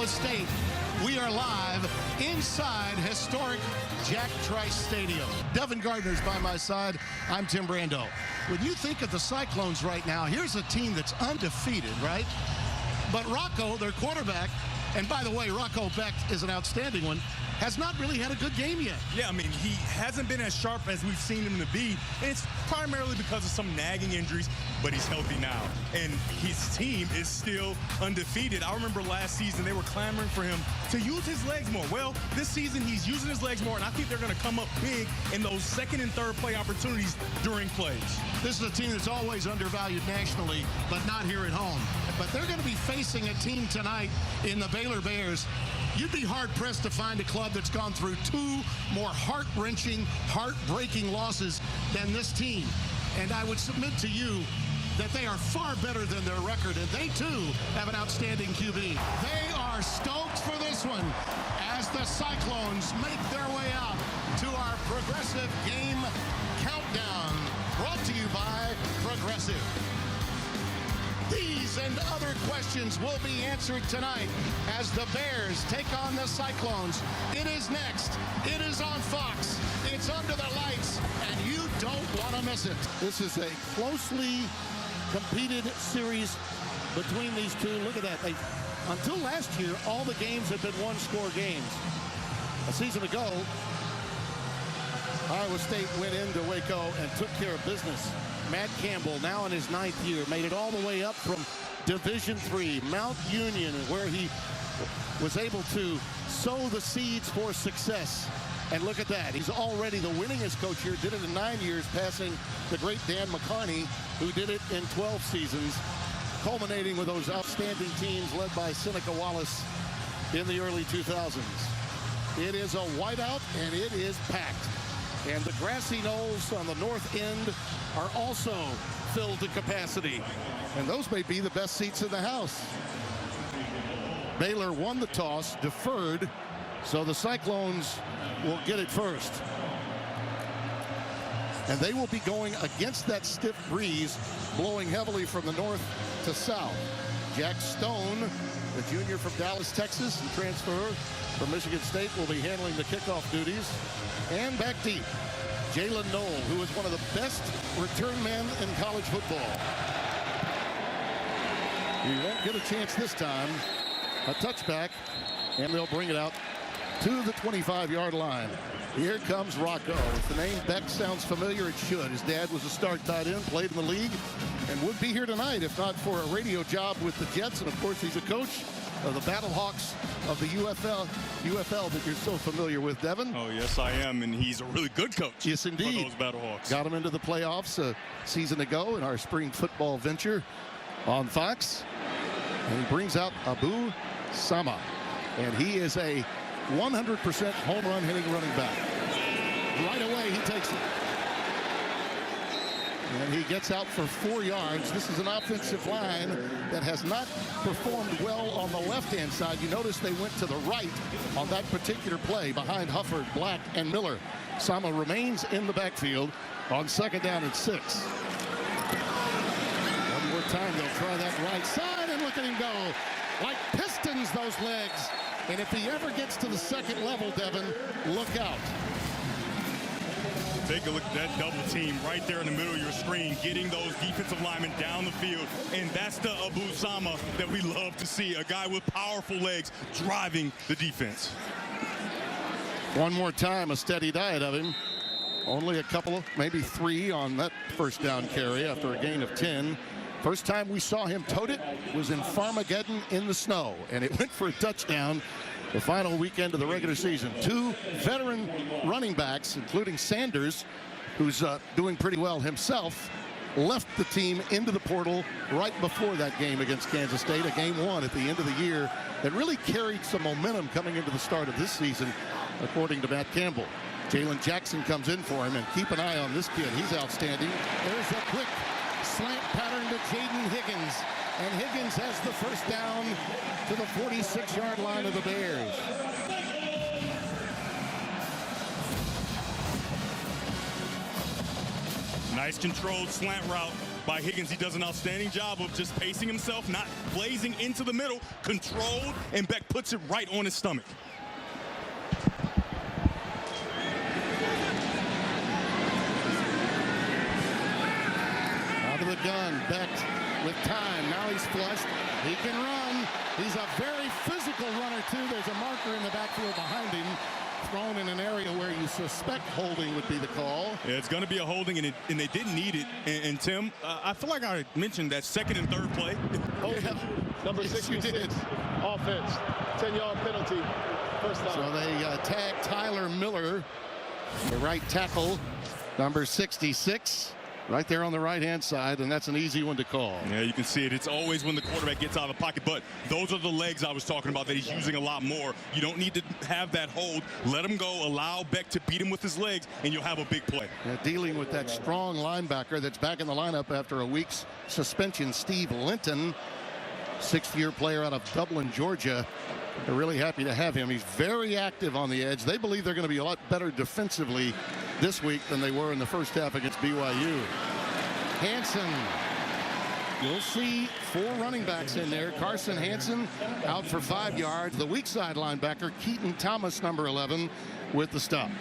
Iowa State. We are live inside historic Jack Trice Stadium. Devin Gardner's by my side. I'm Tim Brando. When you think of the Cyclones right now, here's a team that's undefeated, right? But Rocco, their quarterback, and by the way, Rocco Becht is an outstanding one, has not really had a good game yet. Yeah, I mean, he hasn't been as sharp as we've seen him to be, and it's primarily because of some nagging injuries, but he's healthy now. And his team is still undefeated. I remember last season they were clamoring for him to use his legs more. Well, this season he's using his legs more, and I think they're going to come up big in those second and third play opportunities during plays. This is a team that's always undervalued nationally, but not here at home. But they're going to be facing a team tonight in the Baylor Bears. You'd be hard-pressed to find a club that's gone through two more heart-wrenching, heart-breaking losses than this team. And I would submit to you that they are far better than their record, and they, too, have an outstanding QB. They are stoked for this one as the Cyclones make their way out to our Progressive Game Countdown, brought to you by Progressive. These and other questions will be answered tonight as the Bears take on the Cyclones. It is next. It is on Fox. It's under the lights, and you don't want to miss it. This is a closely competed series between these two. Look at that. Until last year, all the games have been one-score games. A season ago, Iowa State went into Waco and took care of business. Matt Campbell, now in his 9th year, made it all the way up from Division III, Mount Union, where he was able to sow the seeds for success. And look at that. He's already the winningest coach here. Did it in 9 years, passing the great Dan McCarney, who did it in 12 seasons, culminating with those outstanding teams led by Seneca Wallace in the early 2000s. It is a whiteout, and it is packed. And the grassy knolls on the north end are also filled to capacity. And those may be the best seats in the house. Baylor won the toss, deferred, so the Cyclones will get it first. And they will be going against that stiff breeze blowing heavily from the north to south. Jack Stone, the junior from Dallas, Texas, and transfer from Michigan State, will be handling the kickoff duties. And back deep, Jaylon, who is one of the best return men in college football. He won't get a chance this time. A touchback, and they'll bring it out to the 25-yard line. Here comes Rocco. If the name Becht sounds familiar, it should. His dad was a star tight end, played in the league, and would be here tonight if not for a radio job with the Jets. And, of course, he's a coach of the Battlehawks of the UFL that you're so familiar with, Devin. Oh, yes, I am, and he's a really good coach. Yes, indeed. For those Battlehawks. Got him into the playoffs a season ago in our spring football venture on Fox. And he brings out Abu Sama, and he is a 100% home run hitting running back. Right away, he takes it. And he gets out for 4 yards. This is an offensive line that has not performed well on the left-hand side. You notice they went to the right on that particular play behind Hufford, Black, and Miller. Sama remains in the backfield on 2nd down and 6. One more time, they'll try that right side, and look at him go. Like pistons, those legs. And if he ever gets to the second level, Devin, look out. Take a look at that double team right there in the middle of your screen, getting those defensive linemen down the field. And that's the Abu Sama that we love to see, a guy with powerful legs driving the defense. One more time, a steady diet of him. Only a couple, maybe 3 on that first down carry after a gain of 10. First time we saw him tote it was in Farmageddon in the snow, and it went for a touchdown the final weekend of the regular season. 2 veteran running backs, including Sanders, who's doing pretty well himself, left the team into the portal right before that game against Kansas State, a game 1 at the end of the year that really carried some momentum coming into the start of this season, according to Matt Campbell. Jaylon Jackson comes in for him, and keep an eye on this kid. He's outstanding. There's a quick slant pattern to Jayden Higgins, and Higgins has the first down to the 46-yard line of the Bears. Nice controlled slant route. by Higgins. He does an outstanding job of just pacing himself, not blazing into the middle, controlled, and Becht puts it right on his stomach. Out of the gun, Becht with time. Now he's flushed. He can run. He's a very physical runner, too. There's a marker in the backfield behind him, thrown in an area where you suspect holding would be the call. Yeah, it's going to be a holding, and they didn't need it. And Tim, I feel like I mentioned that second and third play. Yeah. Number Yes, 66, offense, 10-yard penalty, first down. So they tag Tyler Miller, the right tackle, number 66. Right there on the right-hand side, and that's an easy one to call. Yeah, you can see it. It's always when the quarterback gets out of the pocket, but those are the legs I was talking about that he's using a lot more. You don't need to have that hold. Let him go. Allow Becht to beat him with his legs, and you'll have a big play. Yeah, dealing with that strong linebacker that's back in the lineup after a week's suspension, Steve Linton, sixth-year player out of Dublin, Georgia. They're really happy to have him. He's very active on the edge. They believe they're going to be a lot better defensively this week than they were in the first half against BYU. Hansen. You'll see 4 running backs in there. Carson Hansen out for 5 yards. The weak side linebacker, Keaton Thomas, number 11, with the stop.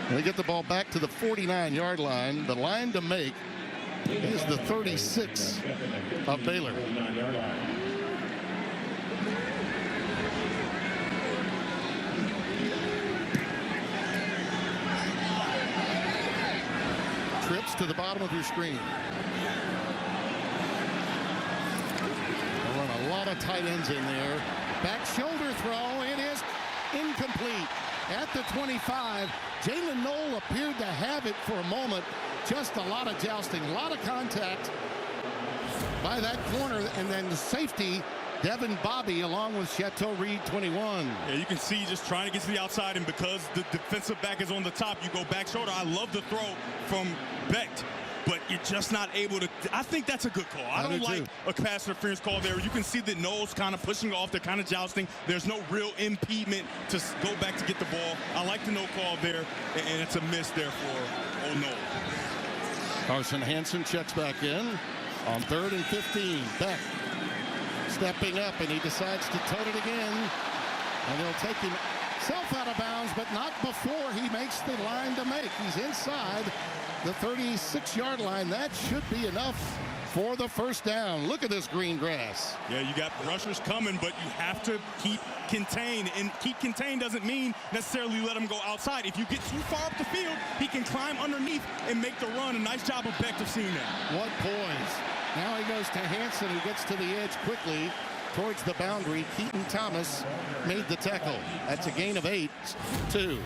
They get the ball back to the 49-yard line. The line to make is the 36 of Baylor. Trips to the bottom of your screen. They run a lot of tight ends in there. Back shoulder throw. It is incomplete. At the 25, Jaylen Knoll appeared to have it for a moment. Just a lot of jousting, a lot of contact by that corner, and then the safety, Devin Bobby, along with Chateau Reed, 21. Yeah, you can see just trying to get to the outside, and because the defensive back is on the top, you go back shoulder. I love the throw from Becht, but you're just not able to. I think that's a good call. I don't like a pass interference call there. You can see that Knowles kind of pushing off. They're kind of jousting. There's no real impediment to go back to get the ball. I like the no call there, and it's a miss there for Knoll. Carson Hansen checks back in on 3rd and 15. Becht stepping up, and he decides to tote it again, and he'll take himself out of bounds, but not before he makes the line to make. He's inside the 36-yard line. That should be enough for the first down. Look at this green grass. Yeah, you got rushers coming, but you have to keep contained, and keep contained doesn't mean necessarily let him go outside. If you get too far up the field, he can climb underneath and make the run. A nice job of Becht of seeing that. What poise. Now he goes to Hansen, who gets to the edge quickly towards the boundary. Keaton Thomas made the tackle. That's a gain of 8, 2.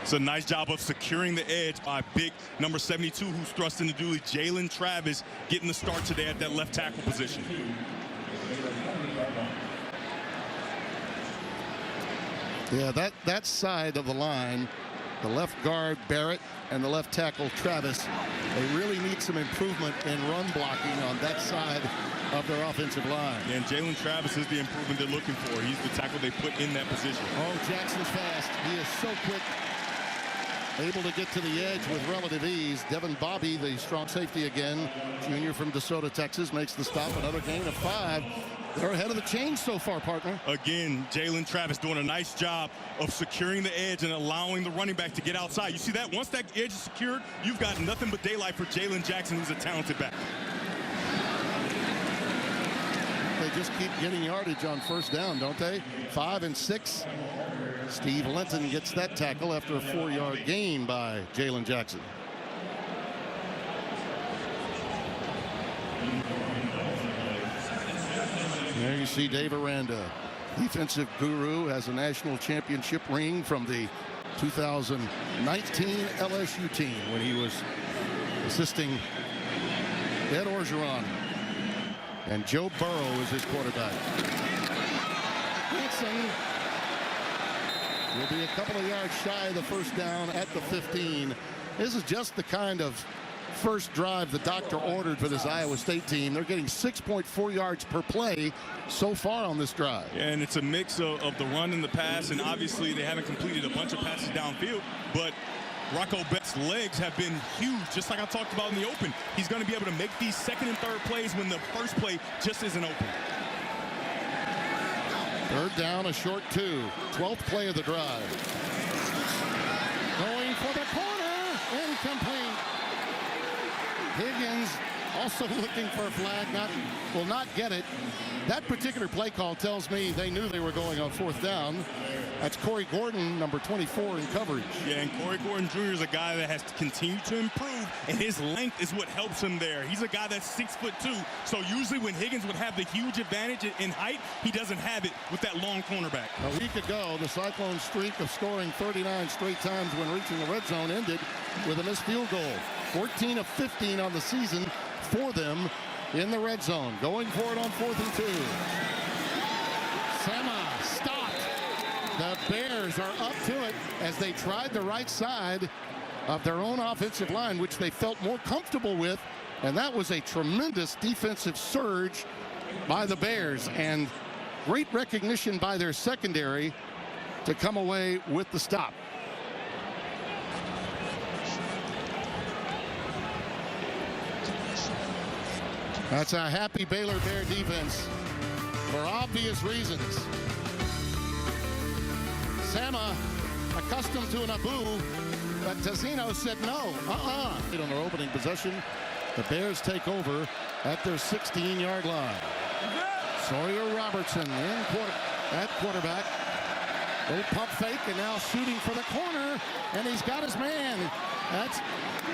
It's a nice job of securing the edge by big number 72, who's thrust into duty, Jaylon Travis, getting the start today at that left tackle position. Yeah, that side of the line, the left guard Barrett and the left tackle Travis, they really need some improvement in run blocking on that side of their offensive line. And Jaylon Travis is the improvement they're looking for. He's the tackle they put in that position. Oh, Jackson's fast. He is so quick. Able to get to the edge with relative ease. Devin Bobby, the strong safety again, junior from DeSoto, Texas, makes the stop. Another gain of 5. They're ahead of the chain so far, partner. Again, Jaylon Travis doing a nice job of securing the edge and allowing the running back to get outside. You see that? Once that edge is secured, you've got nothing but daylight for Jaylon Jackson, who's a talented back. They just keep getting yardage on first down, don't they? 5 and 6. Steve Linton gets that tackle after a 4-yard gain by Jaylon Jackson. There you see Dave Aranda, defensive guru, has a national championship ring from the 2019 LSU team when he was assisting Ed Orgeron. And Joe Burrow is his quarterback. Hansen will be a couple of yards shy of the first down at the 15. This is just the kind of first drive the doctor ordered for this Iowa State team. They're getting 6.4 yards per play so far on this drive. Yeah, and it's a mix of the run and the pass, and obviously they haven't completed a bunch of passes downfield, but Rocco Becht's legs have been huge, just like I talked about in the open. He's going to be able to make these second and third plays when the first play just isn't open. Third down, a short 2. 12th play of the drive. Going for the corner, incomplete. Higgins also looking for a flag, will not get it. That particular play call tells me they knew they were going on 4th down. That's Corey Gordon, number 24 in coverage. Yeah, and Corey Gordon Jr. is a guy that has to continue to improve, and his length is what helps him there. He's a guy that's 6'2", so usually when Higgins would have the huge advantage in height, he doesn't have it with that long cornerback. A week ago, the Cyclones' streak of scoring 39 straight times when reaching the red zone ended with a missed field goal. 14 of 15 on the season for them in the red zone. Going for it on 4th and 2. Sama stopped. The Bears are up to it as they tried the right side of their own offensive line, which they felt more comfortable with. And that was a tremendous defensive surge by the Bears and great recognition by their secondary to come away with the stop. That's a happy Baylor Bear defense for obvious reasons. Sama accustomed to an Abu, but Tazzino said no. On their opening possession, the Bears take over at their 16-yard line. Sawyer Robertson at quarterback. Little pump fake and now shooting for the corner, and he's got his man. That's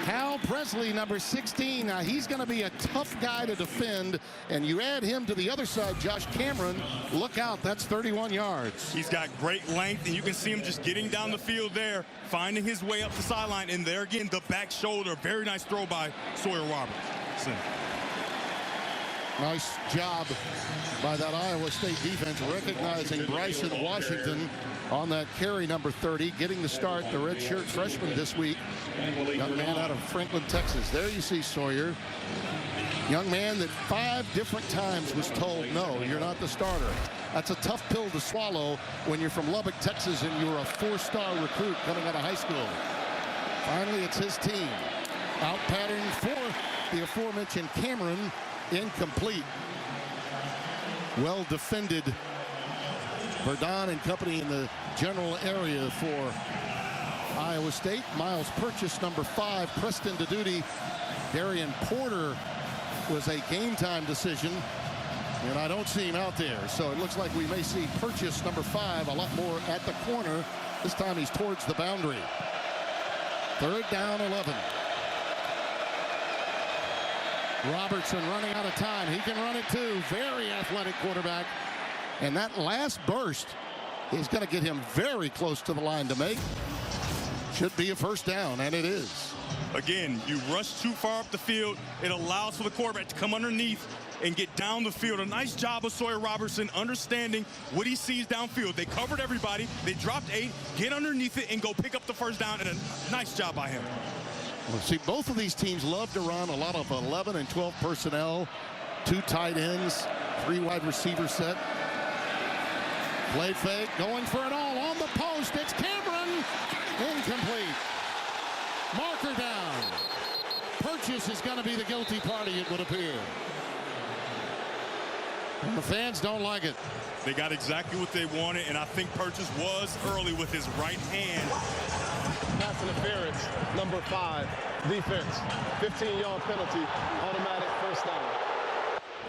Cal Presley, number 16. Now he's going to be a tough guy to defend, and you add him to the other side, Josh Cameron. Look out, that's 31 yards. He's got great length, and you can see him just getting down the field there, finding his way up the sideline, and there again, the back shoulder. Very nice throw by Sawyer Robertson. Nice job by that Iowa State defense recognizing Bryson Washington on that carry, number 30, getting the start, the redshirt freshman this week. Young man out of Franklin, Texas. There you see Sawyer. Young man that 5 different times was told, no, you're not the starter. That's a tough pill to swallow when you're from Lubbock, Texas, and you're a 4-star recruit coming out of high school. Finally, it's his team. Out pattern for the aforementioned Cameron. Incomplete. Well defended. Verdon and company in the general area for Iowa State. Miles Purchase, number 5, pressed into duty. Darian Porter was a game time decision, and I don't see him out there. So it looks like we may see Purchase, number 5, a lot more at the corner. This time he's towards the boundary. 3rd down, 11. Robertson running out of time. He can run it too. Very athletic quarterback. And that last burst is going to get him very close to the line to make. Should be a 1st down, and it is. Again, you rush too far up the field. It allows for the quarterback to come underneath and get down the field. A nice job of Sawyer Robertson understanding what he sees downfield. They covered everybody. They dropped 8, get underneath it, and go pick up the 1st down. And a nice job by him. Well, see, both of these teams love to run a lot of 11 and 12 personnel, 2 tight ends, 3 wide receiver set. Play fake, going for it all on the post. It's Cameron. Incomplete. Marker down. Purchase is going to be the guilty party, it would appear. And the fans don't like it. They got exactly what they wanted, and I think Purchase was early with his right hand. Pass interference, number 5, defense. 15-yard penalty, automatic 1st down.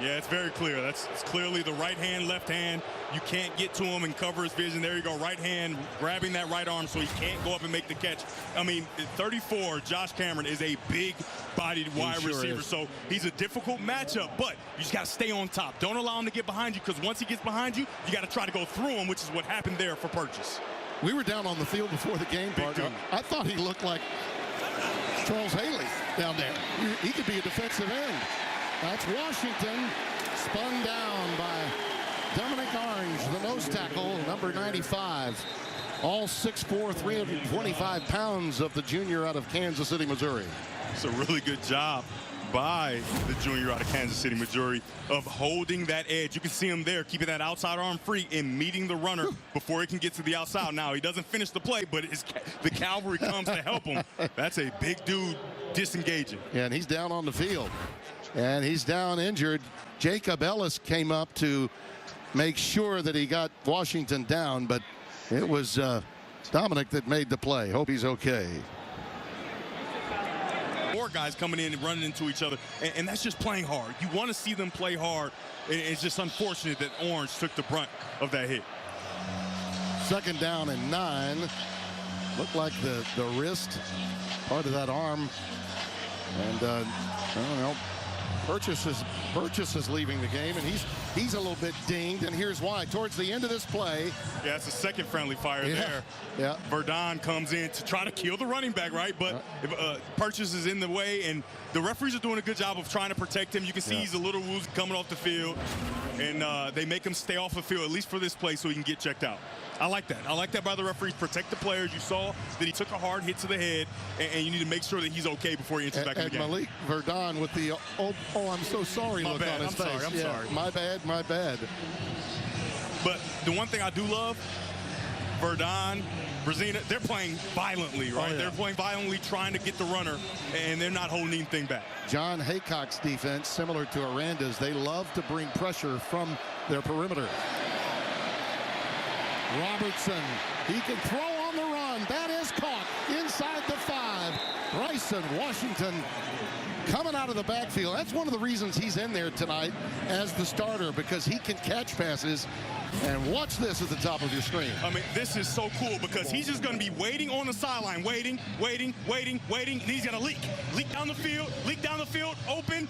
Yeah, it's very clear. It's clearly the right hand, left hand. You can't get to him and cover his vision. There you go, right hand, grabbing that right arm so he can't go up and make the catch. I mean, 34, Josh Cameron is a big-bodied wide receiver, so he's a difficult matchup, but you just got to stay on top. Don't allow him to get behind you, because once he gets behind you, you got to try to go through him, which is what happened there for Purchase. We were down on the field before the game, partner. I thought he looked like Charles Haley down there. He could be a defensive end. That's Washington, spun down by Dominic Orange, the nose tackle, number 95. All 6'4", 325 pounds of the junior out of Kansas City, Missouri. It's a really good job by the junior out of Kansas City, Missouri, of holding that edge. You can see him there, keeping that outside arm free and meeting the runner before he can get to the outside. Now, he doesn't finish the play, but the cavalry comes to help him. That's a big dude disengaging. Yeah, and he's down on the field. And he's down injured. Jacob Ellis came up to make sure that he got Washington down, but it was Dominic that made the play. Hope he's okay. More guys coming in and running into each other, and that's just playing hard. You want to see them play hard. It's just unfortunate that Orange took the brunt of that hit. 2nd down and 9. Looked like the wrist, part of that arm. And I don't know. Burgess is leaving the game, and he's a little bit dinged, and here's why. Towards the end of this play. Yeah, it's a second friendly fire there. Yeah. Verdon comes in to try to kill the running back, right? But Purchase is in the way, and the referees are doing a good job of trying to protect him. You can see he's a little woozy coming off the field, and they make him stay off the field, at least for this play, so he can get checked out. I like that. I like that by the referees. Protect the players. You saw that he took a hard hit to the head, and you need to make sure that he's okay before he enters back in the game. And Malik Verdon with the, oh, I'm so sorry look on his face. I'm sorry. My bad. But the one thing I do love, Verdon, Brazina, they're playing violently, right? Oh, yeah. They're playing violently, trying to get the runner, and they're not holding anything back. John Haycock's defense, similar to Aranda's, they love to bring pressure from their perimeter. Robertson, he can throw on the run. That is caught inside the 5. Bryson Washington coming out of the backfield. That's one of the reasons he's in there tonight as the starter, because he can catch passes. And watch this at the top of your screen. I mean, this is so cool because he's just going to be waiting on the sideline, waiting, and he's going to leak down the field, open.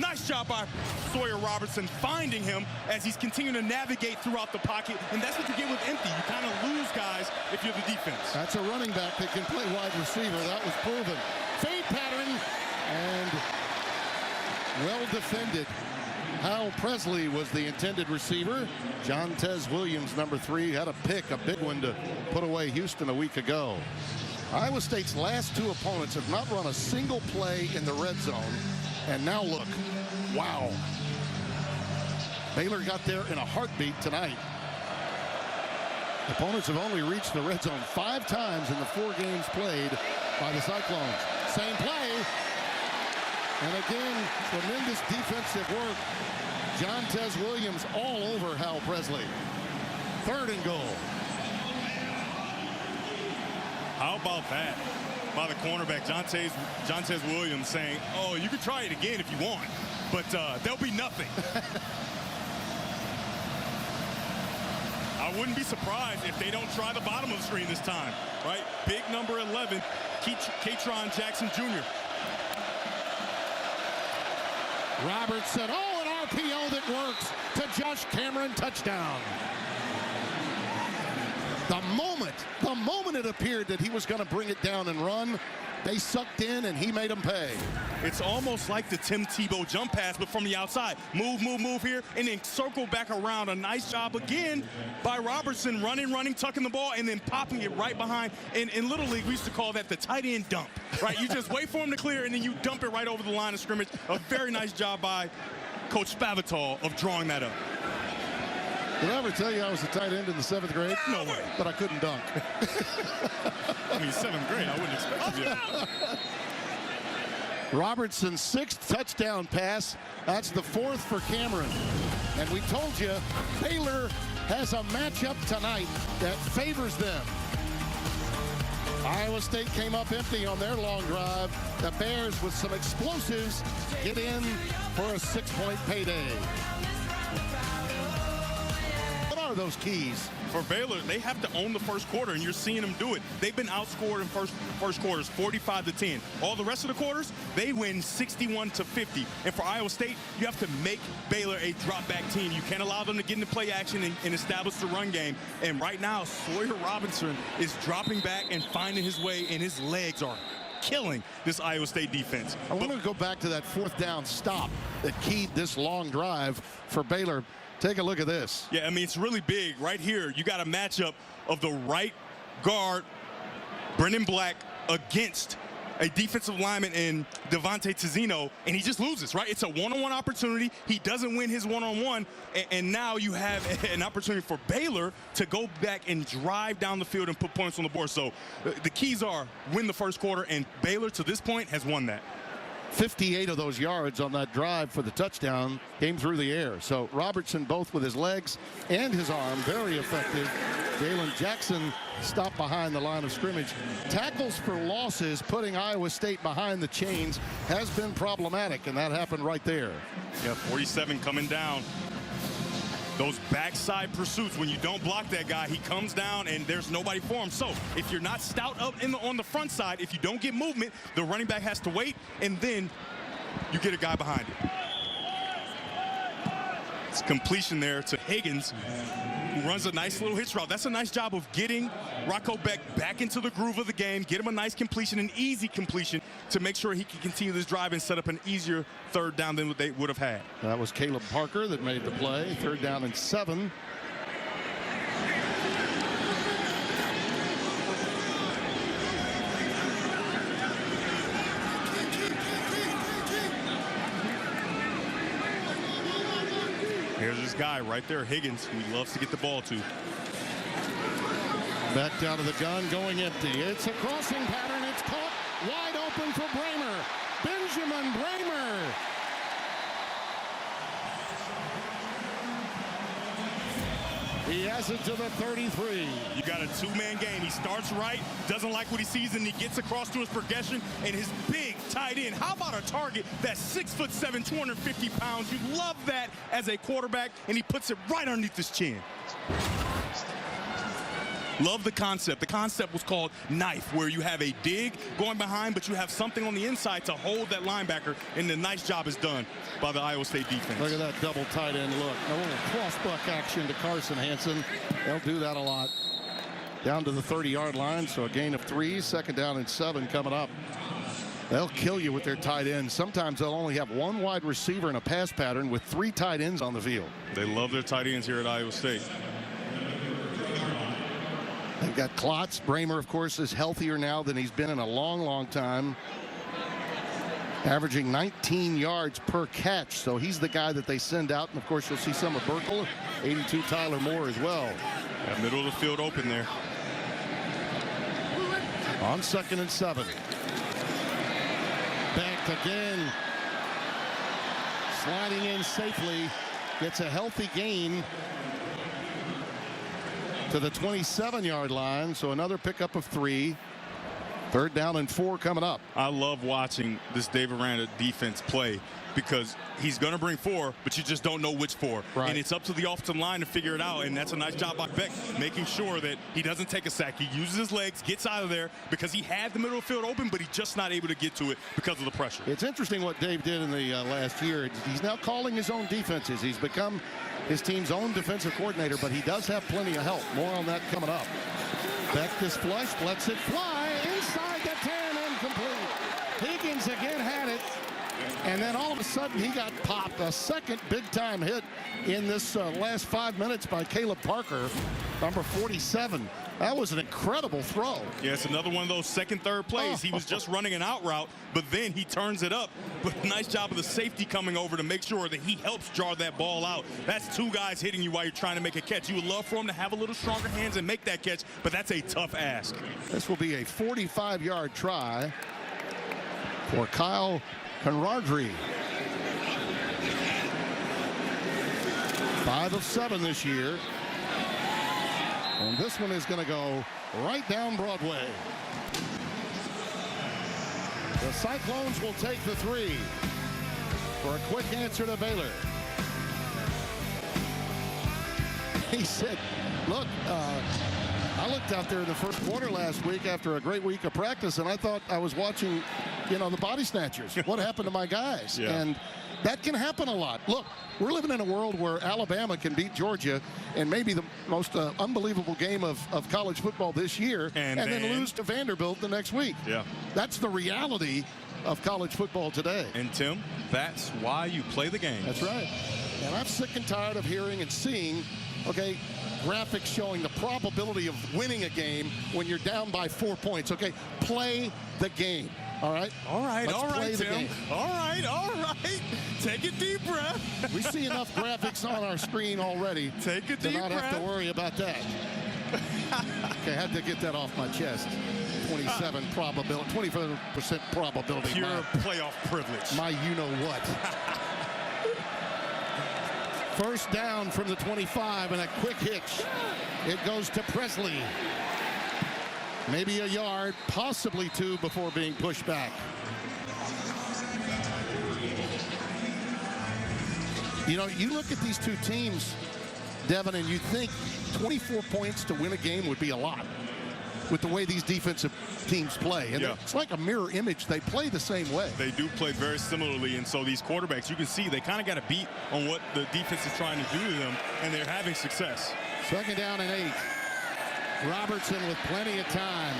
Nice job by Sawyer Robertson finding him as he's continuing to navigate throughout the pocket, and that's what you get with empty. You kind of lose guys if you're the defense. That's a running back that can play wide receiver. That was proven. Fade pattern, and well defended. Hal Presley was the intended receiver. Jontez Williams, number 3, had a pick, a big one to put away Houston a week ago. Iowa State's last 2 opponents have not run a single play in the red zone. And now look, wow. Baylor got there in a heartbeat tonight. Opponents have only reached the red zone 5 times in the 4 games played by the Cyclones. Same play. And again, tremendous defensive work. Jontez Williams all over Hal Presley. 3rd and goal. How about that? By the cornerback, Jontez Williams saying, oh, you can try it again if you want, but there'll be nothing. I wouldn't be surprised if they don't try the bottom of the screen this time, right? Big number 11, Jaylon Jackson Jr. Robertson, oh, an RPO that works to Josh Cameron, touchdown. The moment it appeared that he was going to bring it down and run, they sucked in and he made them pay. It's almost like the Tim Tebow jump pass, but from the outside. Move here, and then circle back around. A nice job again by Robertson, running, tucking the ball, and then popping it right behind. In Little League, we used to call that the tight end dump, right? You just wait for him to clear, and then you dump it right over the line of scrimmage. A very nice job by Coach Spavital of drawing that up. Did I ever tell you I was a tight end in the 7th grade? No way. But I couldn't dunk. I mean, 7th grade, I wouldn't expect you. Robertson's 6th touchdown pass. That's the 4th for Cameron. And we told you, Baylor has a matchup tonight that favors them. Iowa State came up empty on their long drive. The Bears, with some explosives, get in for a 6-point payday. What are those keys? For Baylor, they have to own the first quarter, and you're seeing them do it. They've been outscored in first quarters, 45-10. All the rest of the quarters, they win 61-50. And for Iowa State, you have to make Baylor a drop-back team. You can't allow them to get into play action and establish the run game. And right now, Sawyer Robinson is dropping back and finding his way, and his legs are killing this Iowa State defense. I want to go back to that 4th down stop that keyed this long drive for Baylor. Take a look at this. Yeah, I mean, it's really big. Right here, you got a matchup of the right guard, Brennan Black, against a defensive lineman in Devontae Tizzino, and he just loses, right? It's a one-on-one opportunity. He doesn't win his one-on-one, and now you have an opportunity for Baylor to go back and drive down the field and put points on the board. So the keys are win the first quarter, and Baylor to this point has won that. 58 of those yards on that drive for the touchdown came through the air. So Robertson, both with his legs and his arm, very effective. Jaylon Jackson stopped behind the line of scrimmage. Tackles for losses, putting Iowa State behind the chains, has been problematic, and that happened right there. Yeah, 47 coming down. Those backside pursuits, when you don't block that guy, he comes down and there's nobody for him. So if you're not stout up on the front side, if you don't get movement, the running back has to wait, and then you get a guy behind it. It's completion there to Higgins, who runs a nice little hitch route. That's a nice job of getting Rocco Becht back into the groove of the game, get him a nice completion, an easy completion, to make sure he can continue this drive and set up an easier third down than what they would have had. That was Caleb Parker that made the play. 3rd down and 7. Here's this guy right there, Higgins, who he loves to get the ball to. Back down to the gun, going empty. It's a crossing pattern. It's caught wide open for Brahmer. Benjamin Brahmer. He has it to the 33. You got a two-man game. He starts right, doesn't like what he sees, and he gets across to his progression, and his big tight end. How about a target that's 6'7", 250 pounds? You love that as a quarterback, and he puts it right underneath his chin. Love the concept. The concept was called knife, where you have a dig going behind, but you have something on the inside to hold that linebacker, and the nice job is done by the Iowa State defense. Look at that double tight end look. A little cross-buck action to Carson Hansen. They'll do that a lot. Down to the 30-yard line, so a gain of 3. 2nd down and 7 coming up. They'll kill you with their tight ends. Sometimes they'll only have one wide receiver in a pass pattern with 3 tight ends on the field. They love their tight ends here at Iowa State. They've got Klotz. Brahmer, of course, is healthier now than he's been in a long, long time. Averaging 19 yards per catch. So he's the guy that they send out. And, of course, you'll see some of Burkle. 82 Tyler Moore as well. That middle of the field open there. On 2nd and 7. Becht again. Sliding in safely. Gets a healthy gain to the 27-yard line, so another pickup of 3. 3rd down and 4 coming up. I love watching this David Aranda defense play, because he's going to bring 4, but you just don't know which 4. Right. And it's up to the offensive line to figure it out, and that's a nice job by Becht, making sure that he doesn't take a sack. He uses his legs, gets out of there, because he had the middle of the field open, but he's just not able to get to it because of the pressure. It's interesting what Dave did in the last year. He's now calling his own defenses. He's become his team's own defensive coordinator, but he does have plenty of help. More on that coming up. Becht is flush, lets it fly inside the 10, incomplete. Higgins again had it, and then all of a sudden he got popped. A second big-time hit in this last 5 minutes by Caleb Parker, number 47. That was an incredible throw. Yeah, it's another one of those second, third plays. He was just running an out route, but then he turns it up. But nice job of the safety coming over to make sure that he helps jar that ball out. That's 2 guys hitting you while you're trying to make a catch. You would love for him to have a little stronger hands and make that catch, but that's a tough ask. This will be a 45-yard try for Kyle Conradry. 5 of 7 this year. And this one is going to go right down Broadway. The Cyclones will take the 3 for a quick answer to Baylor. He said, look, I looked out there in the first quarter last week after a great week of practice, and I thought I was watching, you know, the body snatchers. What happened to my guys? Yeah. And that can happen a lot. Look, we're living in a world where Alabama can beat Georgia in maybe the most unbelievable game of college football this year, and then lose to Vanderbilt the next week. Yeah. That's the reality of college football today. And, Tim, that's why you play the game. That's right. And I'm sick and tired of hearing and seeing, okay, graphics showing the probability of winning a game when you're down by 4 points. Okay, play the game. All right. All right, Let's all play right, the Tim. game. All right. Take a deep breath. We see enough graphics on our screen already Take a to deep not breath. have to worry about that. Okay, I had to get that off my chest. 27% probability. Pure playoff privilege. My you-know-what. First down from the 25 and a quick hitch. It goes to Presley. Maybe a yard, possibly two before being pushed back. You know, you look at these two teams, Devin, and you think 24 points to win a game would be a lot with the way these defensive teams play. And it's like a mirror image. They play the same way. They do play very similarly, and so these quarterbacks, you can see they kind of got a beat on what the defense is trying to do to them, and they're having success. Second down and 8. Robertson with plenty of time.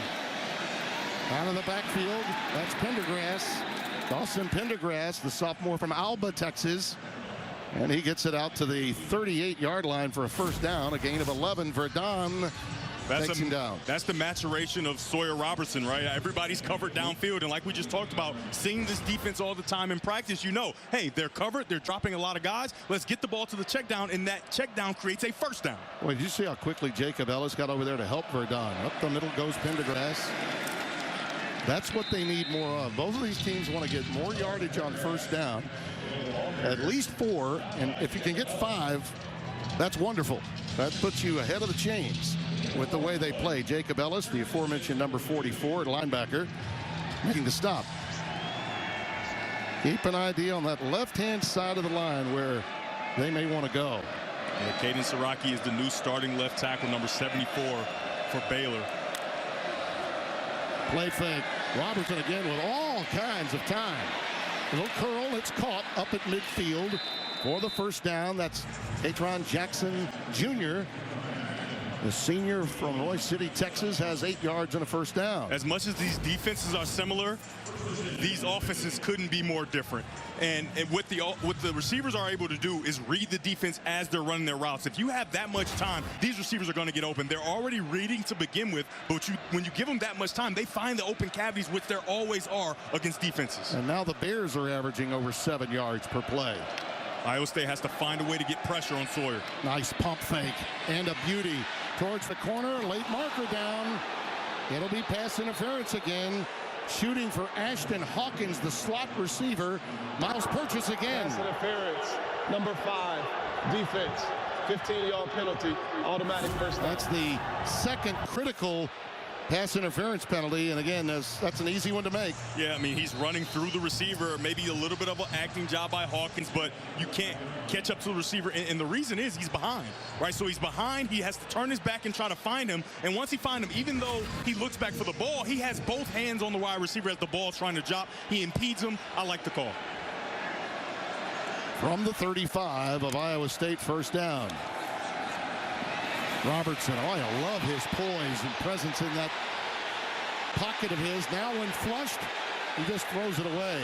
Out of the backfield, that's Pendergrass. Dawson Pendergrass, the sophomore from Alba, Texas. And he gets it out to the 38-yard line for a first down, a gain of 11. Verdon takes him down. That's the maturation of Sawyer Robertson, right? Everybody's covered downfield, and like we just talked about, seeing this defense all the time in practice, you know, hey, they're covered, they're dropping a lot of guys. Let's get the ball to the check down, and that check down creates a first down. Well, did you see how quickly Jacob Ellis got over there to help Verdon? Up the middle goes Pendergrass. That's what they need more of. Both of these teams want to get more yardage on first down. At least 4, and if you can get 5, that's wonderful. That puts you ahead of the chains with the way they play. Jacob Ellis, the aforementioned number 44 at linebacker, making the stop. Keep an idea on that left-hand side of the line where they may want to go. Yeah, Caden Siraki is the new starting left tackle, number 74 for Baylor. Play fake. Robertson again with all kinds of time. Little curl, it's caught up at midfield for the first down. That's Jaylen Jackson Jr., the senior from Roy City, Texas, has 8 yards and a first down. As much as these defenses are similar, these offenses couldn't be more different. And what the receivers are able to do is read the defense as they're running their routes. If you have that much time, these receivers are going to get open. They're already reading to begin with, but when you give them that much time, they find the open cavities, which there always are against defenses. And now the Bears are averaging over 7 yards per play. Iowa State has to find a way to get pressure on Sawyer. Nice pump fake and a beauty towards the corner. Late marker down. It'll be pass interference again. Shooting for Ashton Hawkins, the slot receiver. Miles Purchase again. Pass interference. Number 5. Defense. 15-yard penalty. Automatic first down. That's the second critical pass interference penalty, and again, that's an easy one to make. Yeah, I mean, he's running through the receiver, maybe a little bit of an acting job by Hawkins, but you can't catch up to the receiver, and the reason is he's behind, right? So he's behind, he has to turn his back and try to find him, and once he finds him, even though he looks back for the ball, he has both hands on the wide receiver as the ball's trying to drop. He impedes him. I like the call. From the 35 of Iowa State, first down. Robertson, oh, I love his poise and presence in that pocket of his. Now when flushed, he just throws it away.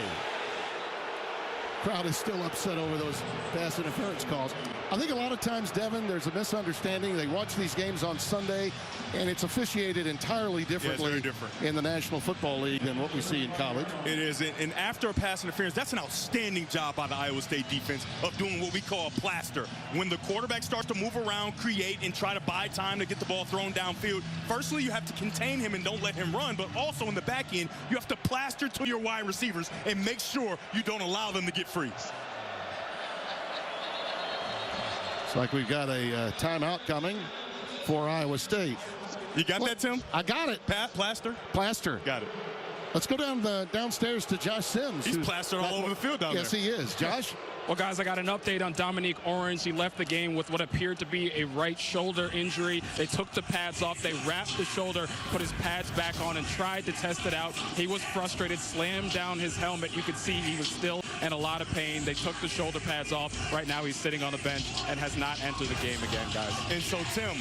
Crowd is still upset over those pass interference calls. I think a lot of times, Devin, there's a misunderstanding. They watch these games on Sunday, and it's officiated entirely differently in the National Football League than what we see in college. It is, and after a pass interference, that's an outstanding job by the Iowa State defense of doing what we call a plaster. When the quarterback starts to move around, create, and try to buy time to get the ball thrown downfield, firstly, you have to contain him and don't let him run, but also in the back end, you have to plaster to your wide receivers and make sure you don't allow them to get free. It's like we've got a timeout coming for Iowa State. You got that, Tim? I got it. Plaster? Plaster. Got it. Let's go downstairs to Josh Sims. He's plastered all over the field down there. Yes, he is. Josh? Well, guys, I got an update on Dominique Orange. He left the game with what appeared to be a right shoulder injury. They took the pads off. They wrapped the shoulder, put his pads back on, and tried to test it out. He was frustrated, slammed down his helmet. You could see he was still in a lot of pain. They took the shoulder pads off. Right now, he's sitting on the bench and has not entered the game again, guys. And so, Tim,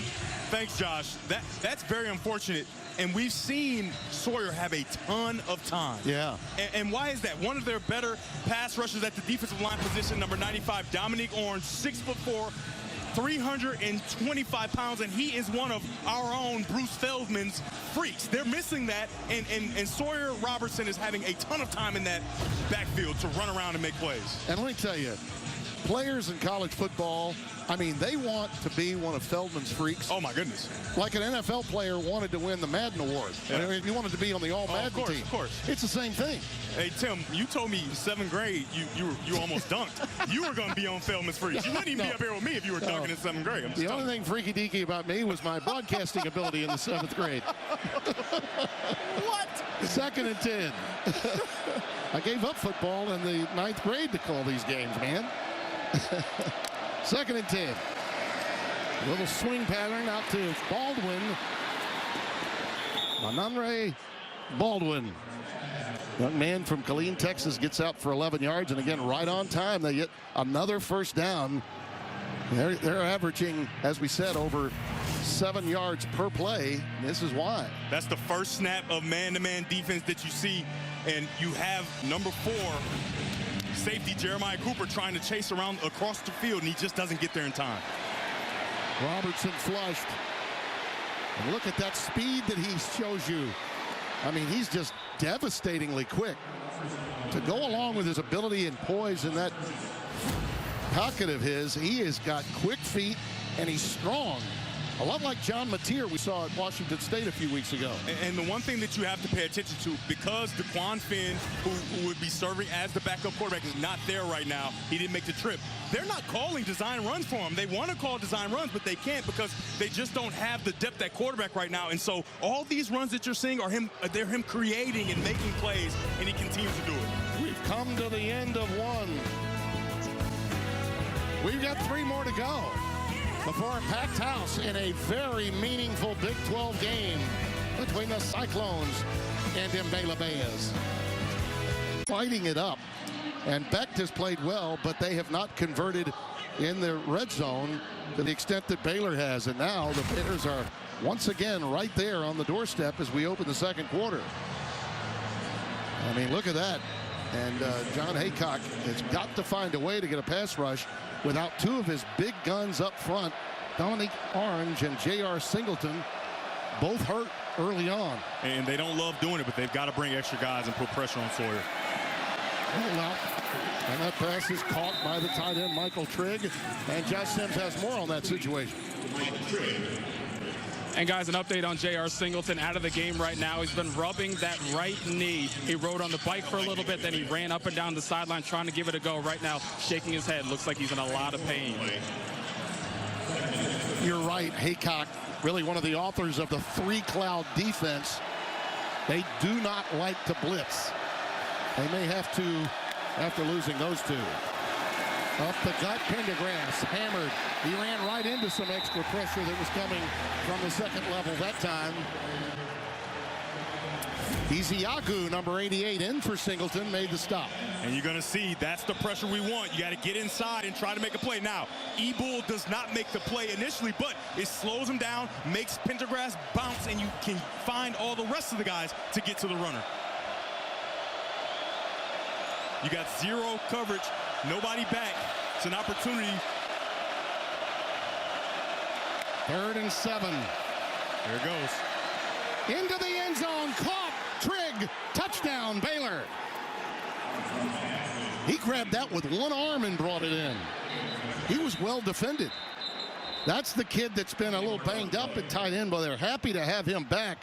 thanks, Josh. That's very unfortunate. And we've seen Sawyer have a ton of time. Yeah. And why is that? One of their better pass rushers at the defensive line position, number 95, Dominique Orange, 6'4", 325 pounds, and he is one of our own Bruce Feldman's freaks. They're missing that, and Sawyer Robertson is having a ton of time in that backfield to run around and make plays. And let me tell you, players in college football, I mean, they want to be one of Feldman's freaks. Oh, my goodness. Like an NFL player wanted to win the Madden Award. Yeah. I mean, you wanted to be on the All-Madden team. Of course. It's the same thing. Hey, Tim, you told me in 7th grade you almost dunked. You were going to be on Feldman's freaks. You wouldn't even be up here with me if you were dunking in 7th grade. The only thing freaky-deaky about me was my broadcasting ability in the 7th grade. What? 2nd and 10. I gave up football in the 9th grade to call these games, man. 2nd and 10. A little swing pattern out to Baldwin. Mananre Baldwin. Young man from Killeen, Texas, gets out for 11 yards, and again, right on time, they get another first down. They're averaging, as we said, over 7 yards per play. This is why. That's the first snap of man-to-man defense that you see, and you have number 4, safety Jeremiah Cooper, trying to chase around across the field, and he just doesn't get there in time. Robertson flushed. And look at that speed that he shows you. I mean, he's just devastatingly quick. To go along with his ability and poise in that pocket of his, he has got quick feet and he's strong. A lot like John Mateer we saw at Washington State a few weeks ago. And the one thing that you have to pay attention to, because DeQuan Finn, who would be serving as the backup quarterback, is not there right now. He didn't make the trip. They're not calling design runs for him. They want to call design runs, but they can't because they just don't have the depth at quarterback right now. And so all these runs that you're seeing are they're him creating and making plays, and he continues to do it. We've come to the end of one. We've got 3 more to go before a packed house in a very meaningful Big 12 game between the Cyclones and Baylor Bears. Fighting it up, and Becht has played well, but they have not converted in the red zone to the extent that Baylor has, and now the Bears are once again right there on the doorstep as we open the 2nd quarter. I mean, look at that. And John Haycock has got to find a way to get a pass rush without 2 of his big guns up front. Dominique Orange and J.R. Singleton both hurt early on. And they don't love doing it, but they've got to bring extra guys and put pressure on Sawyer. And that pass is caught by the tight end, Michael Trigg. And Josh Sims has more on that situation. And guys, an update on J.R. Singleton out of the game right now. He's been rubbing that right knee. He rode on the bike for a little bit, then he ran up and down the sideline trying to give it a go. Right now, shaking his head. Looks like he's in a lot of pain. You're right, Haycock, really one of the authors of the 3-cloud defense. They do not like to blitz. They may have to after losing those 2. Up the gut, Pendergrass hammered. He ran right into some extra pressure that was coming from the 2nd level that time. Iziagu, number 88, in for Singleton, made the stop. And you're going to see that's the pressure we want. You got to get inside and try to make a play. Now, E-Bull does not make the play initially, but it slows him down, makes Pendergrass bounce, and you can find all the rest of the guys to get to the runner. You got 0 coverage, nobody back. It's an opportunity. 3rd and 7. There it goes. Into the end zone, caught. Trigg, touchdown, Baylor. He grabbed that with one arm and brought it in. He was well defended. That's the kid that's been a little banged up at tight end, but they're happy to have him back.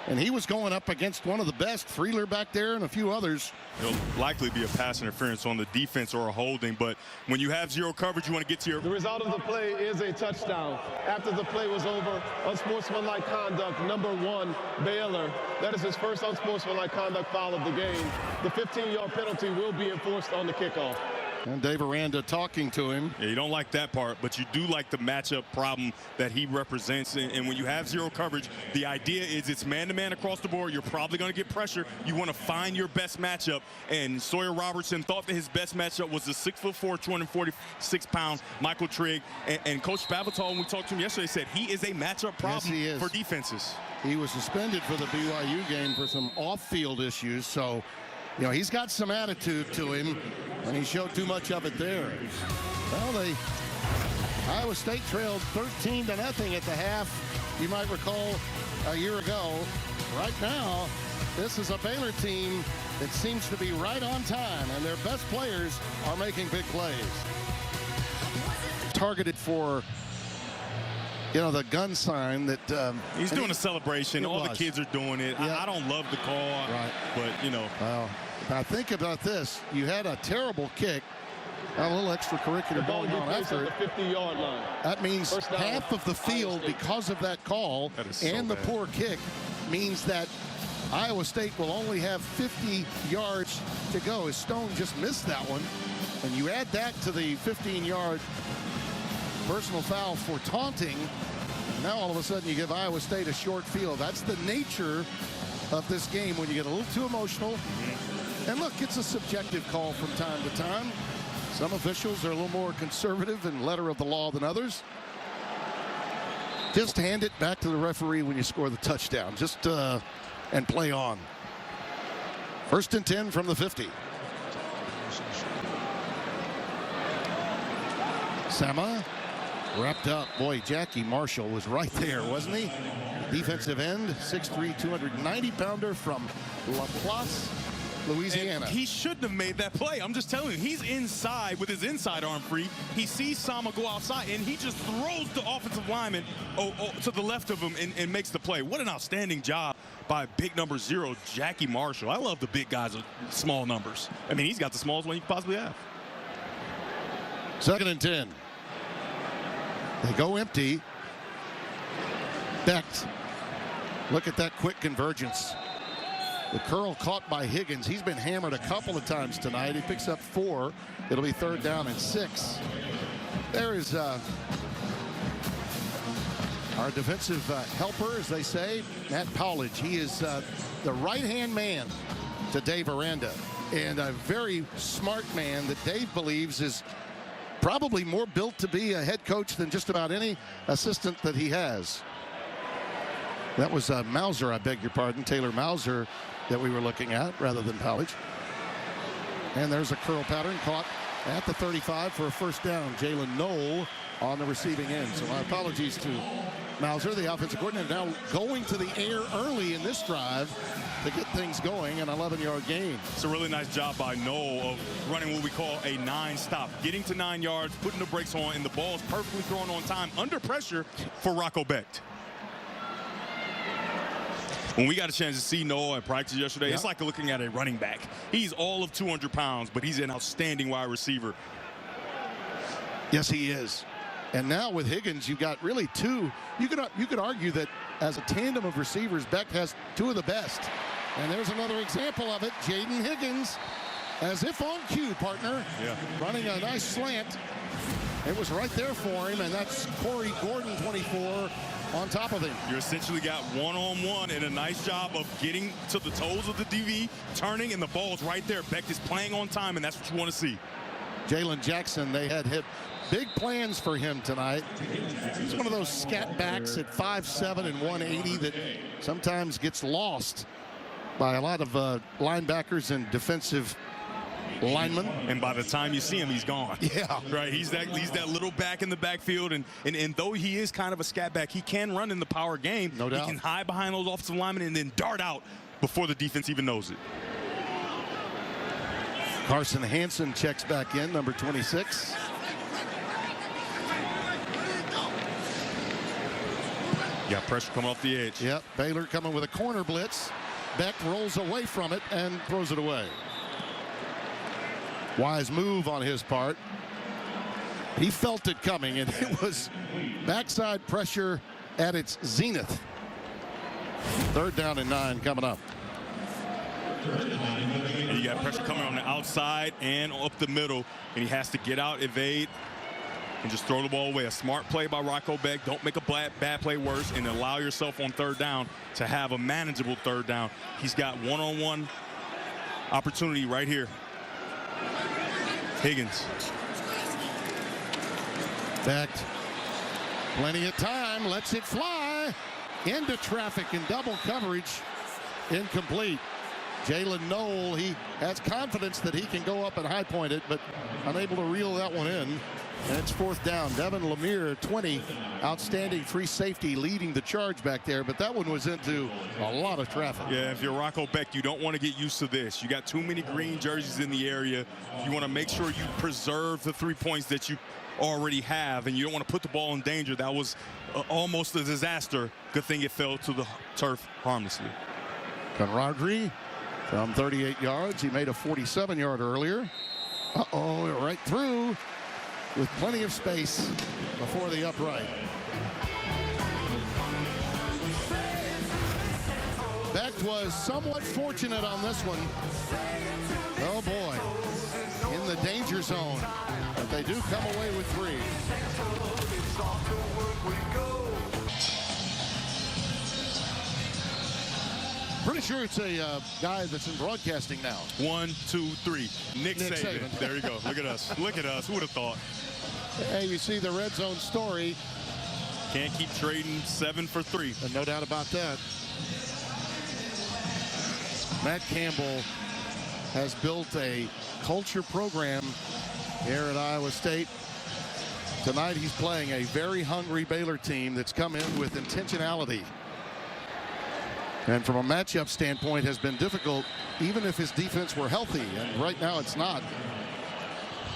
And he was going up against one of the best, Freeler back there and a few others. It'll likely be a pass interference on the defense or a holding, but when you have 0 coverage, you want to get to your... The result of the play is a touchdown. After the play was over, unsportsmanlike conduct, number 1, Baylor. That is his first unsportsmanlike conduct foul of the game. The 15-yard penalty will be enforced on the kickoff. And Dave Aranda talking to him. Yeah, you don't like that part, but you do like the matchup problem that he represents. And when you have 0 coverage, the idea is it's man-to-man across the board. You're probably going to get pressure. You want to find your best matchup. And Sawyer Robertson thought that his best matchup was the 6'4", 246-pound Michael Trigg. And Coach Spavital, when we talked to him yesterday, said he is a matchup problem for defenses. He was suspended for the BYU game for some off-field issues, so you know, he's got some attitude to him, and he showed too much of it there. Well, they Iowa State trailed 13-0 at the half. You might recall a year ago. Right now, this is a Baylor team that seems to be right on time, and their best players are making big plays. Targeted for, you know, the gun sign that he's doing a celebration. All the kids are doing it. Yeah. I don't love the call, right, but you know. Well, now think about this. You had a terrible kick, a little extracurricular going on after it. The 50-yard line. That means half of the field, because of that call and the poor kick, means that Iowa State will only have 50 yards to go. As Stone just missed that one, and you add that to the 15-yard personal foul for taunting, now all of a sudden you give Iowa State a short field. That's the nature of this game when you get a little too emotional. And look, it's a subjective call from time to time. Some officials are a little more conservative and letter of the law than others. Just hand it back to the referee when you score the touchdown. Just and play on. 1st and 10 from the 50. Sama wrapped up. Boy, Jackie Marshall was right there, wasn't he? Defensive end, 6'3", 290-pounder from LaPlace, Louisiana. And he shouldn't have made that play. I'm just telling you, he's inside with his inside arm free. He sees Sama go outside, and he just throws the offensive lineman to the left of him and makes the play. What an outstanding job by big number 0, Jackie Marshall. I love the big guys with small numbers. I mean, he's got the smallest one you could possibly have. 2nd and 10. They go empty. Becht. Look at that quick convergence. The curl caught by Higgins. He's been hammered a couple of times tonight. He picks up 4. It'll be 3rd down and 6. There is our defensive helper, as they say, Matt Powledge. He is the right-hand man to Dave Aranda, and a very smart man that Dave believes is probably more built to be a head coach than just about any assistant that he has. That was Mauser, I beg your pardon, Taylor Mauser, that we were looking at rather than Powledge. And there's a curl pattern caught at the 35 for a 1st down. Jaylen Knoll on the receiving end. So my apologies to Mauser, the offensive coordinator, now going to the air early in this drive to get things going, an 11-yard gain. It's a really nice job by Knoll of running what we call a 9-stop, getting to 9 yards, putting the brakes on, and the ball's perfectly thrown on time under pressure for Rocco Becht. When we got a chance to see Noah at practice yesterday, it's like looking at a running back. He's all of 200 pounds, but he's an outstanding wide receiver. Yes, he is. And now with Higgins, you've got really 2. You could argue that as a tandem of receivers, Becht has 2 of the best. And there's another example of it. Jayden Higgins, as if on cue, partner. Yeah. Running a nice slant. It was right there for him, and that's Corey Gordon, 24, on top of him. You essentially got one-on-one and a nice job of getting to the toes of the DB, turning, and the ball's right there. Becht is playing on time, and that's what you want to see. Jaylon Jackson, they had hit big plans for him tonight. He's one of those scat backs at 5'7" and 180 that sometimes gets lost by a lot of linebackers and defensive linemen. And by the time you see him, he's gone. Yeah. Right. He's that little back in the backfield. And though he is kind of a scat back, he can run in the power game. No doubt. He can hide behind those offensive linemen and then dart out before the defense even knows it. Carson Hansen checks back in, number 26. Got pressure coming off the edge. Yep, Baylor coming with a corner blitz. Becht rolls away from it and throws it away. Wise move on his part. He felt it coming, and it was backside pressure at its zenith. 3rd down and 9 coming up. And you got pressure coming on the outside and up the middle, and he has to get out, evade, and just throw the ball away. A smart play by Rocco Becht. Don't make a bad play worse, and allow yourself on 3rd down to have a manageable 3rd down. He's got one-on-one opportunity right here. Higgins. Becht, plenty of time, lets it fly into traffic and double coverage. Incomplete. Jaylen Knoll, he has confidence that he can go up and high point it, but unable to reel that one in. And it's fourth down. Devin Lemire, 20, outstanding free safety leading the charge back there, but that one was into a lot of traffic. Yeah, if you're Rocco Becht, you don't want to get used to this. You got too many green jerseys in the area. You want to make sure you preserve the 3 points that you already have, and you don't want to put the ball in danger. That was almost a disaster. Good thing it fell to the turf harmlessly. Conradry from 38 yards. He made a 47-yard earlier. Uh-oh, right through with plenty of space before the upright. Becht was somewhat fortunate on this one. Oh boy, in the danger zone, but they do come away with 3. Pretty sure it's a guy that's in broadcasting now. 1, 2, 3. Nick Saban. There you go. Look at us. Look at us. Who would have thought? Hey, you see the red zone story. Can't keep trading 7 for 3. And no doubt about that. Matt Campbell has built a culture program here at Iowa State. Tonight he's playing a very hungry Baylor team that's come in with intentionality. And from a matchup standpoint has been difficult, even if his defense were healthy. And right now it's not.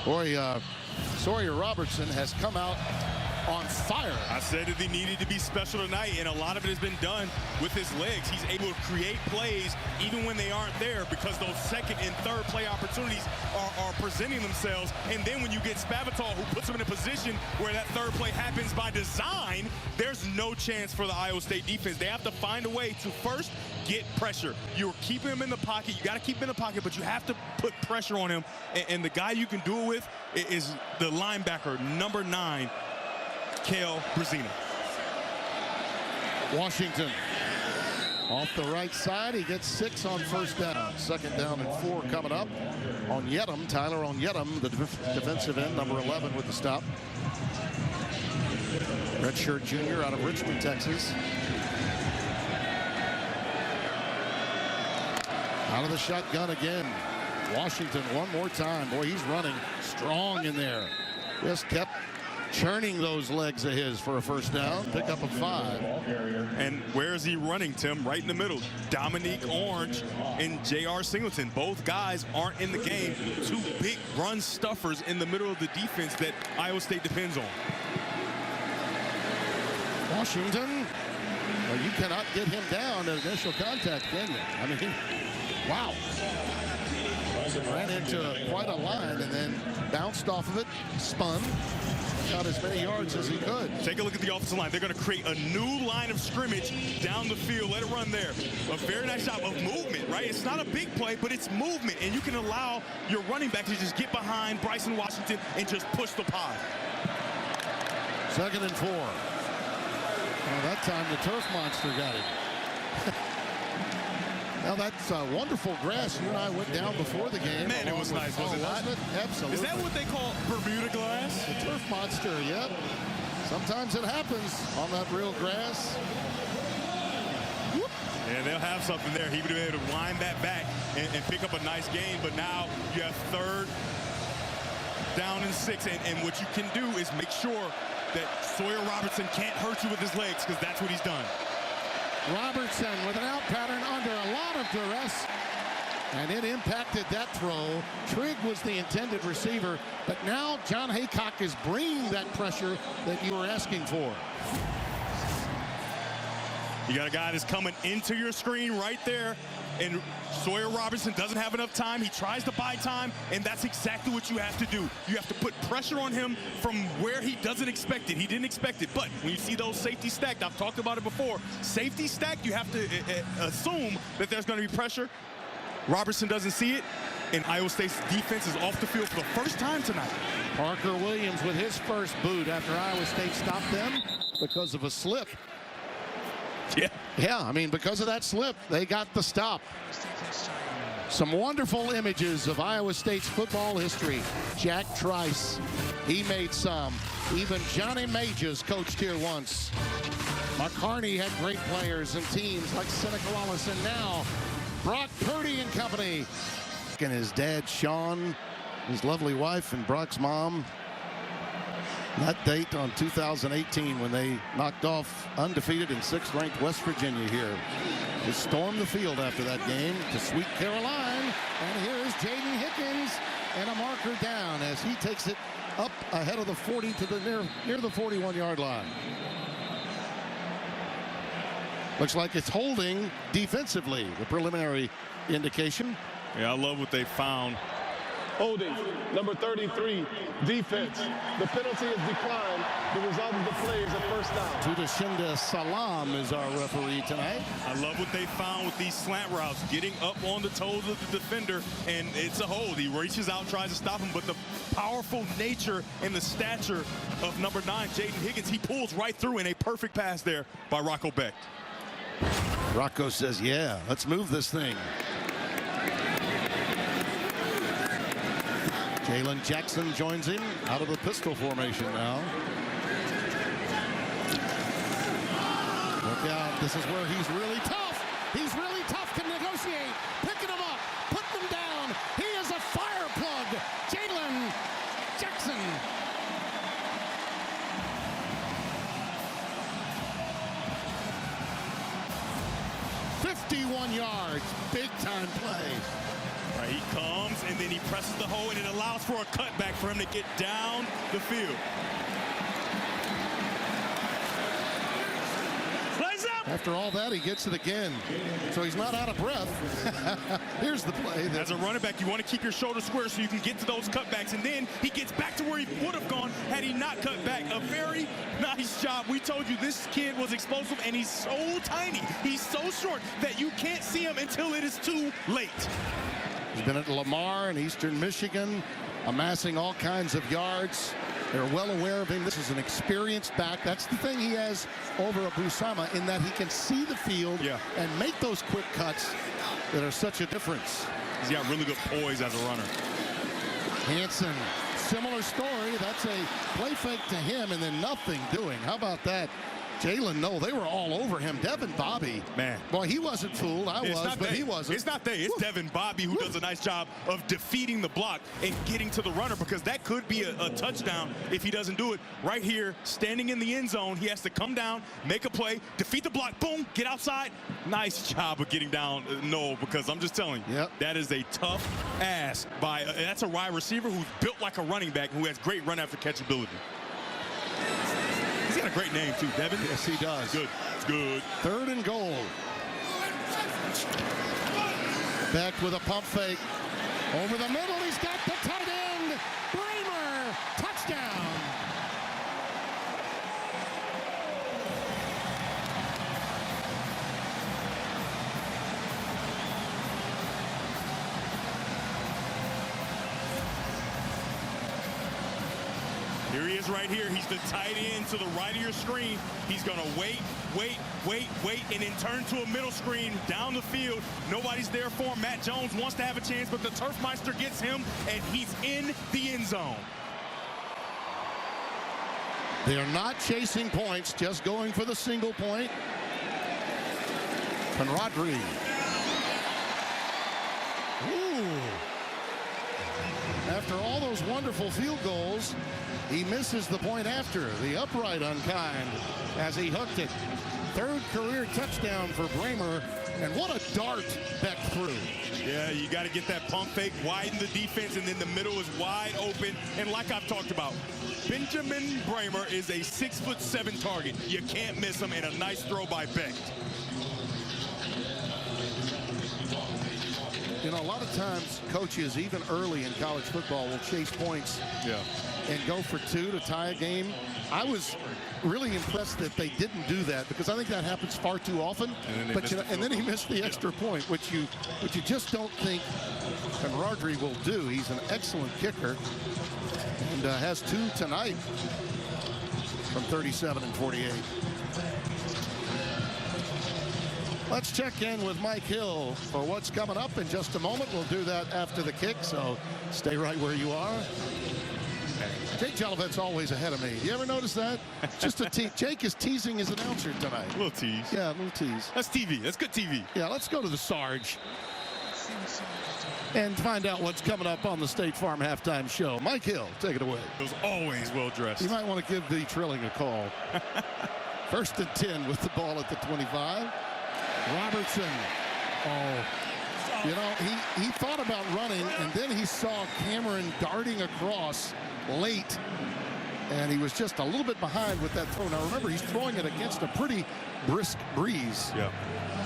Boy, Sawyer Robertson has come out on fire. I said that he needed to be special tonight, and a lot of it has been done with his legs. He's able to create plays even when they aren't there, because those second and third play opportunities are presenting themselves. And then when you get Spavital, who puts him in a position where that third play happens by design, there's no chance for the Iowa State defense. They have to find a way to first get pressure. You're keeping him in the pocket. You got to keep him in the pocket, but you have to put pressure on him. And the guy you can do it with is the linebacker, number 9, Kale Brazina. Washington off the right side. He gets 6 on first down. Second down and 4 coming up on Yedem. Tyler on Yedem, the defensive end, number 11 with the stop. Redshirt junior out of Richmond, Texas. Out of the shotgun again. Washington one more time. Boy, he's running strong in there. Just kept churning those legs of his for a first down. Pick up a 5. And where is he running, Tim? Right in the middle. Dominique Orange and J.R. Singleton. Both guys aren't in the game. 2 big run stuffers in the middle of the defense that Iowa State depends on. Washington, well, you cannot get him down at initial contact, can you? I mean, wow. Ran into quite a line and then bounced off of it, spun, got as many yards as he could. Take a look at the offensive line. They're going to create a new line of scrimmage down the field. Let it run there. A very nice job of movement, right? It's not a big play, but it's movement, and you can allow your running back to just get behind Bryson Washington and just push the pod. Second and 4. Well, that time the turf monster got it. Now that's wonderful grass. You and I went down before the game. Man, it was nice, was it not? Absolutely. Is that what they call Bermuda glass? The turf monster, yep. Sometimes it happens on that real grass. Whoop. And they'll have something there. He would have been able to wind that back and pick up a nice gain. But now you have 3rd down and 6. And what you can do is make sure that Sawyer Robertson can't hurt you with his legs, because that's what he's done. Robertson with an out pattern under a lot of duress, and it impacted that throw. Trigg was the intended receiver, but now John Haycock is bringing that pressure that you were asking for. You got a guy that's coming into your screen right there, and Sawyer Robertson doesn't have enough time. He tries to buy time, and that's exactly what you have to do. You have to put pressure on him from where he doesn't expect it. He didn't expect it, but when you see those safety stacked, I've talked about it before, safety stacked, you have to assume that there's going to be pressure. Robertson doesn't see it, and Iowa State's defense is off the field for the first time tonight. Parker Williams with his first boot after Iowa State stopped them because of a slip. Yeah, I mean, because of that slip, they got the stop. Some wonderful images of Iowa State's football history. Jack Trice, he made some. Even Johnny Mages coached here once. McCarney had great players and teams like Seneca Wallace, and now Brock Purdy and company. And his dad, Sean, his lovely wife, and Brock's mom. That date on 2018 when they knocked off undefeated and 6th-ranked West Virginia here. They stormed the field after that game to Sweet Caroline. And here is Jayden Higgins and a marker down as he takes it up ahead of the 40 to the near the 41-yard line. Looks like it's holding defensively, the preliminary indication. Yeah, I love what they found. Holding, number 33, defense. The penalty is declined. The result of the play is a first down. Tudashinda Salam is our referee tonight. I love what they found with these slant routes, getting up on the toes of the defender, and it's a hold. He reaches out, tries to stop him, but the powerful nature and the stature of number 9, Jayden Higgins, he pulls right through in a perfect pass there by Rocco Becht. Rocco says, yeah, let's move this thing. Jaylon Jackson joins him out of the pistol formation now. Look out, this is where he's really tough. He's really tough to negotiate. Picking him up, putting him down. He is a fire plug. Jaylon Jackson. "51 yards, big time play." Right, he comes and then he presses the hole, and it allows for a cutback for him to get down the field. After all that, he gets it again. So he's not out of breath. Here's the play. As a running back, you want to keep your shoulders square so you can get to those cutbacks. And then he gets back to where he would have gone had he not cut back. A very nice job. We told you this kid was explosive, and he's so tiny. He's so short that you can't see him until it is too late. He's been at Lamar in Eastern Michigan, amassing all kinds of yards. They're well aware of him. This is an experienced back. That's the thing he has over Abusama, in that he can see the field and make those quick cuts that are such a difference. He's got really good poise as a runner. Hansen, similar story. That's a play fake to him and then nothing doing. How about that? Jaylen, no, they were all over him. Devin Bobby, man, boy, he wasn't fooled. I was, but he wasn't. It's not they. It's Devin Bobby who does a nice job of defeating the block and getting to the runner, because that could be a touchdown if he doesn't do it. Right here, standing in the end zone, he has to come down, make a play, defeat the block, boom, get outside. Nice job of getting down, no, because I'm just telling you, that is a tough ask by, that's a wide receiver who's built like a running back, who has great run after catch ability. He's got a great name, too, Devin. Yes, he does. Good. It's good. 3rd and goal. Becht with a pump fake. Over the middle, he's got the tight end. Brahmer, touchdown. Here he is right here. He's the tight end to the right of your screen. He's going to wait, and then turn to a middle screen down the field. Nobody's there for him. Matt Jones wants to have a chance, but the Turfmeister gets him, and he's in the end zone. They are not chasing points, just going for the single point. Conradry. Ooh. After all those wonderful field goals, he misses the point after. The upright unkind as he hooked it. 3rd career touchdown for Brahmer. And what a dart Becht threw. Yeah, you got to get that pump fake, widen the defense, and then the middle is wide open. And like I've talked about, Benjamin Brahmer is a 6'7" target. You can't miss him, and a nice throw by Becht. You know, a lot of times coaches, even early in college football, will chase points and go for 2 to tie a game. I was really impressed that they didn't do that, because I think that happens far too often. And then he missed the extra point, which you just don't think Conradry will do. He's an excellent kicker and has 2 tonight from 37 and 48. Let's check in with Mike Hill for what's coming up in just a moment. We'll do that after the kick, so stay right where you are. Jake Jolivet's always ahead of me. You ever notice that? Just a tease. Jake is teasing his announcer tonight. A little tease. Yeah, a little tease. That's TV. That's good TV. Yeah, let's go to the Sarge. and find out what's coming up on the State Farm halftime show. Mike Hill, take it away. It was always well dressed. You might want to give the Trilling a call. 1st and 10 with the ball at the 25. Robertson. Oh, you know, he thought about running, and then he saw Cameron darting across late, and he was just a little bit behind with that throw. Now remember, he's throwing it against a pretty brisk breeze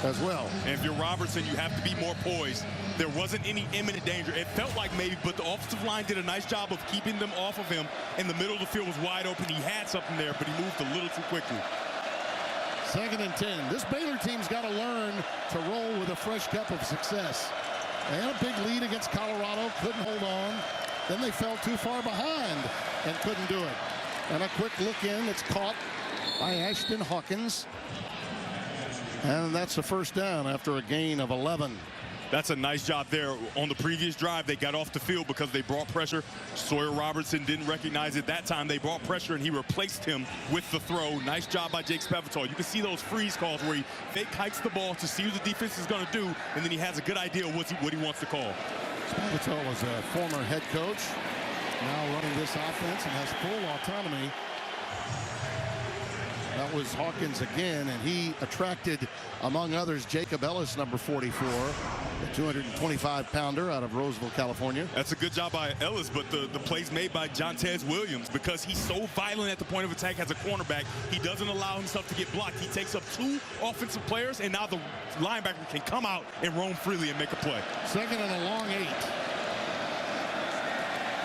as well. And if you're Robertson, you have to be more poised. There wasn't any imminent danger. It felt like maybe, but the offensive line did a nice job of keeping them off of him, and the middle of the field was wide open. He had something there, but he moved a little too quickly. 2nd and 10. This Baylor team's got to learn to roll with a fresh cup of success. They had a big lead against Colorado, couldn't hold on. Then they fell too far behind and couldn't do it. And a quick look in, it's caught by Ashton Hawkins. And that's a 1st down after a gain of 11. That's a nice job there. On the previous drive, they got off the field because they brought pressure. Sawyer Robertson didn't recognize it that time. They brought pressure, and he replaced him with the throw. Nice job by Jake Spavital. You can see those freeze calls where he fake hikes the ball to see what the defense is going to do, and then he has a good idea of what he wants to call. Spavital was a former head coach, now running this offense and has full autonomy. That was Hawkins again, and he attracted, among others, Jacob Ellis, number 44, a 225-pounder out of Roseville, California. That's a good job by Ellis, but the plays made by Jontez Williams, because he's so violent at the point of attack as a cornerback, he doesn't allow himself to get blocked. He takes up 2 offensive players, and now the linebacker can come out and roam freely and make a play. 2nd and a long 8.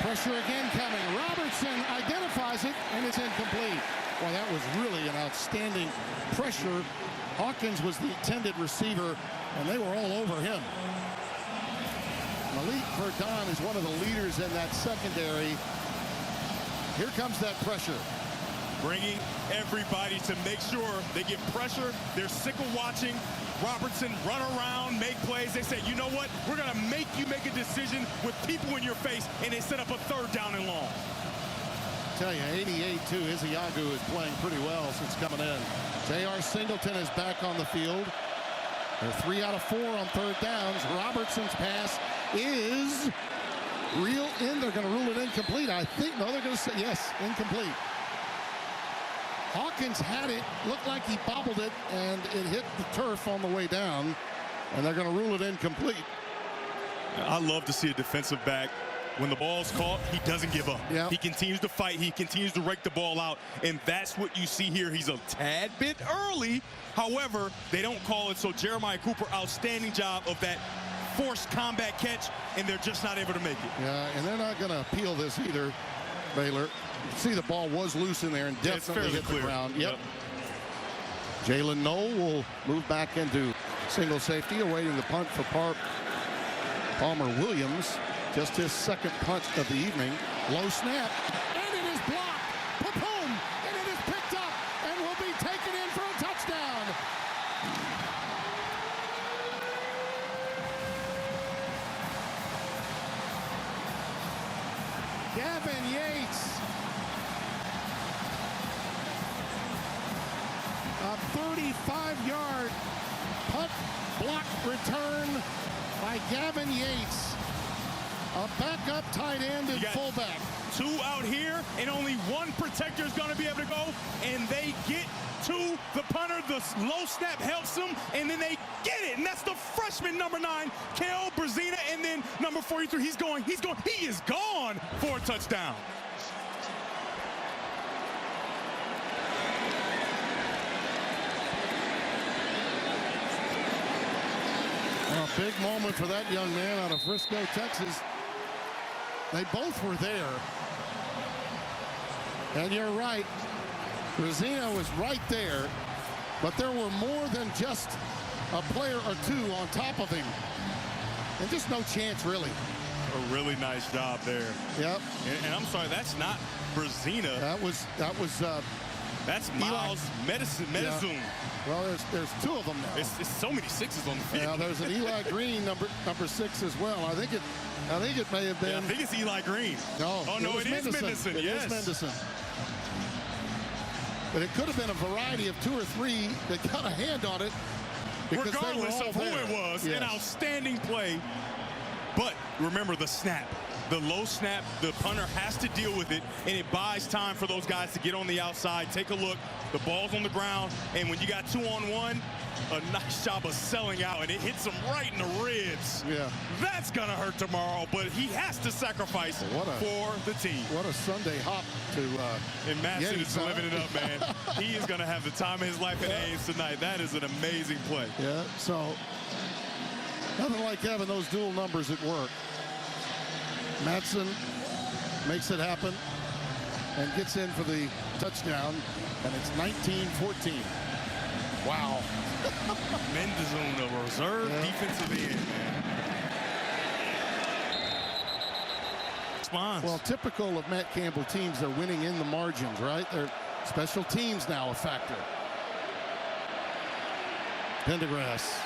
Pressure again coming. Robertson identifies it, and it's incomplete. Well, that was really an outstanding pressure. Hawkins was the intended receiver, and they were all over him. Malik Verdon is one of the leaders in that secondary. Here comes that pressure. Bringing everybody to make sure they get pressure. They're sick of watching Robertson run around, make plays. They say, you know what? We're going to make you make a decision with people in your face, and they set up a 3rd down and long. Tell you, 88 too. Iziagu is playing pretty well since coming in. J.R. Singleton is back on the field. They're 3 out of 4 on 3rd downs. Robertson's pass is real in. They're going to rule it incomplete. I think, no, they're going to say, yes, incomplete. Hawkins had it, looked like he bobbled it, and it hit the turf on the way down, and they're going to rule it incomplete. I love to see a defensive back. When the ball's caught, he doesn't give up. Yep. He continues to fight. He continues to rake the ball out, and that's what you see here. He's a tad bit early. However, they don't call it, so Jeremiah Cooper, outstanding job of that forced combat catch, and they're just not able to make it. Yeah, and they're not going to appeal this either, Baylor. See, the ball was loose in there and definitely hit the ground. Yep. Jaylen Noel will move back into single safety, awaiting the punt for Palmer Williams. Just his 2nd punt of the evening. Low snap, and it is blocked. Boom, and it is picked up and will be taken in for a touchdown. Gavin Yates. A 35-yard punt block return by Gavin Yates. A backup tight end and fullback. 2 out here, and only 1 protector is going to be able to go, and they get to the punter. The low snap helps them, and then they get it, and that's the freshman number 9, Kel Brazina, and then number 43. He is gone for a touchdown. A big moment for that young man out of Frisco, Texas. They both were there. And you're right. Brazina was right there. But there were more than just a player or 2 on top of him. And just no chance, really. A really nice job there. Yep. And I'm sorry, that's not Brazina. That's Miles Medicine. Yeah. Well, there's 2 of them now. It's so many 6s on the field. Yeah, there's an Eli Green, number 6 as well. I think it may have been. Yeah, I think it's Eli Green. No. Oh no, it is Mendison. It is Mendison. But it could have been a variety of 2 or 3 that got a hand on it. Because regardless of who there. it was. Yes. An outstanding play. But remember the snap. The low snap, the punter has to deal with it, and it buys time for those guys to get on the outside, take a look. The ball's on the ground, and when you got 2-on-1, a nice job of selling out, and it hits him right in the ribs. Yeah. That's going to hurt tomorrow, but he has to sacrifice for the team. What a Sunday hop to And Matson is living it up, man. He is going to have the time of his life at Ames tonight. That is an amazing play. Yeah, so nothing like having those dual numbers at work. Matson makes it happen and gets in for the touchdown, and it's 19-14. Wow. Mendezone, a reserve defensive end, man. Well, typical of Matt Campbell teams, they're winning in the margins, right? Their special teams now a factor. Pendergrass.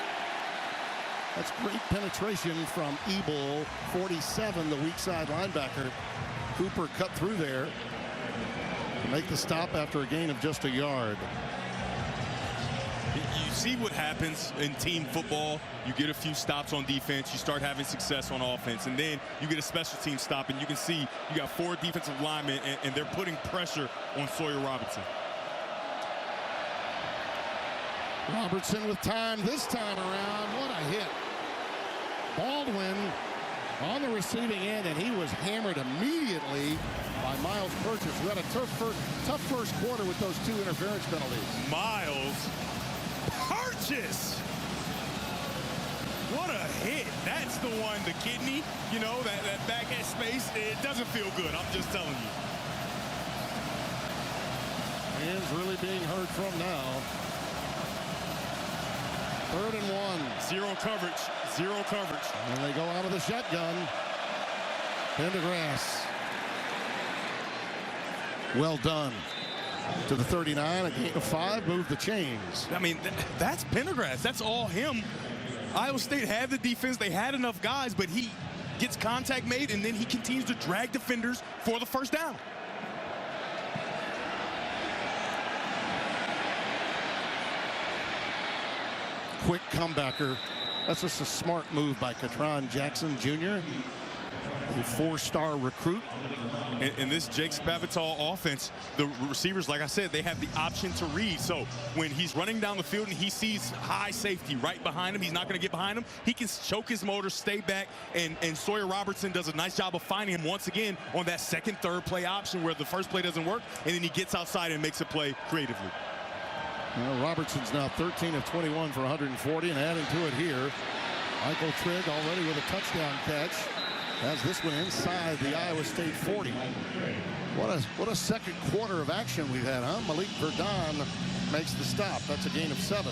That's great penetration from Ebel, 47, the weak side linebacker. Cooper cut through there to make the stop after a gain of just a yard. You see what happens in team football. You get a few stops on defense, you start having success on offense, and then you get a special team stop, and you can see you got 4 defensive linemen, and they're putting pressure on Sawyer Robertson. Robertson with time this time around. What a hit. Baldwin on the receiving end, and he was hammered immediately by Miles Purchase, who had a tough first quarter with those 2 interference penalties. Miles Purchase. What a hit. That's the one, the kidney, you know, that back end space. It doesn't feel good, I'm just telling you. Hands really being heard from now. 3rd and 1. Zero coverage. And they go out of the shotgun. Pendergrass. Well done. To the 39, a gain of 5, move the chains. I mean, that's Pendergrass. That's all him. Iowa State had the defense. They had enough guys, but he gets contact made, and then he continues to drag defenders for the first down. Quick comebacker. That's just a smart move by Jaylon Jackson Jr., a 4-star recruit. In this Jake Spavital offense, the receivers, like I said, they have the option to read. So when he's running down the field and he sees high safety right behind him, he's not going to get behind him. He can choke his motor, stay back, and Sawyer Robertson does a nice job of finding him once again on that second, third play option where the first play doesn't work, and then he gets outside and makes a play creatively. Well, Robertson's now 13 of 21 for 140, and adding to it here, Michael Trigg already with a touchdown catch. Has this one inside the Iowa State 40. What a second quarter of action we've had, huh? Malik Verdon makes the stop. That's a gain of 7.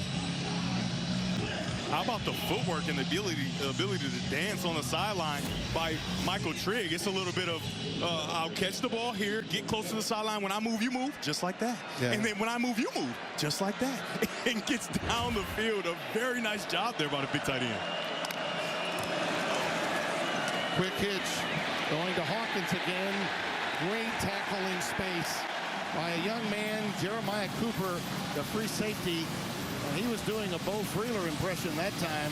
How about the footwork and the ability to dance on the sideline by Michael Trigg? It's a little bit of, I'll catch the ball here, get close to the sideline. When I move, you move, just like that. Yeah. And then when I move, you move, just like that. And gets down the field. A very nice job there by the big tight end. Quick hitch, going to Hawkins again. Great tackling space by a young man, Jeremiah Cooper, the free safety. He was doing a Bo Freeler impression that time.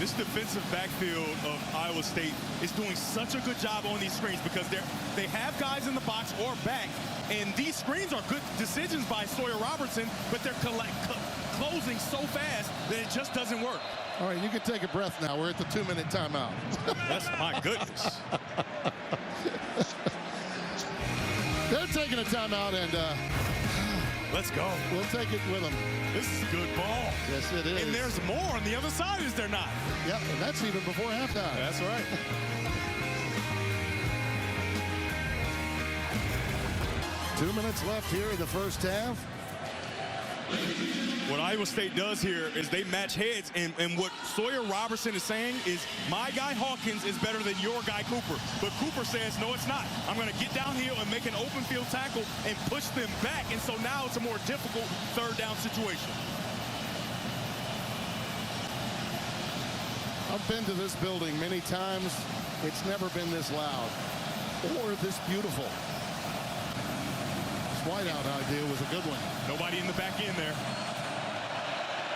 This defensive backfield of Iowa State is doing such a good job on these screens because they have guys in the box or back, and these screens are good decisions by Sawyer Robertson, but they're closing so fast that it just doesn't work. All right, you can take a breath now. We're at the 2-minute timeout. That's my goodness. They're taking a timeout, and let's go. We'll take it with them. This is a good ball. Yes, it is. And there's more on the other side, is there not? Yep, and that's even before halftime. That's right. 2 minutes left here in the first half. What Iowa State does here is they match heads, and what Sawyer Robertson is saying is my guy Hawkins is better than your guy Cooper. But Cooper says, no, it's not. I'm going to get downhill and make an open field tackle and push them back. And so now it's a more difficult third down situation. I've been to this building many times. It's never been this loud or this beautiful. This whiteout idea was a good one. Nobody in the back end there.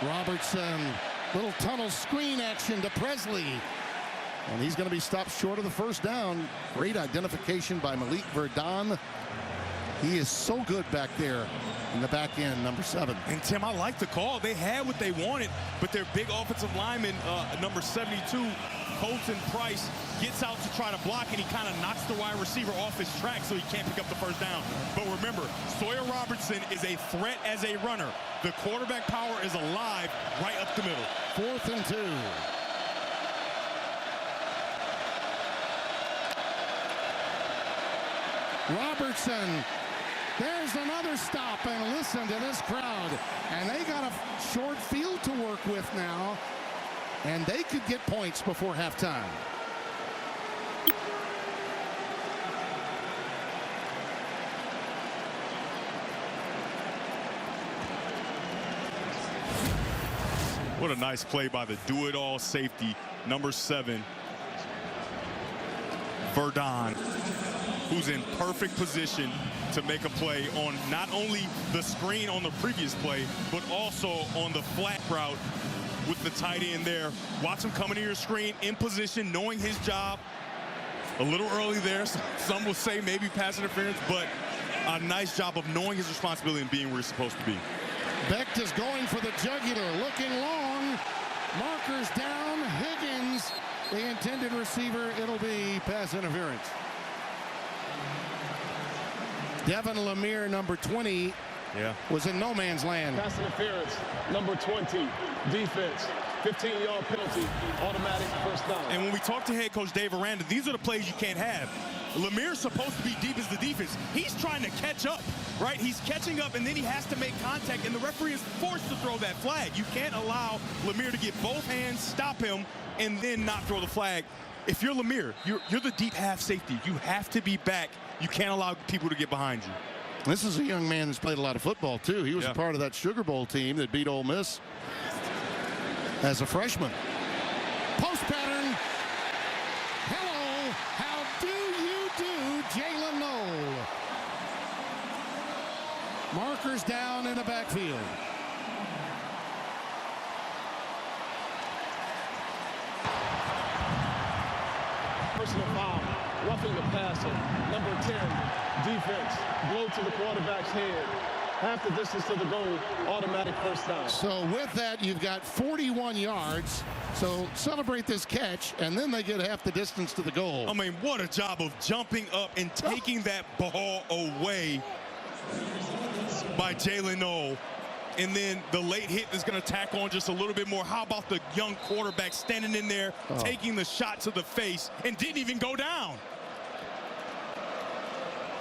Robertson, little tunnel screen action to Presley. And he's going to be stopped short of the first down. Great identification by Malik Verdon. He is so good back there in the back end, number 7. And Tim, I like the call. They had what they wanted, but their big offensive lineman, number 72, Colton Price, gets out to try to block, and he kind of knocks the wide receiver off his track so he can't pick up the first down. But remember, Sawyer Robertson is a threat as a runner. The quarterback power is alive right up the middle. 4th and 2. Robertson, there's another stop, and listen to this crowd. And they got a short field to work with now, and they could get points before halftime. What a nice play by the do-it-all safety, number 7, Verdon, who's in perfect position to make a play on not only the screen on the previous play, but also on the flat route with the tight end there. Watch him coming to your screen in position, knowing his job. A little early there. Some will say maybe pass interference, but a nice job of knowing his responsibility and being where he's supposed to be. Becht is going for the jugular, looking long. Markers down. Higgins, the intended receiver. It'll be pass interference. Devin Lemire, number 20, was in no man's land. Pass interference, number 20, defense. 15-yard penalty, automatic first down. And when we talk to head coach Dave Aranda, these are the plays you can't have. Lemire's supposed to be deep as the defense. He's trying to catch up, right? He's catching up, and then he has to make contact, and the referee is forced to throw that flag. You can't allow Lemire to get both hands, stop him, and then not throw the flag. If you're Lemire, you're the deep half safety. You have to be back. You can't allow people to get behind you. This is a young man that's played a lot of football, too. He was a part of that Sugar Bowl team that beat Ole Miss as a freshman. Post pattern. Hello. How do you do, Jaylon Noel? Markers down in the backfield. Personal foul, roughing the passer. Number 10, defense, blow to the quarterback's head. Half the distance to the goal, automatic first down. So with that, you've got 41 yards. So celebrate this catch, and then they get half the distance to the goal. I mean, what a job of jumping up and taking that ball away by Jaylon Noel. And then the late hit is going to tack on just a little bit more. How about the young quarterback standing in there, taking the shot to the face, and didn't even go down?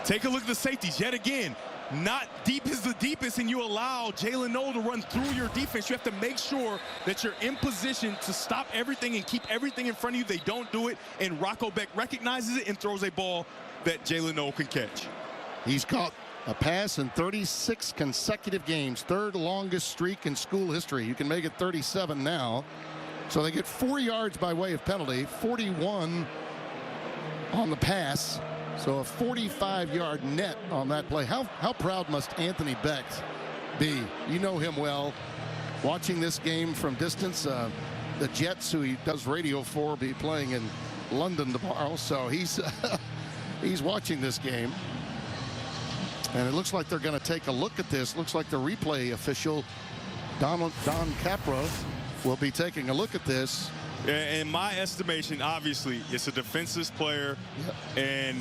Take a look at the safeties yet again. Not deep is the deepest, and you allow Jaylon Noel to run through your defense. You have to make sure that you're in position to stop everything and keep everything in front of you. They don't do it, and Rocco Becht recognizes it and throws a ball that Jaylon Noel can catch. He's caught a pass in 36 consecutive games, 3rd longest streak in school history. You can make it 37 now. So they get 4 yards by way of penalty, 41 on the pass. So a 45-yard net on that play. How proud must Anthony Becht be? You know him well. Watching this game from distance, the Jets, who he does radio for, will be playing in London tomorrow. So he's he's watching this game. And it looks like they're going to take a look at this. Looks like the replay official, Don Capra, will be taking a look at this. In my estimation, obviously, it's a defensive player, and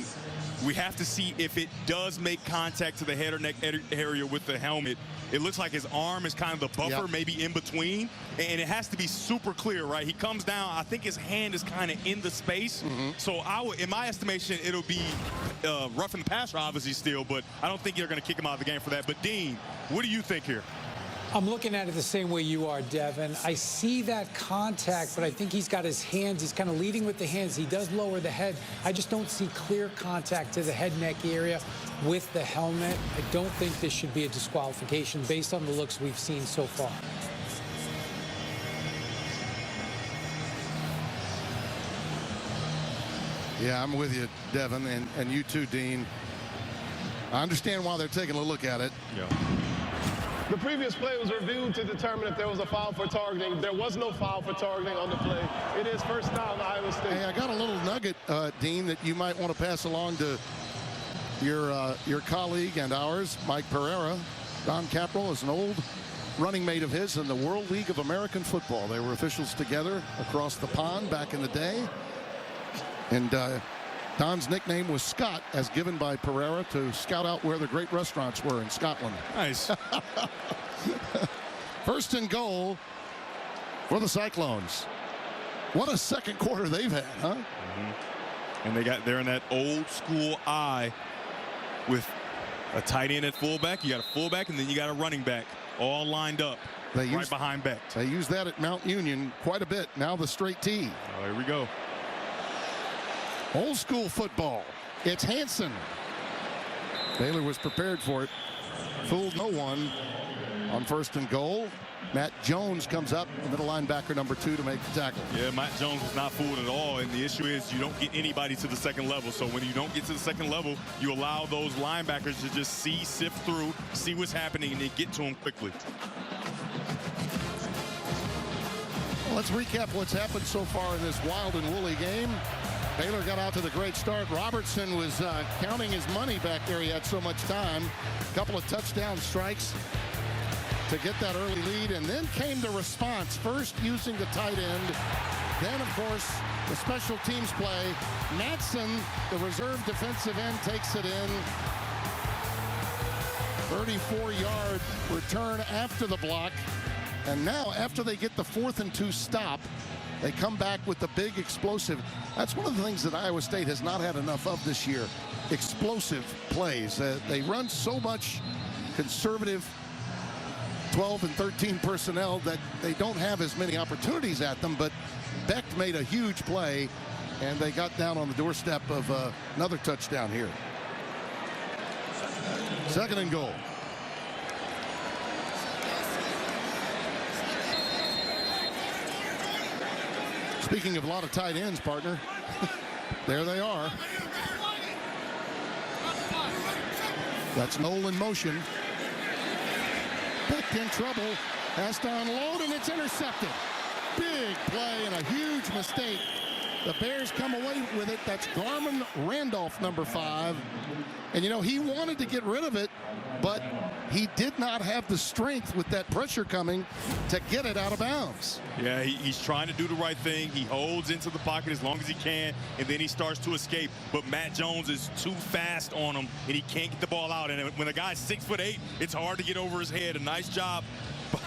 we have to see if it does make contact to the head or neck area with the helmet. It looks like his arm is kind of the buffer, maybe in between, and it has to be super clear, right? He comes down. I think his hand is kind of in the space. So in my estimation, it'll be roughing the passer, obviously, still, but I don't think they're going to kick him out of the game for that. But, Dean, what do you think here? I'm looking at it the same way you are, Devin. I see that contact, but I think he's got his hands. He's kind of leading with the hands. He does lower the head. I just don't see clear contact to the head-neck area with the helmet. I don't think this should be a disqualification based on the looks we've seen so far. Yeah, I'm with you, Devin, and you too, Dean. I understand why they're taking a look at it. The previous play was reviewed to determine if there was a foul for targeting. There was no foul for targeting on the play. It is first down, Iowa State. Hey, I got a little nugget, Dean, that you might want to pass along to your colleague and ours, Mike Pereira. Don Capral is an old running mate of his in the World League of American Football. They were officials together across the pond back in the day. And Don's nickname was Scott, as given by Pereira to scout out where the great restaurants were in Scotland. Nice. First and goal for the Cyclones. What a second quarter they've had, huh? And they're in that old school eye with a tight end at fullback. You got a fullback, and then you got a running back all lined up right behind Becht. They use that at Mount Union quite a bit. Now the straight tee. Oh, here we go. Old school football. It's Hansen. Baylor was prepared for it. Fooled no one on first and goal. Matt Jones comes up, the middle linebacker number 2, to make the tackle. Yeah, Matt Jones was not fooled at all, and the issue is you don't get anybody to the second level. So when you don't get to the second level, you allow those linebackers to just sift through, see what's happening, and then get to them quickly. Well, let's recap what's happened so far in this wild and woolly game. Baylor got out to the great start. Robertson was counting his money back there. He had so much time. A couple of touchdown strikes to get that early lead, and then came the response. First using the tight end, then of course the special teams play. Matson, the reserve defensive end, takes it in. 34-yard return after the block, and now after they get the 4th and 2 stop, they come back with the big explosive. That's one of the things that Iowa State has not had enough of this year. Explosive plays. They run so much conservative 12 and 13 personnel that they don't have as many opportunities at them, but Becht made a huge play, and they got down on the doorstep of another touchdown here. Second and goal. Speaking of a lot of tight ends, partner, there they are. That's Noel in motion. Becht in trouble, has to unload, and it's intercepted. Big play and a huge mistake. The Bears come away with it. That's Garmin Randolph, number 5. And, you know, he wanted to get rid of it, but he did not have the strength with that pressure coming to get it out of bounds. Yeah, he's trying to do the right thing. He holds into the pocket as long as he can, and then he starts to escape. But Matt Jones is too fast on him, and he can't get the ball out. And when a guy's 6'8", it's hard to get over his head. A nice job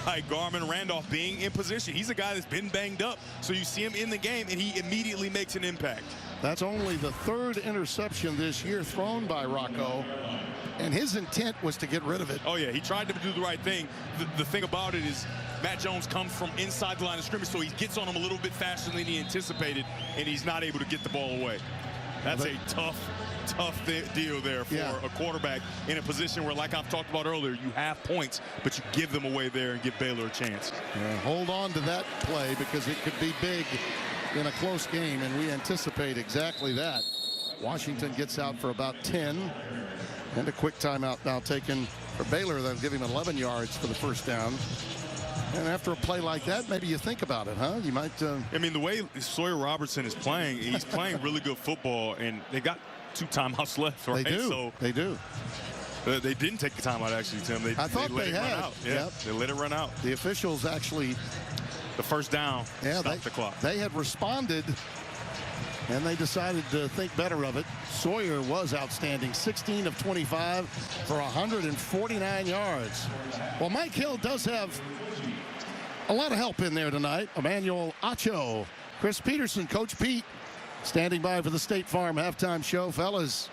by Garmin Randolph being in position. He's a guy that's been banged up, so you see him in the game, and he immediately makes an impact. That's only the 3rd interception this year thrown by Rocco, and his intent was to get rid of it. Oh, yeah, he tried to do the right thing. The thing about it is Matt Jones comes from inside the line of scrimmage, so he gets on him a little bit faster than he anticipated, and he's not able to get the ball away. That's a tough deal there for a quarterback in a position where, like I've talked about earlier, you have points, but you give them away there and give Baylor a chance. Yeah, hold on to that play because it could be big in a close game, and we anticipate exactly that. Washington gets out for about 10, and a quick timeout now taken for Baylor. They'll give him 11 yards for the first down. And after a play like that, maybe you think about it, huh? You might. I mean, the way Sawyer Robertson is playing, he's playing really good football, and they got 2 timeouts left, right? They do. So they do. They didn't take the timeout, actually, Tim. I thought let they it had. run out. Yeah, yep. They let it run out. The officials actually. The first down stopped the clock. They had responded, and they decided to think better of it. Sawyer was outstanding, 16 of 25 for 149 yards. Well, Mike Hill does have a lot of help in there tonight. Emmanuel Acho, Chris Peterson, Coach Pete, standing by for the State Farm halftime show. Fellas,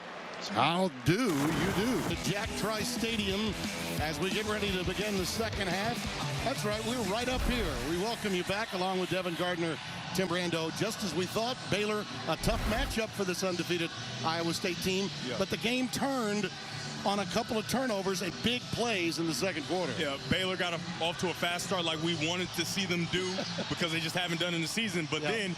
how do you do? The Jack Trice Stadium as we get ready to begin the second half. That's right, we're right up here. We welcome you back along with Devin Gardner, Tim Brando. Just as we thought, Baylor, a tough matchup for this undefeated Iowa State team. Yeah. But the game turned on a couple of turnovers and big plays in the second quarter. Yeah, Baylor got off to a fast start like we wanted to see them do because they just haven't done in the season. But then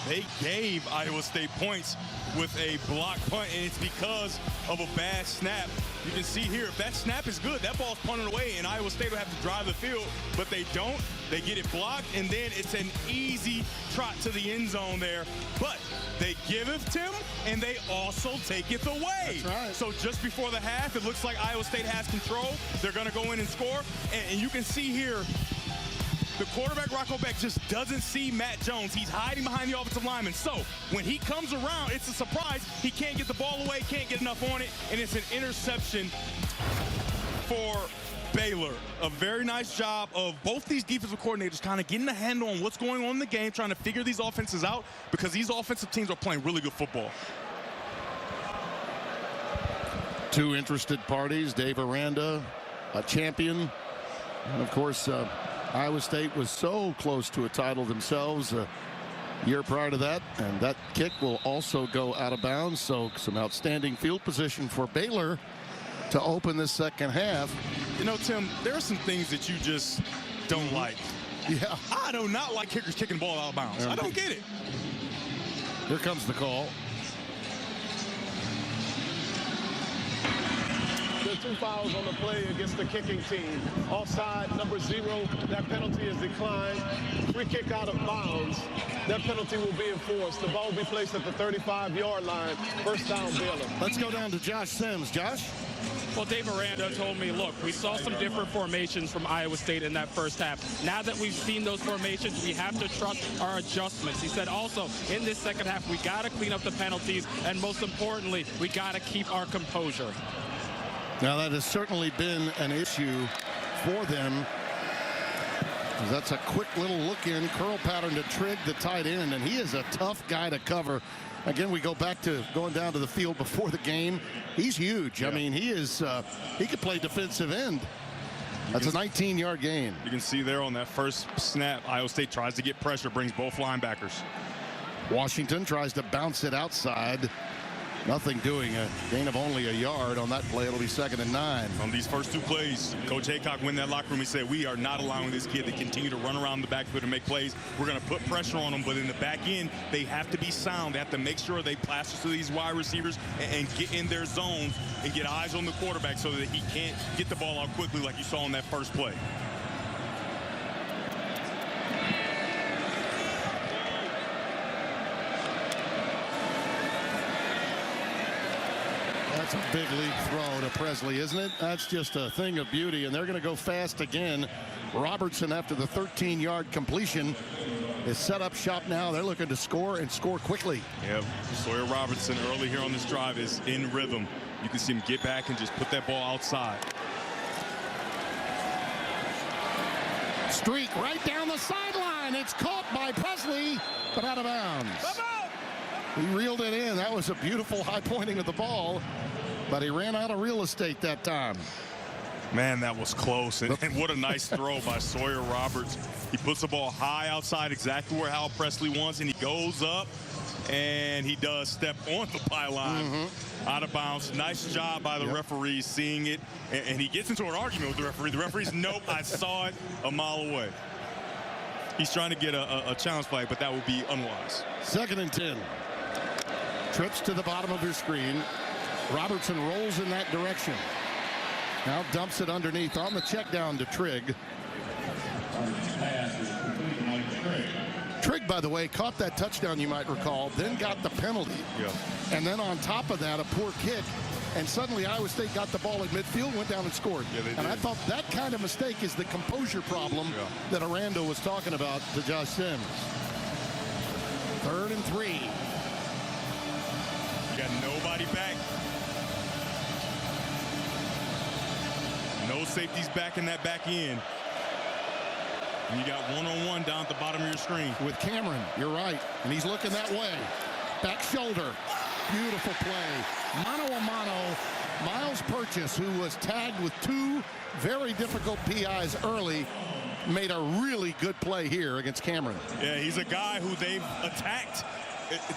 they gave Iowa State points with a block punt, and it's because of a bad snap. You can see here, if that snap is good, that ball's punted away, and Iowa State will have to drive the field, but they don't. They get it blocked, and then it's an easy trot to the end zone there. But they give it to him, and they also take it away. That's right. So just before the half, it looks like Iowa State has control. They're going to go in and score, and you can see here, the quarterback, Rocco Becht, just doesn't see Matt Jones. He's hiding behind the offensive lineman. So when he comes around, it's a surprise. He can't get the ball away, can't get enough on it, and it's an interception for Baylor. A very nice job of both these defensive coordinators kind of getting a handle on what's going on in the game, trying to figure these offenses out, because these offensive teams are playing really good football. Two interested parties, Dave Aranda, a champion, and of course Iowa State was so close to a title themselves a year prior to that, and that kick will also go out of bounds. So some outstanding field position for Baylor to open this second half. You know, Tim, there are some things that you just don't like. Yeah. I do not like kickers kicking the ball out of bounds. I don't get it. Here comes the call. There are 2 fouls on the play against the kicking team. Offside, number 0. That penalty is declined. Free kick out of bounds. That penalty will be enforced. The ball will be placed at the 35-yard line. First down, Baylor. Let's go down to Josh Sims. Josh? Well, Dave Aranda told me, look, we saw some different formations from Iowa State in that first half. Now that we've seen those formations, we have to trust our adjustments. He said also, in this second half, we got to clean up the penalties, and most importantly, we got to keep our composure. Now, that has certainly been an issue for them. That's a quick little look in, curl pattern to Trigg, the tight end, and he is a tough guy to cover. Again, we go back to going down to the field before the game. He's huge. Yeah. I mean, he could play defensive end. That's a 19-yard gain. You can see there on that first snap, Iowa State tries to get pressure, brings both linebackers. Washington tries to bounce it outside. Nothing doing, a gain of only a yard on that play. It'll be 2nd and 9. On these first 2 plays, Coach Haycock went in that locker room. He said, we are not allowing this kid to continue to run around the backfield and make plays. We're going to put pressure on them, but in the back end, they have to be sound. They have to make sure they plaster to these wide receivers and get in their zones and get eyes on the quarterback so that he can't get the ball out quickly like you saw in that first play. That's a big league throw to Presley, isn't it? That's just a thing of beauty, and they're going to go fast again. Robertson, after the 13-yard completion, is set up shop now. They're looking to score and score quickly. Yep. Sawyer Robertson early here on this drive is in rhythm. You can see him get back and just put that ball outside. Streak right down the sideline. It's caught by Presley, but out of bounds. He reeled it in. That was a beautiful high pointing of the ball, but he ran out of real estate that time. Man, that was close, and what a nice throw by Sawyer Roberts. He puts the ball high outside, exactly where Hal Presley wants, and he goes up, and he does step on the pylon. Out of bounds. Nice job by the referee seeing it, and he gets into an argument with the referee. The referee's, nope, I saw it a mile away. He's trying to get a challenge flag, but that would be unwise. 2nd and 10. Trips to the bottom of your screen. Robertson rolls in that direction. Now dumps it underneath on the check down to Trigg. Trigg, by the way, caught that touchdown, you might recall, then got the penalty. Yeah. And then on top of that, a poor kick. And suddenly Iowa State got the ball at midfield, went down and scored. Yeah, they did. And I thought that kind of mistake is the composure problem that Aranda was talking about to Josh Sims. 3rd and 3. Got nobody back. No safeties back in that back end. And you got one-on-one down at the bottom of your screen. With Cameron, you're right. And he's looking that way. Back shoulder. Beautiful play. Mano a mano. Miles Purchase, who was tagged with 2 very difficult PIs early, made a really good play here against Cameron. Yeah, he's a guy who they've attacked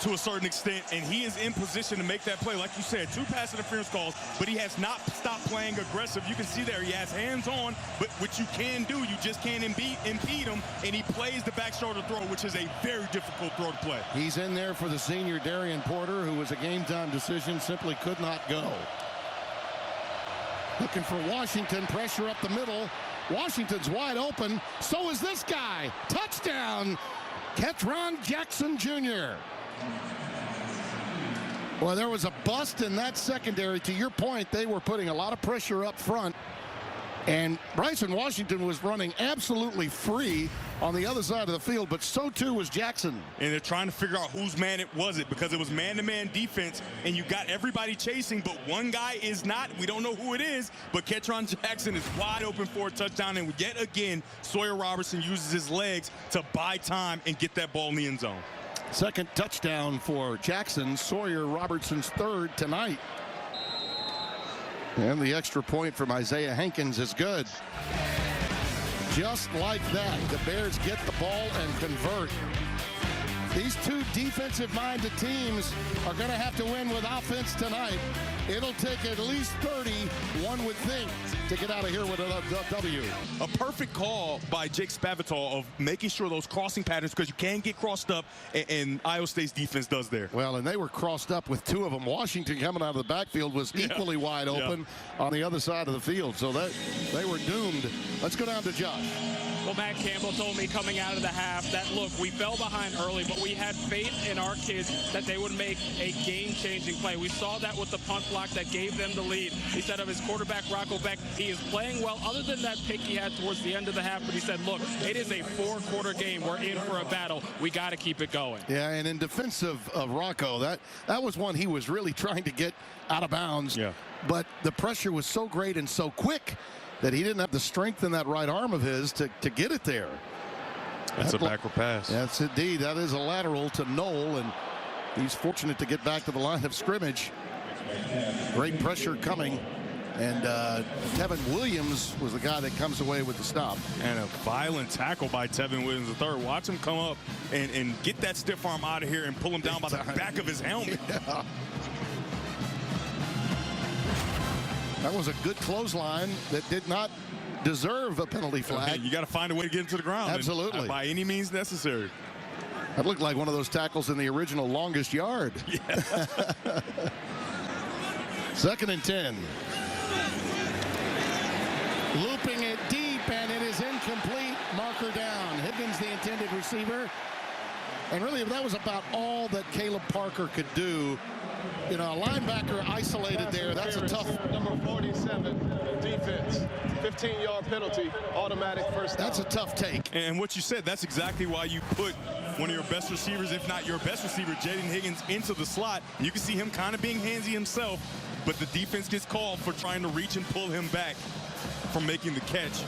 to a certain extent, and he is in position to make that play. Like you said, 2 pass interference calls, but he has not stopped playing aggressive. You can see there he has hands on, but what you can do, you just can't impede him, and he plays the back shoulder throw, which is a very difficult throw to play. He's in there for the senior Darian Porter, who was a game-time decision, simply could not go. Looking for Washington, pressure up the middle. Washington's wide open. So is this guy. Touchdown, Jaylon Jackson Jr. Well, there was a bust in that secondary. To your point, they were putting a lot of pressure up front. And Bryson Washington was running absolutely free on the other side of the field, but so too was Jackson. And they're trying to figure out whose man it was because it was man-to-man defense, and you got everybody chasing, but one guy is not. We don't know who it is, but Jaylon Jackson is wide open for a touchdown, and yet again, Sawyer Robertson uses his legs to buy time and get that ball in the end zone. Second touchdown for Jackson, Sawyer Robertson's 3rd tonight. And the extra point from Isaiah Hankins is good. Just like that, the Bears get the ball and convert. These 2 defensive-minded teams are going to have to win with offense tonight. It'll take at least 30, one would think, to get out of here with a W. A perfect call by Jake Spavital of making sure those crossing patterns, because you can get crossed up, and Iowa State's defense does there. Well, and they were crossed up with 2 of them. Washington coming out of the backfield was equally wide open on the other side of the field. So they were doomed. Let's go down to Josh. Well, Matt Campbell told me coming out of the half that, look, we fell behind early, but we had faith in our kids that they would make a game-changing play. We saw that with the punt block that gave them the lead. He said of his quarterback, Rocco Becht, he is playing well, other than that pick he had towards the end of the half. But he said, look, it is a 4-quarter game. We're in for a battle. We got to keep it going. Yeah, and in defense of Rocco, that was one he was really trying to get out of bounds. Yeah. But the pressure was so great and so quick that he didn't have the strength in that right arm of his to get it there. That's a backward pass. That's indeed. That is a lateral to Knoll, and he's fortunate to get back to the line of scrimmage. Great pressure coming, and Tevin Williams was the guy that comes away with the stop. And a violent tackle by Tevin Williams III. Watch him come up and get that stiff arm out of here and pull him down by the back of his helmet. Yeah. That was a good clothesline that did not deserve a penalty flag. You got to find a way to get into the ground. Absolutely. By any means necessary. That looked like one of those tackles in the original Longest Yard. Yeah. 2nd and 10. Looping it deep, and it is incomplete. Marker down. Higgins, the intended receiver. And really, that was about all that Caleb Parker could do. You know, a linebacker isolated there. That's a tough. Number 47, defense. 15-yard penalty, automatic first down. That's a tough take. And what you said, that's exactly why you put one of your best receivers, if not your best receiver, Jayden Higgins, into the slot. You can see him kind of being handsy himself, but the defense gets called for trying to reach and pull him back from making the catch.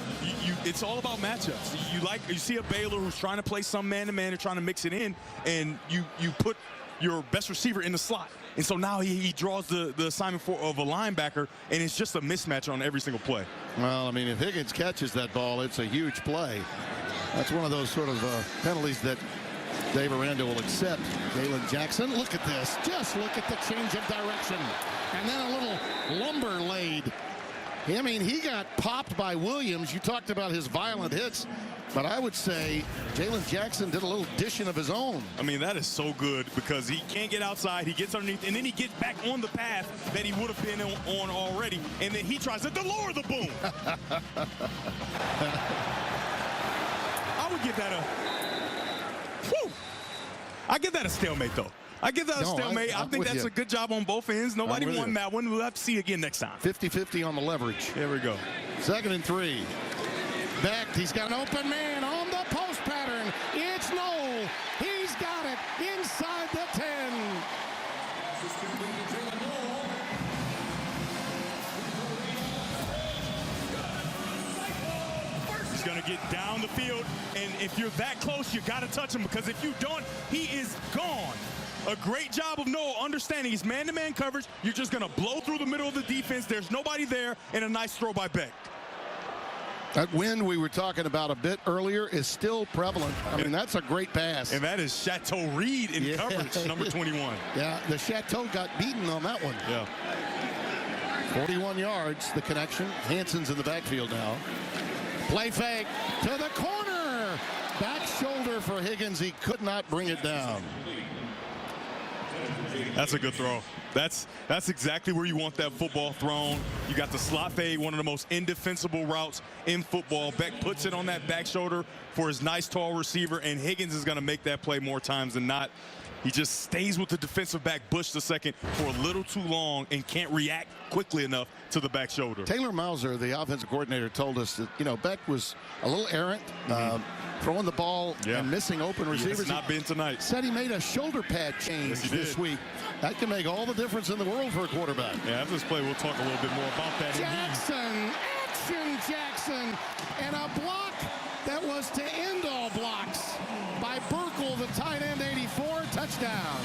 It's all about matchups. You see a Baylor who's trying to play some man-to-man and trying to mix it in, and you put your best receiver in the slot. And so now he draws the assignment of a linebacker, and it's just a mismatch on every single play. Well, I mean, if Higgins catches that ball, it's a huge play. That's one of those sort of penalties that Dave Aranda will accept. Jaylon Jackson, look at this. Just look at the change of direction. And then a little lumber laid. I mean, he got popped by Williams. You talked about his violent hits, but I would say Jaylon Jackson did a little dishing of his own. I mean, that is so good because he can't get outside. He gets underneath, and then he gets back on the path that he would have been on already, and then he tries to lower the boom. I would give that I give that a stalemate, though. I give that a stalemate. I think that's a good job on both ends. Nobody won that one. We'll have to see again next time. 50-50 on the leverage. Here we go. 2nd and 3. Becht, he's got an open man on the post pattern. It's Knoll. He's got it inside the 10. He's going to get down the field, and if you're that close, you got to touch him, because if you don't, he is gone. A great job of Knoll understanding his man-to-man coverage. You're just going to blow through the middle of the defense. There's nobody there, and a nice throw by Becht. That wind we were talking about a bit earlier is still prevalent. I mean, that's a great pass. And that is Chateau Reed in coverage, number 21. Yeah, the Chateau got beaten on that one. Yeah. 41 yards, the connection. Hanson's in the backfield now. Play fake to the corner. Back shoulder for Higgins. He could not bring it down. That's a good throw. That's exactly where you want that football thrown. You got the slot fade, one of the most indefensible routes in football. Becht puts it on that back shoulder for his nice tall receiver, and Higgins is going to make that play more times than not. He just stays with the defensive back Bush the second for a little too long and can't react quickly enough to the back shoulder. Taylor Mauser, the offensive coordinator, told us that, you know, Becht was a little errant, throwing the ball and missing open receivers. It's not been tonight. Said he made a shoulder pad change this week. That can make all the difference in the world for a quarterback. Yeah, after this play, we'll talk a little bit more about that. Jackson, action Jackson, and a block that was to end all blocks by Burkle, the tight end, 84, touchdown.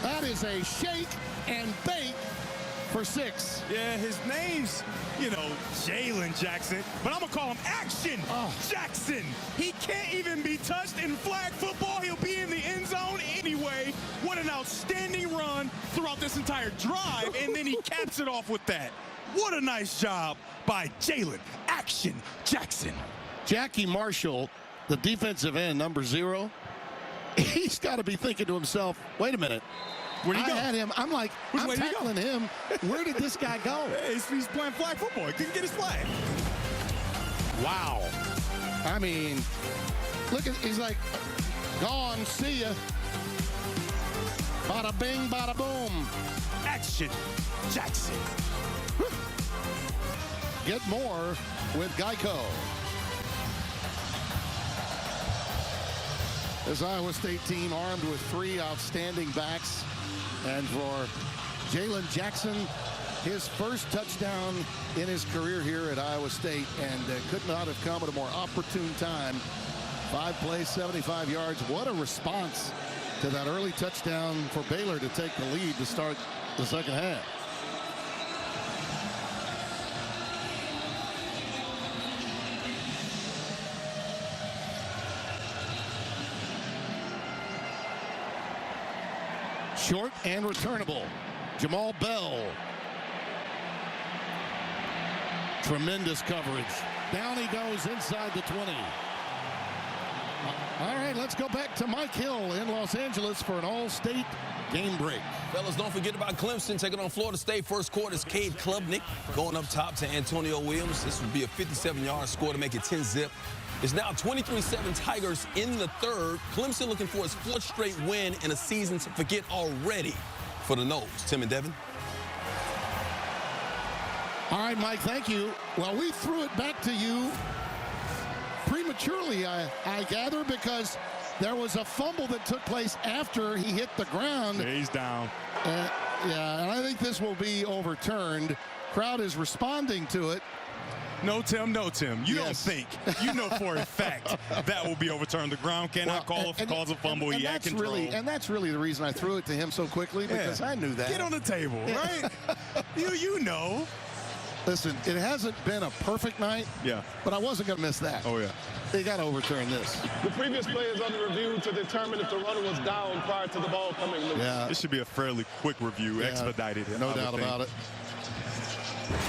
That is a shake and bake for 6. Yeah, his name's, you know, Jaylon Jackson, but I'm going to call him Action Jackson. He can't even be touched in flag football. He'll be in the end zone anyway. What an outstanding run throughout this entire drive, and then he caps it off with that. What a nice job by Jaylon Action Jackson. Jackie Marshall, the defensive end, number 0, he's got to be thinking to himself, wait a minute. Where'd he go? I had him. I'm like, I'm tackling him. Where did this guy go? He's playing flag football. He couldn't get his flag. Wow. I mean, look at, he's like, gone, see ya. Bada bing, bada boom. Action Jackson. Get more with Geico. This Iowa State team armed with 3 outstanding backs. And for Jaylon Jackson, his first touchdown in his career here at Iowa State, and could not have come at a more opportune time. 5 plays, 75 yards. What a response to that early touchdown for Baylor to take the lead to start the second half. Short and returnable. Jamal Bell. Tremendous coverage. Down he goes inside the 20. All right, let's go back to Mike Hill in Los Angeles for an all-state game break. Fellas, don't forget about Clemson taking on Florida State. First quarter is Cade Klubnik going up top to Antonio Williams. This would be a 57-yard score to make it 10-zip. It's now 23-7 Tigers in the third. Clemson looking for its 4th straight win in a season to forget already for the Noles. Tim and Devin. All right, Mike, thank you. Well, we threw it back to you prematurely, I gather, because there was a fumble that took place after he hit the ground. Yeah, he's down. Yeah, and I think this will be overturned. Crowd is responding to it. No, Tim, no, Tim. You don't think. You know for a fact that will be overturned. The ground cannot cause a fumble. He had control. And that's really the reason I threw it to him so quickly, because I knew that. Get on the table, right? You know. Listen, it hasn't been a perfect night, but I wasn't going to miss that. Oh, yeah. They got to overturn this. The previous play is under review to determine if the runner was down prior to the ball coming loose. Yeah. This should be a fairly quick review, expedited. No doubt about it.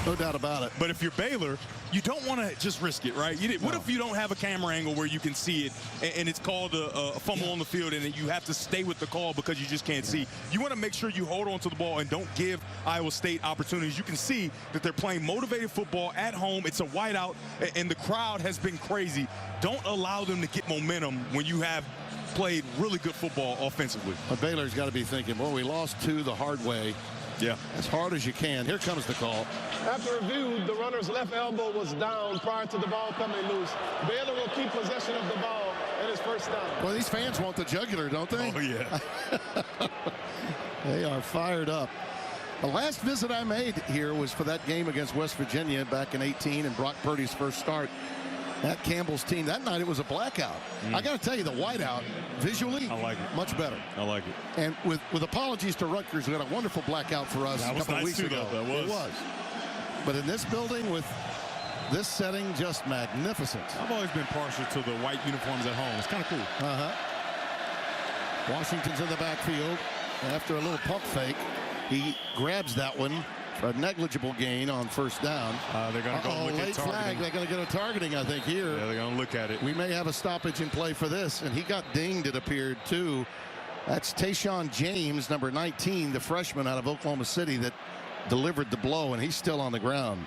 No doubt about it. But if you're Baylor, you don't want to just risk it, right? What if you don't have a camera angle where you can see it, and it's called a fumble on the field, and you have to stay with the call because you just can't see? You want to make sure you hold on to the ball and don't give Iowa State opportunities. You can see that they're playing motivated football at home. It's a whiteout, and the crowd has been crazy. Don't allow them to get momentum when you have played really good football offensively. But Baylor's got to be thinking, well, we lost 2 the hard way. Yeah. As hard as you can. Here comes the call. After review, the runner's left elbow was down prior to the ball coming loose. Baylor will keep possession of the ball and it's first down. Well, these fans want the jugular, don't they? Oh, yeah. They are fired up. The last visit I made here was for that game against West Virginia back in 18 and Brock Purdy's first start. That Campbell's team, that night it was a blackout. I got to tell you, the whiteout, visually, I like it. Much better. I like it. And with apologies to Rutgers, who had a wonderful blackout for us a couple of weeks ago. That was. It was. but in this building with this setting, just magnificent. I've always been partial to the white uniforms at home. It's kind of cool. Washington's in the backfield. After a little pump fake, he grabs that one for a negligible gain on first down. They're going to go look at late targeting. flag. They're going to get a targeting, I think, here. Yeah, they're going to look at it. We may have a stoppage in play for this, and he got dinged, it appeared, too. That's Tayshaun James, number 19, the freshman out of Oklahoma City that delivered the blow, and he's still on the ground.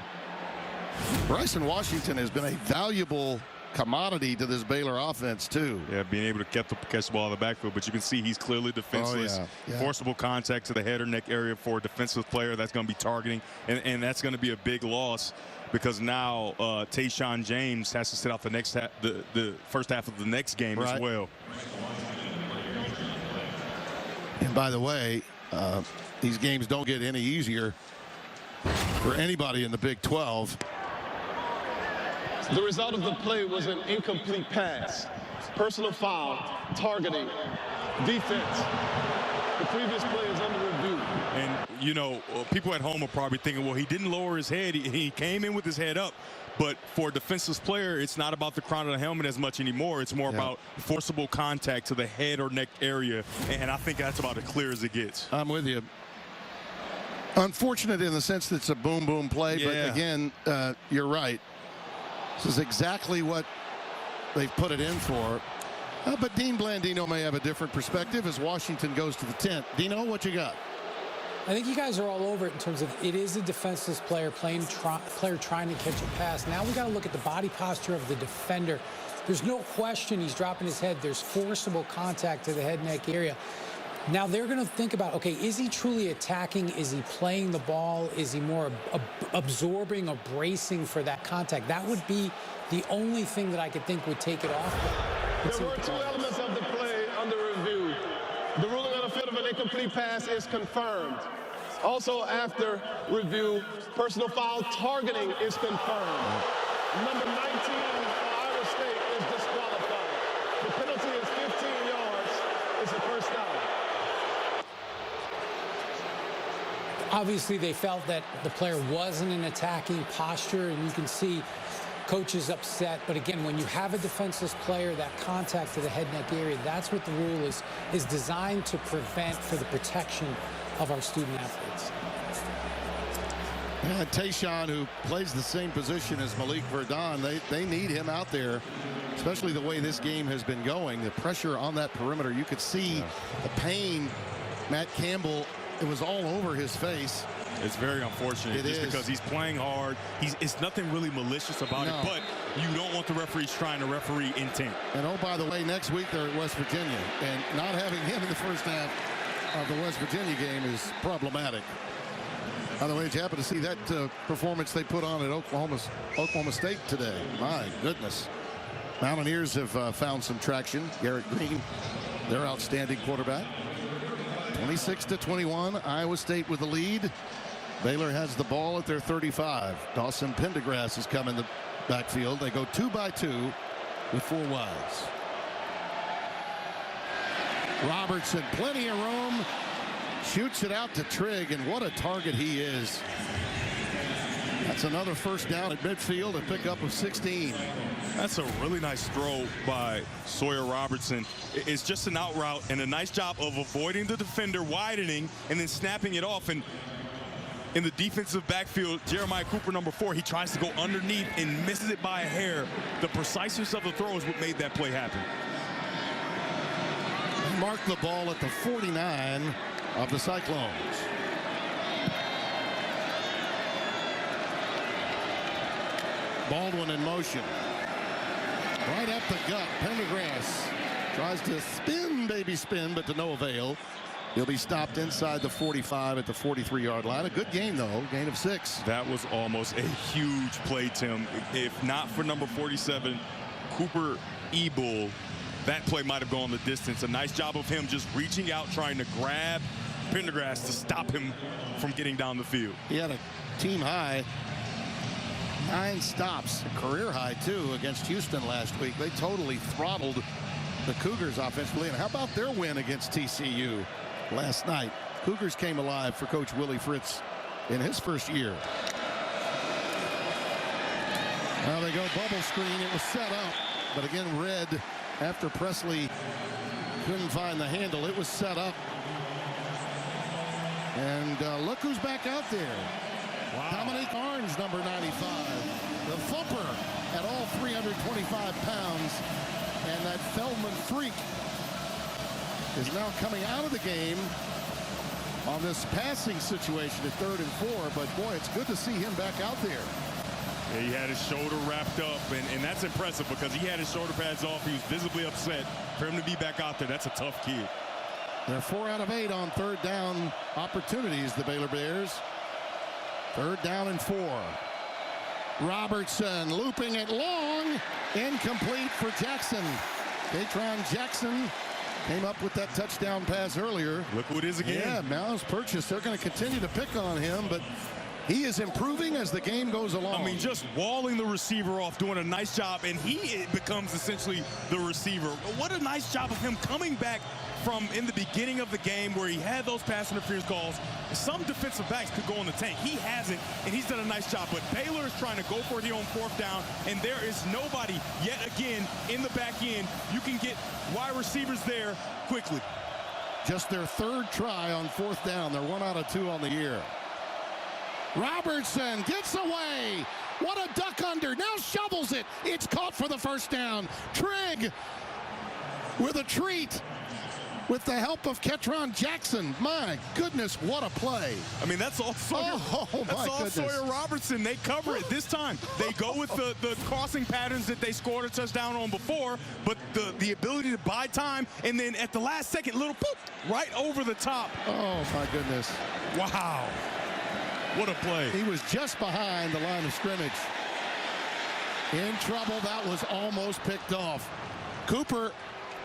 Bryson Washington has been a valuable commodity to this Baylor offense, too. Yeah, being able to catch the ball in the backfield, but you can see he's clearly defenseless. Forcible contact to the head or neck area for a defensive player. That's going to be targeting, and that's going to be a big loss because now Tayshaun James has to sit out the next the first half of the next game as well. And by the way, these games don't get any easier for anybody in the Big 12. The result of the play was an incomplete pass, personal foul, targeting, defense. The previous play is under review. And, you know, people at home are probably thinking, well, he didn't lower his head. He came in with his head up. But for a defenseless player, it's not about the crown of the helmet as much anymore. It's more about forcible contact to the head or neck area. And I think that's about as clear as it gets. I'm with you. Unfortunate in the sense that it's a boom play. But again, you're right. This is exactly what they've put it in for. But Dean Blandino may have a different perspective as Washington goes to the 10th. Dino, what you got? I think you guys are all over it in terms of it is a defenseless player trying to catch a pass. Now we got to look at the body posture of the defender. There's no question he's dropping his head. There's forcible contact to the head neck area. Now they're going to think about, okay, is he truly attacking? Is he playing the ball? Is he more absorbing or bracing for that contact? That would be the only thing that I could think would take it off. There were two elements of the play under review. The ruling on the field of an incomplete pass is confirmed. Also, after review, personal foul targeting is confirmed. Number 19 for Iowa State is disqualified. The penalty is 15 yards. It's a first down. Obviously, they felt that the player wasn't in attacking posture, and you can see coach is upset. But again, when you have a defenseless player, that contact to the head neck area, that's what the rule is designed to prevent for the protection of our student athletes. And Tayshaun, who plays the same position as Malik Verdon, they need him out there, especially the way this game has been going. The pressure on that perimeter, you could see the pain. Matt Campbell, it was all over his face. It's very unfortunate because he's playing hard. It's nothing really malicious about it, but you don't want the referees trying to referee intent. And oh, by the way, next week they're at West Virginia, and not having him in the first half of the West Virginia game is problematic. By the way, did you happen to see that performance they put on at Oklahoma State today? My goodness. Mountaineers have found some traction. Garrett Green, their outstanding quarterback. 26-21, Iowa State with the lead. Baylor has the ball at their 35. Dawson Pendergrass has come in the backfield. They go 2 by 2 with 4 wides. Robertson, plenty of room. Shoots it out to Trigg, and what a target he is. That's another first down at midfield, a pickup of 16. That's a really nice throw by Sawyer Robertson. It's just an out route and a nice job of avoiding the defender, widening, and then snapping it off. And in the defensive backfield, Jeremiah Cooper, number 4, he tries to go underneath and misses it by a hair. The preciseness of the throw is what made that play happen. Mark the ball at the 49 of the Cyclones. Baldwin in motion. Right up the gut. Pendergrass tries to spin, but to no avail. He'll be stopped inside the 45 at the 43-yard line. A good gain, though. Gain of 6. That was almost a huge play, Tim. If not for number 47, Cooper Ebull, that play might have gone the distance. A nice job of him just reaching out, trying to grab Pendergrass to stop him from getting down the field. He had a team high 9 stops, a career high too, against Houston last week. They totally throttled the Cougars offensively. And how about their win against TCU last night? Cougars came alive for Coach Willie Fritz in his first year. Now they go bubble screen. It was set up, but again, red after Presley couldn't find the handle. It was set up. And look who's back out there. Wow. Dominique Orange, number 95. The thumper at all 325 pounds. And that Feldman freak is now coming out of the game on this passing situation at 3rd and 4. But boy, it's good to see him back out there. Yeah, he had his shoulder wrapped up, and that's impressive because he had his shoulder pads off. He was visibly upset. For him to be back out there, that's a tough kid. They're 4 out of 8 on 3rd down opportunities, the Baylor Bears. 3rd down and 4. Robertson looping it long. Incomplete for Jackson. Jaylon Jackson came up with that touchdown pass earlier. Look who it is again. Yeah, Miles Purchase. They're going to continue to pick on him, but he is improving as the game goes along. I mean, just walling the receiver off, doing a nice job, and he becomes essentially the receiver. What a nice job of him coming back from in the beginning of the game where he had those pass interference calls. Some defensive backs could go in the tank. He hasn't, and he's done a nice job. But Baylor is trying to go for it on 4th down, and there is nobody yet again in the back end. You can get wide receivers there quickly. Just their 3rd try on 4th down. They're 1 out of 2 on the year. Robertson gets away. What a duck under. Now shovels it. It's caught for the 1st down. Trigg with a treat with the help of Jaylon Jackson. My goodness, what a play. I mean, that's all Sawyer, Sawyer Robertson. They cover it this time. They go with the crossing patterns that they scored a touchdown on before, but the ability to buy time, and then at the last second, little boop, right over the top. Oh, my goodness. Wow. What a play. He was just behind the line of scrimmage. In trouble. That was almost picked off. Cooper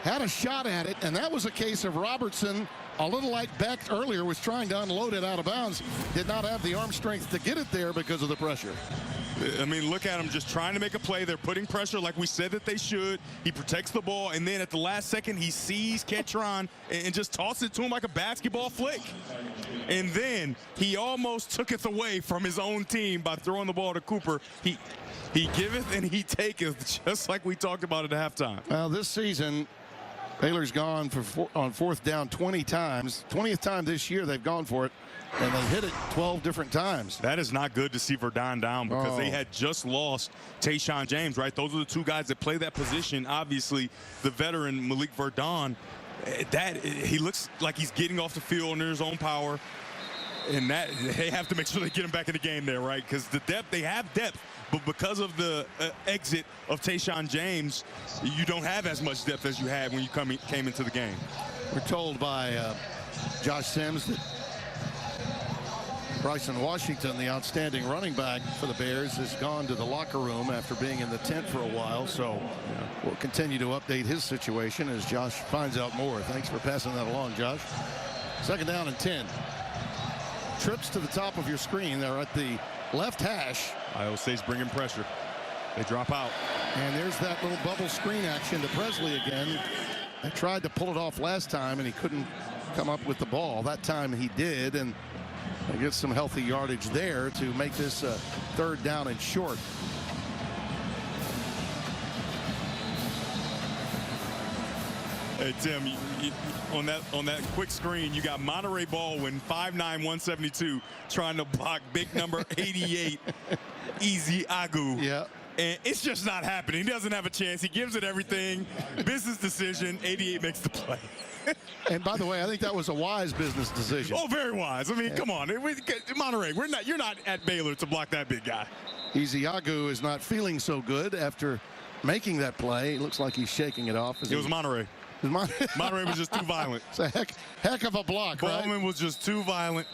had a shot at it, and that was a case of Robertson, a little like Becht earlier, was trying to unload it out of bounds. Did not have the arm strength to get it there because of the pressure. I mean, look at him just trying to make a play. They're putting pressure like we said that they should. He protects the ball, and then at the last second, he sees Ketron and just tosses it to him like a basketball flick. And then he almost took it away from his own team by throwing the ball to Cooper. He giveth and he taketh, just like we talked about at halftime. Well, this season, Baylor's gone on 4th down 20 times. 20th time this year they've gone for it, and they hit it 12 different times. That is not good to see Verdon down because they had just lost Tayshawn James, right? Those are the 2 guys that play that position. Obviously, the veteran Malik Verdon, he looks like he's getting off the field under his own power. And that they have to make sure they get him back in the game there, right? Because the depth, they have depth. But because of the exit of Tayshawn James, you don't have as much depth as you had when you came into the game. We're told by Josh Sims that Bryson Washington, the outstanding running back for the Bears, has gone to the locker room after being in the tent for a while. So we'll continue to update his situation as Josh finds out more. Thanks for passing that along, Josh. 2nd down and 10. Trips to the top of your screen. They're at the left hash. Iowa State's bringing pressure. They drop out. And there's that little bubble screen action to Presley again. They tried to pull it off last time, and he couldn't come up with the ball. That time he did, and they get some healthy yardage there to make this 3rd down and short. Hey, Tim, on that quick screen, you got Monterey Baldwin, 5'9", 172, trying to block big number 88, Easy Agu. Yeah. And it's just not happening. He doesn't have a chance. He gives it everything. Business decision. 88 makes the play. And by the way, I think that was a wise business decision. Oh, very wise. I mean, come on. Monterey, you're not at Baylor to block that big guy. Easy Agu is not feeling so good after making that play. It looks like he's shaking it off. It was Monterey. Monterey was just too violent. It's a heck of a block, right? Bowman was just too violent.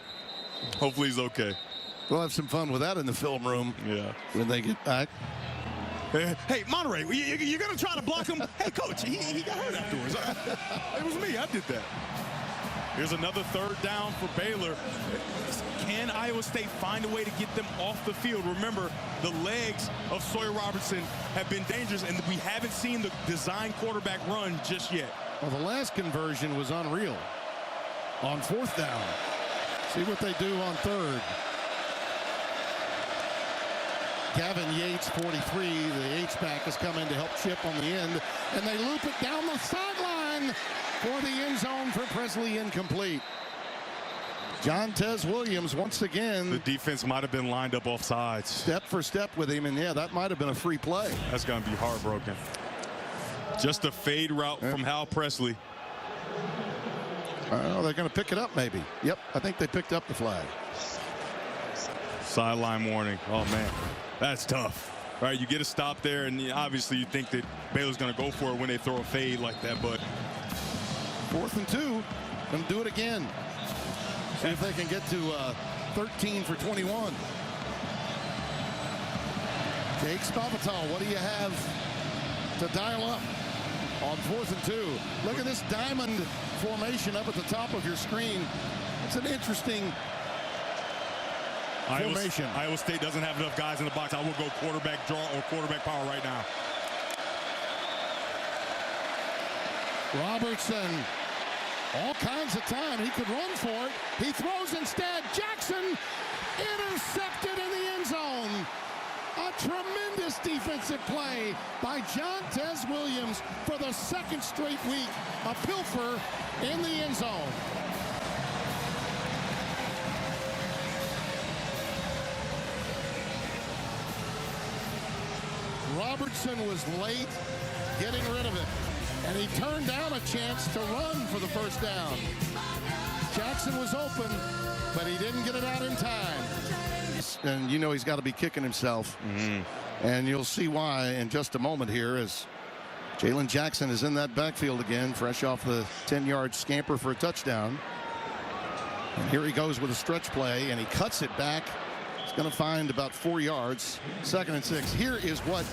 Hopefully he's okay. We'll have some fun with that in the film room. Yeah. When they get back. Hey, Monterey, you're going to try to block him? Hey, coach, he got hurt afterwards. It was me. I did that. Here's another 3rd down for Baylor. Can Iowa State find a way to get them off the field? Remember, the legs of Sawyer Robertson have been dangerous, and we haven't seen the design quarterback run just yet. Well, the last conversion was unreal on 4th down. See what they do on 3rd. Gavin Yates, 43, the H-back, has come in to help chip on the end, and they loop it down the sideline for the end zone for Presley, incomplete. Jontez Williams once again. The defense might have been lined up off sides. Step for step with him, and yeah, that might have been a free play. That's going to be heartbroken. Just a fade route from Hal Presley. They're going to pick it up maybe. Yep, I think they picked up the flag. Sideline warning. Oh, man, that's tough. All right, you get a stop there, and obviously you think that Baylor's going to go for it when they throw a fade like that, but 4th and 2, going to do it again. See if they can get to 13 for 21. Jake Spavital, what do you have to dial up on 4th and 2? Look at this diamond formation up at the top of your screen. It's an interesting formation. Iowa State doesn't have enough guys in the box. I will go quarterback draw or quarterback power right now. Robertson, all kinds of time. He could run for it. He throws instead. Jackson intercepted in the end zone. A tremendous defensive play by Jontez Williams for the 2nd straight week. A pilfer in the end zone. Robertson was late getting rid of it, and he turned down a chance to run for the 1st down. Jackson was open, but he didn't get it out in time. And you know he's got to be kicking himself. And you'll see why in just a moment here as Jaylon Jackson is in that backfield again, fresh off the 10-yard scamper for a touchdown. And here he goes with a stretch play, and he cuts it back. He's going to find about 4 yards. 2nd and 6. Here is what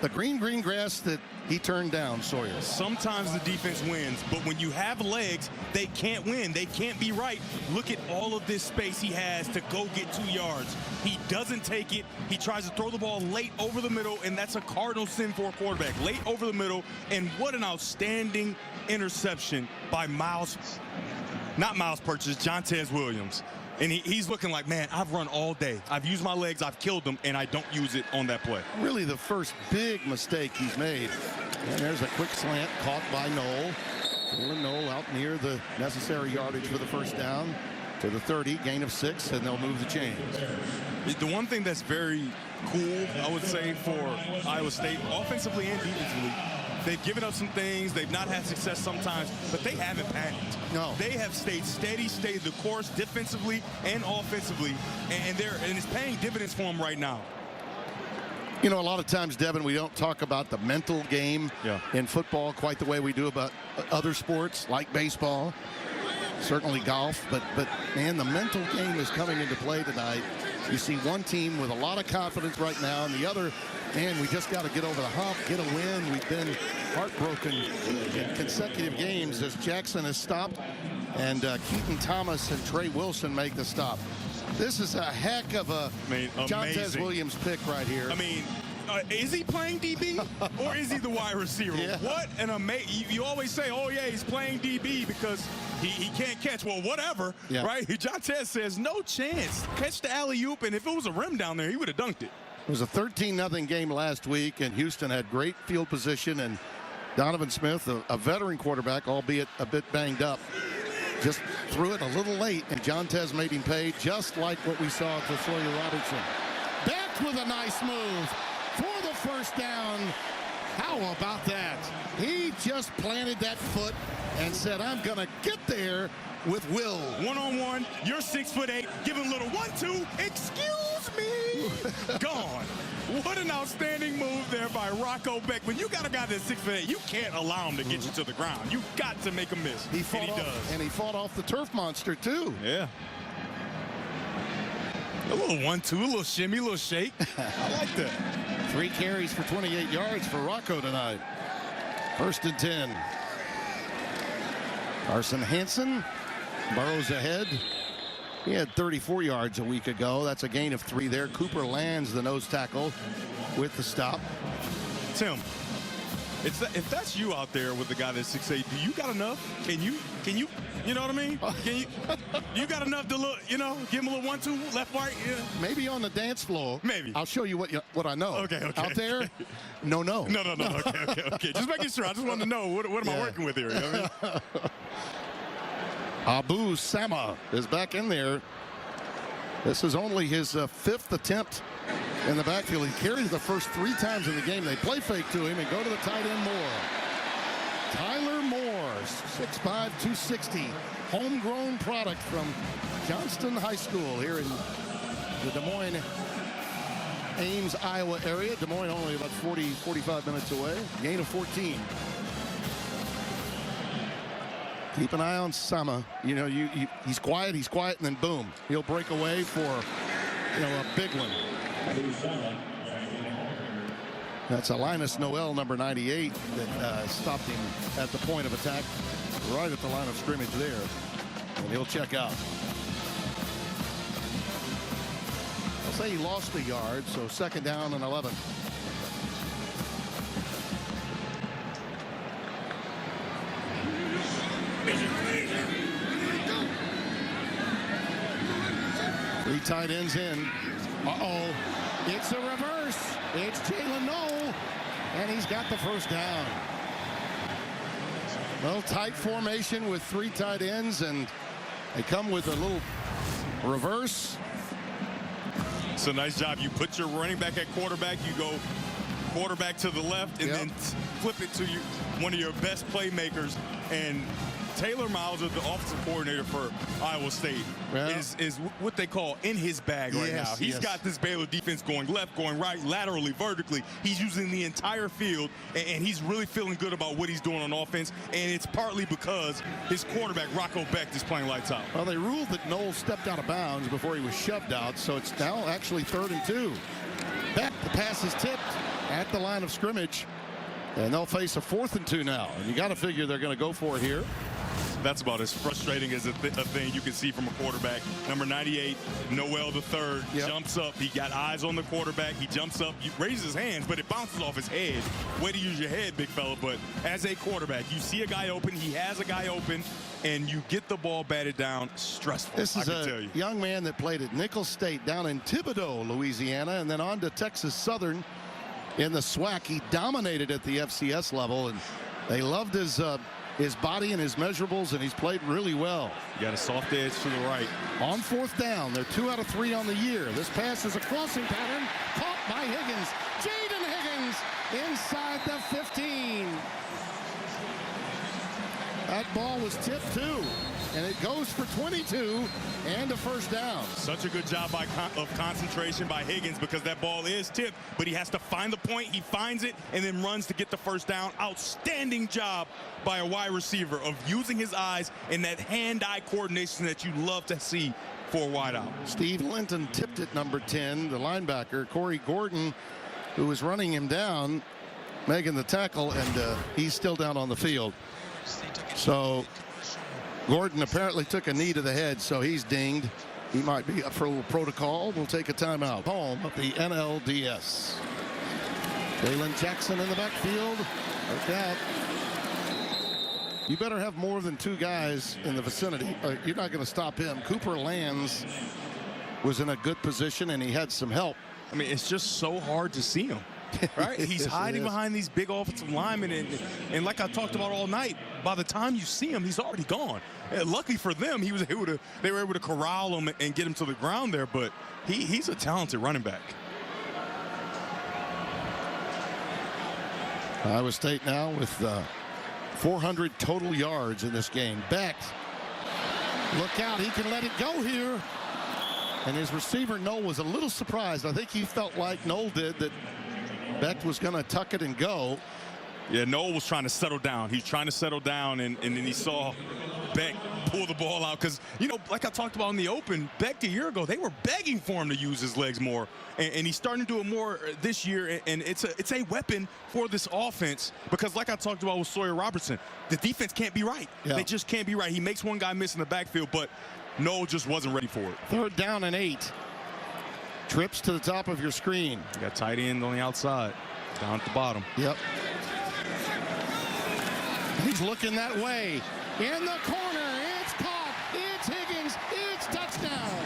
the green grass that he turned down, Sawyer. Sometimes the defense wins, but when you have legs, they can't win. They can't be right. Look at all of this space he has to go get 2 yards. He doesn't take it. He tries to throw the ball late over the middle, and that's a cardinal sin for a quarterback. Late over the middle, and what an outstanding interception by Jontez Williams. And he's looking like, man, I've run all day. I've used my legs. I've killed them, and I don't use it on that play. Really the first big mistake he's made. And there's a quick slant caught by Knoll. Pulling Knoll out near the necessary yardage for the 1st down to the 30, gain of 6, and they'll move the chains. The one thing that's very cool, I would say, for Iowa State, offensively and defensively, they've given up some things. They've not had success sometimes, but they haven't panicked. No. They have stayed steady, stayed the course defensively and offensively, and it's paying dividends for them right now. You know, a lot of times, Devin, we don't talk about the mental game in football quite the way we do about other sports like baseball, certainly golf, but man, the mental game is coming into play tonight. You see one team with a lot of confidence right now, and the other, man, we just got to get over the hump, get a win. We've been heartbroken in consecutive games as Jackson has stopped, and Keaton Thomas and Trey Wilson make the stop. This is a heck of a Jontez Williams pick right here. I mean, is he playing DB or is he the wide receiver? Yeah. What an amazing! You always say, oh yeah, he's playing DB because he can't catch. Well, whatever, right? Jontez says no chance. Catch the alley-oop, and if it was a rim down there, he would have dunked it. It was a 13-0 game last week, and Houston had great field position, and Donovan Smith, a veteran quarterback, albeit a bit banged up, just threw it a little late, and Jontez made him pay, just like what we saw to Sawyer Robertson. Becht with a nice move for the 1st down. How about that? He just planted that foot and said, I'm going to get there with will. One-on-one, you're 6'8", give him a little 1-2, excuse me, gone. What an outstanding move there by Rocco Becht. When you got a guy that's 6'8", you can't allow him to get you to the ground. You got to make a miss. He fought off the turf monster too. Yeah. A little 1-2, a little shimmy, a little shake. I like that. 3 carries for 28 yards for Rocco tonight. 1st and 10. Carson Hansen burrows ahead. He had 34 yards a week ago. That's a gain of 3 there. Cooper lands the nose tackle with the stop. Tim, If that's you out there with the guy that's 6'8", do you got enough? Can you, you know what I mean? You got enough to look, give him a little 1-2, left, right? Yeah. Maybe on the dance floor. Maybe. I'll show you what I know. Okay. Out there, no. No. Okay. Just making sure. I just wanted to know what am I working with here? You know what I mean? Abu Sama is back in there. This is only his 5th attempt in the backfield. He carried the first 3 times in the game. They play fake to him and go to the tight end Moore. Tyler Moore, 6'5", 260, homegrown product from Johnston High School here in the Des Moines, Ames, Iowa area. Des Moines only about 45 minutes away. Gain of 14. Keep an eye on Sama. He's quiet, and then boom, he'll break away for, a big one. That's Linus Noel, number 98, that stopped him at the point of attack, right at the line of scrimmage there, and he'll check out. I'll say he lost a yard, so 2nd down and 11. Three tight ends in. Uh-oh. It's a reverse. It's Jaylon Noel, and he's got the first down. Well, tight formation with 3 tight ends, and they come with a little reverse. It's a nice job. You put your running back at quarterback. You go quarterback to the left, and then flip it to one of your best playmakers. And Taylor Mauser, the offensive coordinator for Iowa State, is what they call in his bag right now. He's got this Baylor defense going left, going right, laterally, vertically. He's using the entire field, and he's really feeling good about what he's doing on offense. And it's partly because his quarterback, Rocco Becht, is playing lights out. Well, they ruled that Noel stepped out of bounds before he was shoved out, so it's now actually 3rd and 2. Becht, the pass is tipped at the line of scrimmage, and they'll face a 4th and 2 now. And you got to figure they're going to go for it here. That's about as frustrating as a thing you can see from a quarterback. Number 98, Noel the third, jumps up. He got eyes on the quarterback. He jumps up, he raises his hands, but it bounces off his head. Way to use your head, big fella. But as a quarterback, you see a guy open, he has a guy open, and you get the ball batted down. Stressful. This is a young man that played at Nicholls State down in Thibodaux, Louisiana, and then on to Texas Southern in the SWAC. He dominated at the FCS level, and they loved his body and his measurables, and he's played really well. You got a soft edge to the right. On 4th down, they're 2 out of 3 on the year. This pass is a crossing pattern caught by Higgins. Jayden Higgins inside the 15. That ball was tipped too, and it goes for 22 and a first down. Such a good job of concentration by Higgins, because that ball is tipped, but he has to find the point. He finds it and then runs to get the first down. Outstanding job by a wide receiver of using his eyes and that hand-eye coordination that you love to see for a wideout. Steve Linton tipped it, number 10, the linebacker, Corey Gordon, who was running him down, making the tackle, and he's still down on the field. So Gordon apparently took a knee to the head, so he's dinged. He might be up for a little protocol. We'll take a timeout. Home of the NLDS. Jaylen Jackson in the backfield. Look out. You better have more than 2 guys in the vicinity. You're not going to stop him. Cooper Lands was in a good position, and he had some help. I mean, it's just so hard to see him. Right? He's hiding behind these big offensive linemen, and like I talked about all night, by the time you see him, he's already gone. And luckily for them, they were able to corral him and get him to the ground there, but he's a talented running back. Iowa State now with 400 total yards in this game. Becht, look out, he can let it go here. And his receiver, Noel, was a little surprised. I think he felt like Noel did, that Becht was going to tuck it and go. Yeah, Noel was trying to settle down. He's trying to settle down, and then he saw Becht pull the ball out. Because, like I talked about in the open, Becht a year ago, they were begging for him to use his legs more. And he's starting to do it more this year, and it's a weapon for this offense. Because like I talked about with Sawyer Robertson, the defense can't be right. Yeah. They just can't be right. He makes one guy miss in the backfield, but Noel just wasn't ready for it. 3rd down and 8. Trips to the top of your screen. You got tight end on the outside, down at the bottom. Yep. He's looking that way. In the corner. It's caught. It's Higgins. It's touchdown.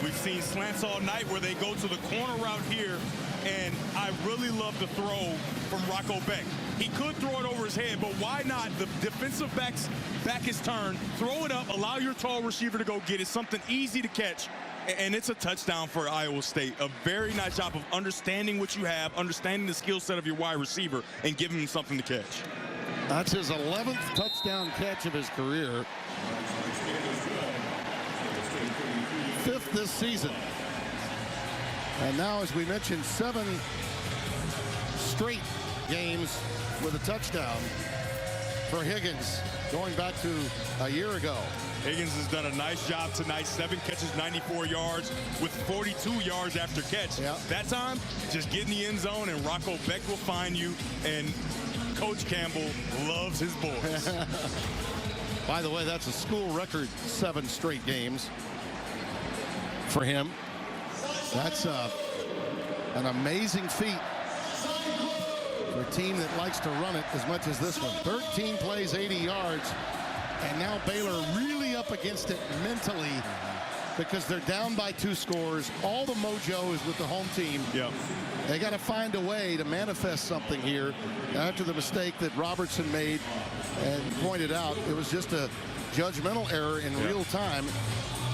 We've seen slants all night where they go to the corner route here, and I really love the throw from Rocco Becht. He could throw it over his head, but why not? The defensive back is turned, throw it up, allow your tall receiver to go get it, something easy to catch, and it's a touchdown for Iowa State. A very nice job of understanding what you have, understanding the skill set of your wide receiver, and giving him something to catch. That's his 11th touchdown catch of his career. 5th this season. And now, as we mentioned, 7 straight games with a touchdown for Higgins, going back to a year ago. Higgins has done a nice job tonight. 7 catches, 94 yards with 42 yards after catch. Yep. That time, just get in the end zone and Rocco Becht will find you. And Coach Campbell loves his boys. By the way, that's a school record, 7 straight games for him. That's an amazing feat for a team that likes to run it as much as this one. 13 plays, 80 yards. And now Baylor really up against it mentally because they're down by 2 scores. All the mojo is with the home team. Yep. They got to find a way to manifest something here after the mistake that Robertson made and pointed out. It was just a judgmental error in real time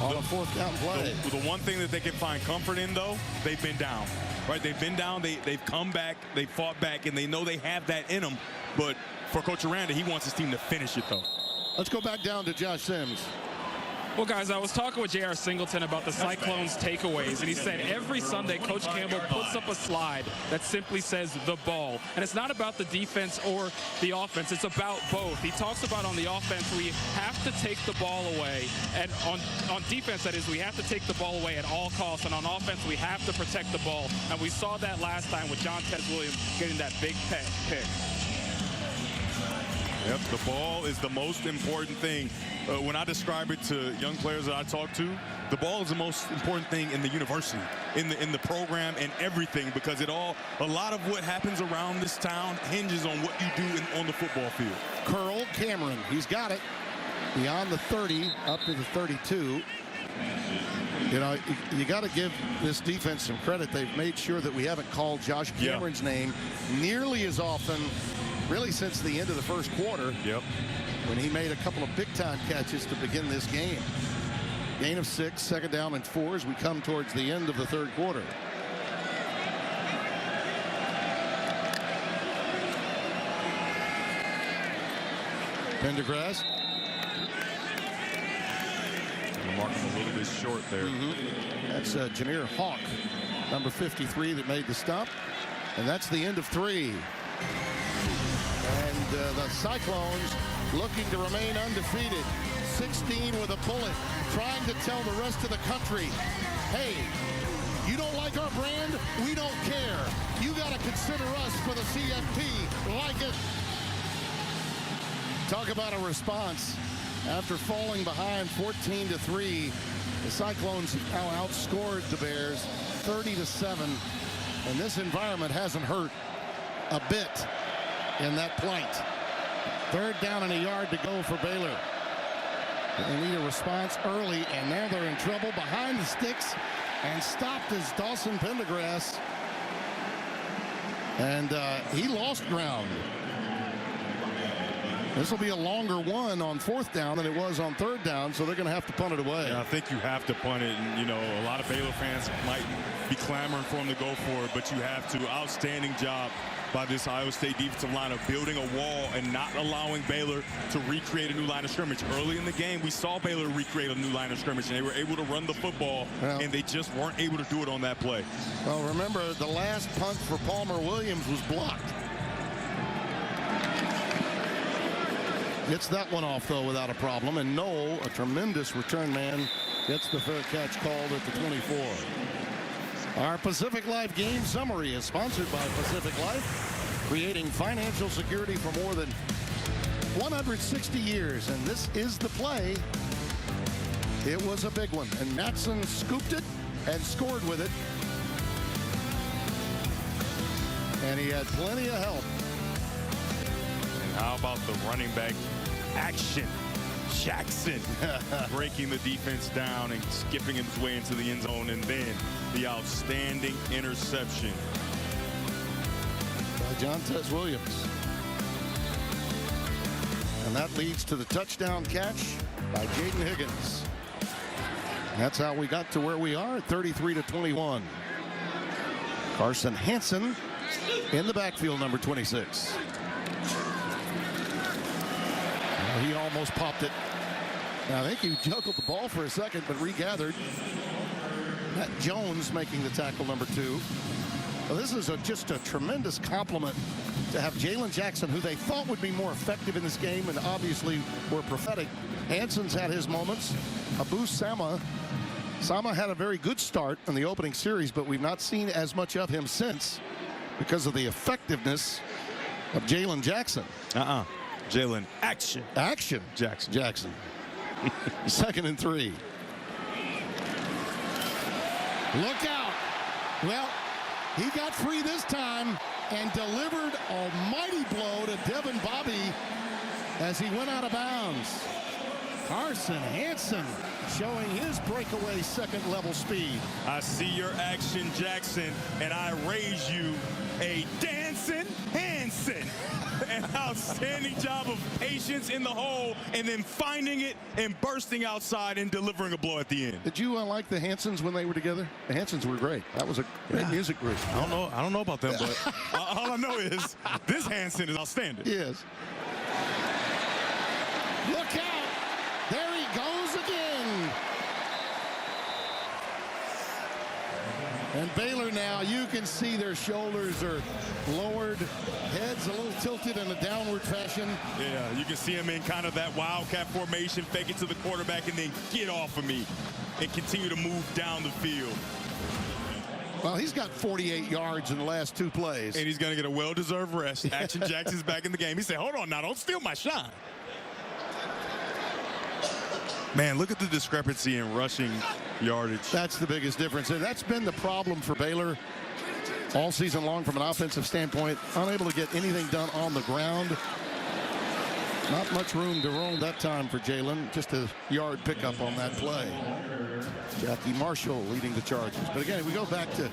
on a 4th down play. The one thing that they can find comfort in, though, they've been down. Right? They've been down. They've come back. They fought back, and they know they have that in them. But for Coach Aranda, he wants his team to finish it, though. Let's go back down to Josh Sims. Well, guys, I was talking with J.R. Singleton about the Cyclones takeaways, and he said every Sunday Coach Campbell puts up a slide that simply says the ball. And it's not about the defense or the offense. It's about both. He talks about on the offense, we have to take the ball away. And on defense, that is, we have to take the ball away at all costs. And on offense, we have to protect the ball. And we saw that last time with Jontez Williams getting that big pick. Yep, the ball is the most important thing. When I describe it to young players that I talk to, the ball is the most important thing in the university, in the program, and everything, because a lot of what happens around this town hinges on what you do on the football field. Curl Cameron, he's got it beyond the 30 up to the 32. You know, you got to give this defense some credit. They've made sure that we haven't called Josh Cameron's name nearly as often, really, since the end of the first quarter. Yep. When he made a couple of big-time catches to begin this game. Gain of 6, 2nd down and 4 as we come towards the end of the 3rd quarter. Pendergrass. Mark him a little bit short there. That's Jameer Hawk, number 53, that made the stop. And that's the end of 3. And the Cyclones looking to remain undefeated. 16 with a bullet, trying to tell the rest of the country, hey, you don't like our brand? We don't care. You got to consider us for the CFP. Like it. Talk about a response. After falling behind 14-3, the Cyclones have now outscored the Bears 30-7. And this environment hasn't hurt a bit in that plight. 3rd down and a yard to go for Baylor. They need a response early, and now they're in trouble behind the sticks and stopped as Dawson Pendergrass. And he lost ground. This will be a longer one on 4th down than it was on 3rd down, so they're going to have to punt it away. Yeah, I think you have to punt it. And, you know, a lot of Baylor fans might be clamoring for him to go for it, but you have to. Outstanding job by this Iowa State defensive line of building a wall and not allowing Baylor to recreate a new line of scrimmage. Early in the game, we saw Baylor recreate a new line of scrimmage, and they were able to run the football, and they just weren't able to do it on that play. Well, remember, the last punt for Palmer Williams was blocked. Gets that one off, though, without a problem. And Noel, a tremendous return man, gets the fair catch called at the 24. Our Pacific Life game summary is sponsored by Pacific Life, creating financial security for more than 160 years, and this is the play. It was a big one, and Jackson scooped it and scored with it. And he had plenty of help. And how about the running back action? Jackson breaking the defense down and skipping his way into the end zone, and then the outstanding interception By Jontez Williams. And that leads to the touchdown catch by Jayden Higgins. That's how we got to where we are, 33-21. Carson Hansen in the backfield, number 26. He almost popped it. Now, I think he juggled the ball for a second, but regathered. Matt Jones making the tackle, number 2. Well, this is just a tremendous compliment to have Jaylon Jackson, who they thought would be more effective in this game and obviously were prophetic. Hansen's had his moments. Abu Sama had a very good start in the opening series, but we've not seen as much of him since because of the effectiveness of Jaylon Jackson. Jaylon action Jackson. 2nd and 3. Look out. Well, he got free this time and delivered a mighty blow to Devin Bobby as he went out of bounds. Carson Hansen showing his breakaway second-level speed. I see your action, Jackson, and I raise you a dancing Hansen. An outstanding job of patience in the hole and then finding it and bursting outside and delivering a blow at the end. Did you like the Hansons when they were together? The Hansons were great. That was a great music group. I don't know about them, but all I know is this Hansen is outstanding. Yes. Look out. There he goes again. And Baylor now, you can see their shoulders are lowered, heads a little tilted in a downward fashion. Yeah, you can see him in kind of that wildcat formation, fake it to the quarterback, and then get off of me and continue to move down the field. Well, he's got 48 yards in the last 2 plays. And he's going to get a well-deserved rest. Action Jackson's back in the game. He said, hold on now, don't steal my shine. Man, look at the discrepancy in rushing yardage. That's the biggest difference. And that's been the problem for Baylor all season long from an offensive standpoint. Unable to get anything done on the ground. Not much room to roam that time for Jaylon. Just a yard pickup on that play. Jackie Marshall leading the charges. But again, we go back to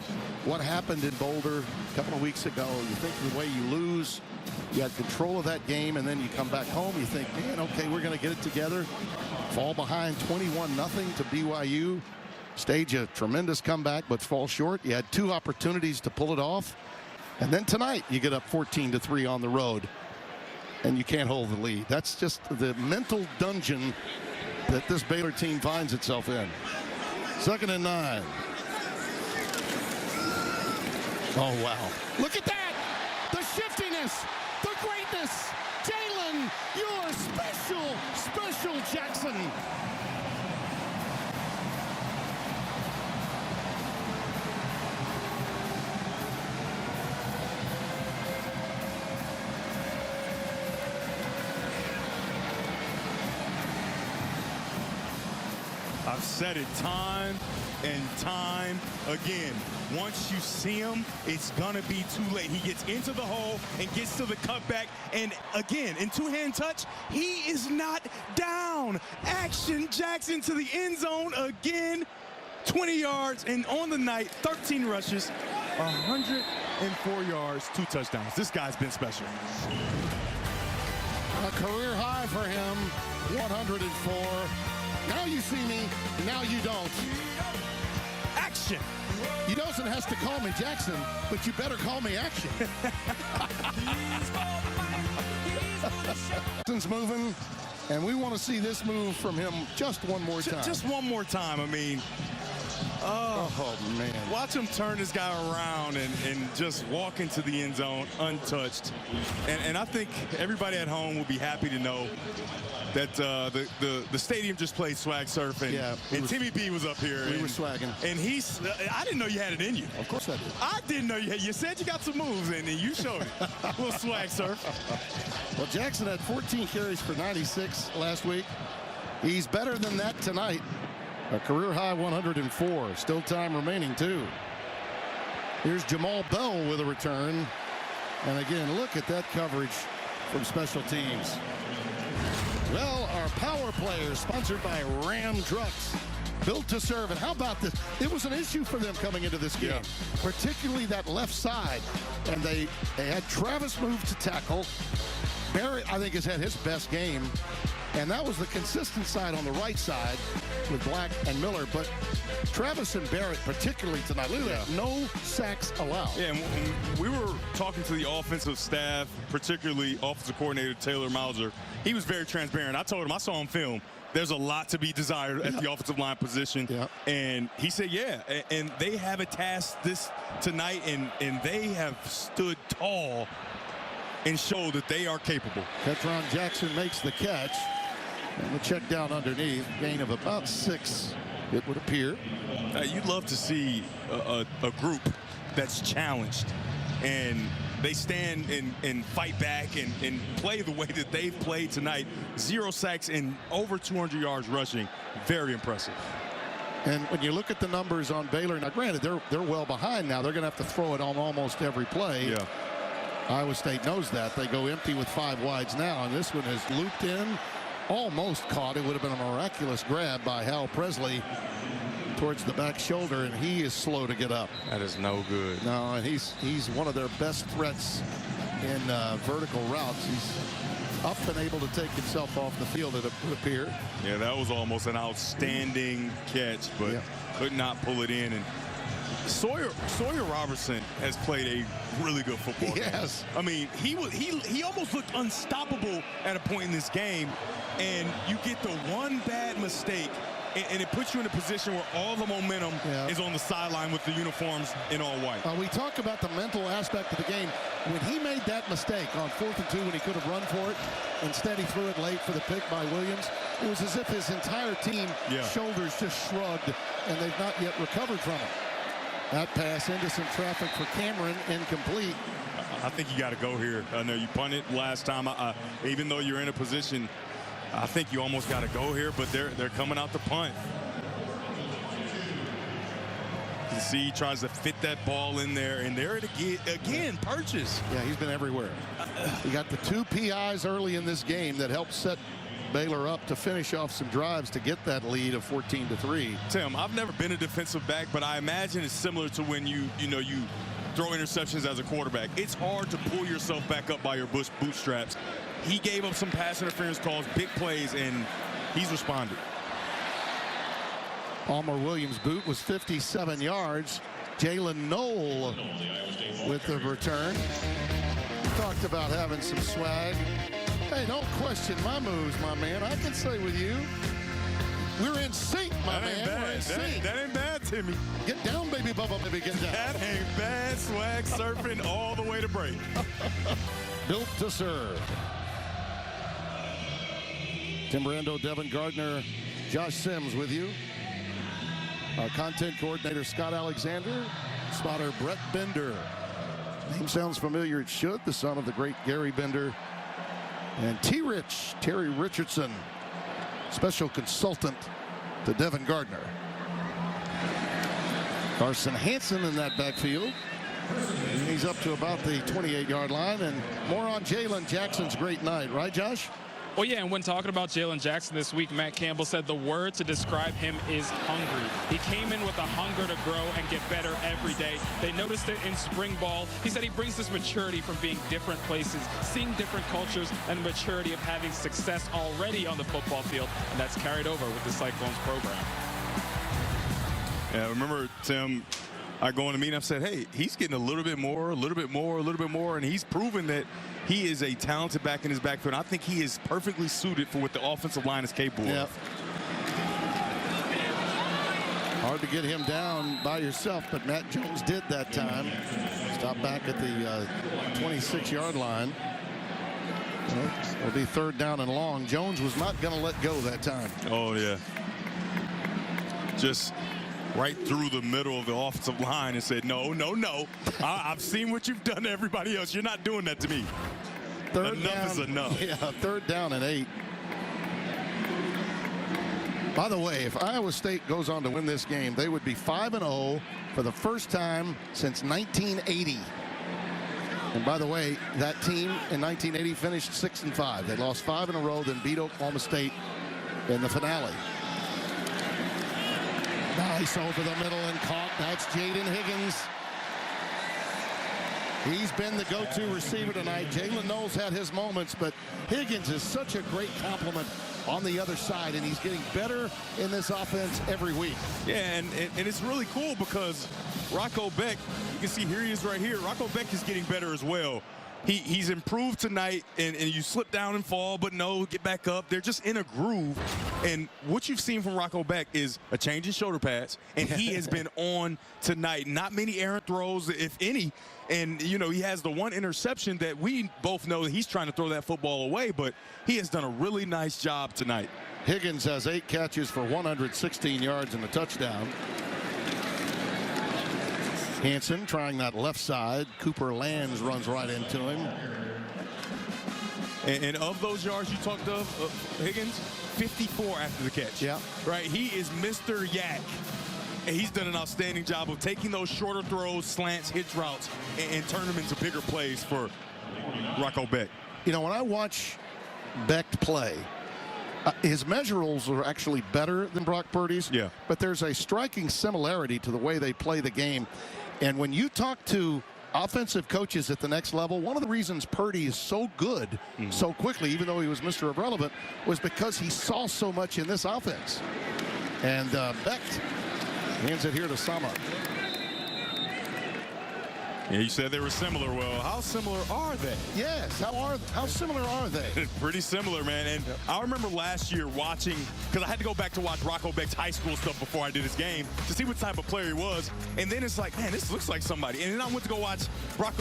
what happened in Boulder a couple of weeks ago. You think the way you lose, you had control of that game, and then you come back home, you think, man, okay, we're going to get it together. Fall behind 21-0 to BYU. Stage a tremendous comeback, but fall short. You had 2 opportunities to pull it off. And then tonight, you get up 14-3 on the road, and you can't hold the lead. That's just the mental dungeon that this Baylor team finds itself in. 2nd and 9. Oh, wow. Look at that! The shiftiness, the greatness. Jaylon, you're special Jackson. I've said it time and time again. Once you see him, it's gonna be too late. He gets into the hole and gets to the cutback, and again, in two-hand touch, he is not down. Action Jackson to the end zone again. 20 yards, and on the night, 13 rushes, 104 yards, 2 touchdowns. This guy's been special. A career high for him, 104. Now you see me, now you don't. Action. You doesn't have to call me Jackson, but you better call me Action. Jackson's moving, and we want to see this move from him just one more time. Just one more time. I mean, Oh, man. Watch him turn this guy around and just walk into the end zone untouched. And I think everybody at home will be happy to know that the stadium just played swag surf, and Timmy B was up here. We were swagging. And I didn't know you had it in you. Of course I did. I didn't know you had. You said you got some moves, and you showed it. A little swag surf. Well, Jackson had 14 carries for 96 last week. He's better than that tonight. A career high 104. Still time remaining, too. Here's Jamal Bell with a return. And again, look at that coverage from special teams. Well, our power players, sponsored by Ram Trucks, built to serve. And how about this? It was an issue for them coming into this game, particularly that left side. And they had Travis move to tackle. Barrett, I think, has had his best game. And that was the consistent side on the right side with Black and Miller. But Travis and Barrett, particularly tonight, look at that, no sacks allowed. Yeah, and we were talking to the offensive staff, particularly offensive coordinator Taylor Mauser. He was very transparent. I told him, I saw him film, there's a lot to be desired at the offensive line position. And he said, and they have a task this tonight, and they have stood tall and showed that they are capable. Jaylon Jackson makes the catch. And the check down underneath, gain of about 6, it would appear. You'd love to see a group that's challenged, and they stand and fight back and play the way that they've played tonight. 0 sacks and over 200 yards rushing. Very impressive. And when you look at the numbers on Baylor, now granted, they're well behind now. They're going to have to throw it on almost every play. Iowa State knows that. They go empty with 5 wides now, and this one is looped in. Almost caught. It would have been a miraculous grab by Hal Presley towards the back shoulder, and he is slow to get up. That is no good. No, and he's one of their best threats in vertical routes. He's up and able to take himself off the field, it would appear. Yeah, that was almost an outstanding catch, but could not pull it in. And Sawyer Robertson has played a really good football game. Yes. I mean, he almost looked unstoppable at a point in this game, and you get the one bad mistake, and it puts you in a position where all the momentum is on the sideline with the uniforms in all white. We talk about the mental aspect of the game. When he made that mistake on 4th and 2 when he could have run for it, instead he threw it late for the pick by Williams, it was as if his entire team shoulders just shrugged, and they've not yet recovered from it. That pass into some traffic for Cameron, incomplete. I think you got to go here. I know you punted last time. Even though you're in a position, I think you almost got to go here, but they're coming out to punt. You see, he tries to fit that ball in there, and there it again, Purchase. Yeah, he's been everywhere. He got the 2 PIs early in this game that helped set Baylor up to finish off some drives to get that lead of 14-3. Tim, I've never been a defensive back, but I imagine it's similar to when you throw interceptions as a quarterback. It's hard to pull yourself back up by your bootstraps. He gave up some pass interference calls, big plays, and he's responded. Palmer Williams' boot was 57 yards. Jalen Knoll with the return. Talked about having some swag. Hey, don't question my moves, my man. I can say with you, we're in sync, my man. We're in sync. That ain't bad, Timmy. Get down, baby Bubba, baby, get down. That ain't bad. Swag surfing all the way to break. Built to serve. Tim Brando, Devin Gardner, Josh Sims with you. Our content coordinator, Scott Alexander. Spotter, Brett Bender. Name sounds familiar, it should. The son of the great Gary Bender. And T-Rich, Terry Richardson, special consultant to Devin Gardner. Carson Hansen in that backfield. He's up to about the 28-yard line, and more on Jaylon Jackson's great night, right, Josh? Well, yeah, and when talking about Jaylon Jackson this week, Matt Campbell said the word to describe him is hungry. He came in with a hunger to grow and get better every day. They noticed it in spring ball. He said he brings this maturity from being different places, seeing different cultures, and the maturity of having success already on the football field, and that's carried over with the Cyclones program. Yeah, remember, Tim, I go in the meeting, I said, hey, he's getting a little bit more, and he's proven that he is a talented back in his backfield. I think he is perfectly suited for what the offensive line is capable of. Hard to get him down by yourself, but Matt Jones did that time. Stop back at the 26-yard line. Well, it'll be 3rd down and long. Jones was not going to let go that time. Oh, yeah. Just right through the middle of the offensive line and said, no, no, no. I've seen what you've done to everybody else. You're not doing that to me. Enough is enough. Yeah, 3rd down and 8. By the way, if Iowa State goes on to win this game, they would be 5-0 for the first time since 1980. And by the way, that team in 1980 finished 6-5. They lost 5 in a row, then beat Oklahoma State in the finale. Nice over the middle and caught. That's Jayden Higgins. He's been the go-to receiver tonight. Jalen Knowles had his moments, but Higgins is such a great compliment on the other side, and he's getting better in this offense every week. Yeah, and it's really cool because Rocco Becht, you can see here he is right here. Rocco Becht is getting better as well. He's improved tonight, and you slip down and fall, but no, get back up. They're just in a groove. And what you've seen from Rocco Becht is a change in shoulder pads, and he has been on tonight. Not many errant throws, if any. And, you know, he has the one interception that we both know that he's trying to throw that football away, but he has done a really nice job tonight. Higgins has 8 catches for 116 yards and a touchdown. Hansen trying that left side. Cooper Lands runs right into him. And of those yards you talked of, Higgins, 54 after the catch. Yeah. Right, he is Mr. Yak. And he's done an outstanding job of taking those shorter throws, slants, hitch routes, and turn them into bigger plays for Rocco Becht. You know, when I watch Becht play, his measurables are actually better than Brock Purdy's. Yeah. But there's a striking similarity to the way they play the game. And when you talk to offensive coaches at the next level, one of the reasons Purdy is so good so quickly, even though he was Mr. Irrelevant, was because he saw so much in this offense. And Becht hands it here to Sama. Yeah, you said they were similar. Well, how similar are they? Yes, how similar are they? Pretty similar, man. And I remember last year watching, because I had to go back to watch Rocco Becht's high school stuff before I did his game to see what type of player he was. And then it's like, man, this looks like somebody. And then I went to go watch Brock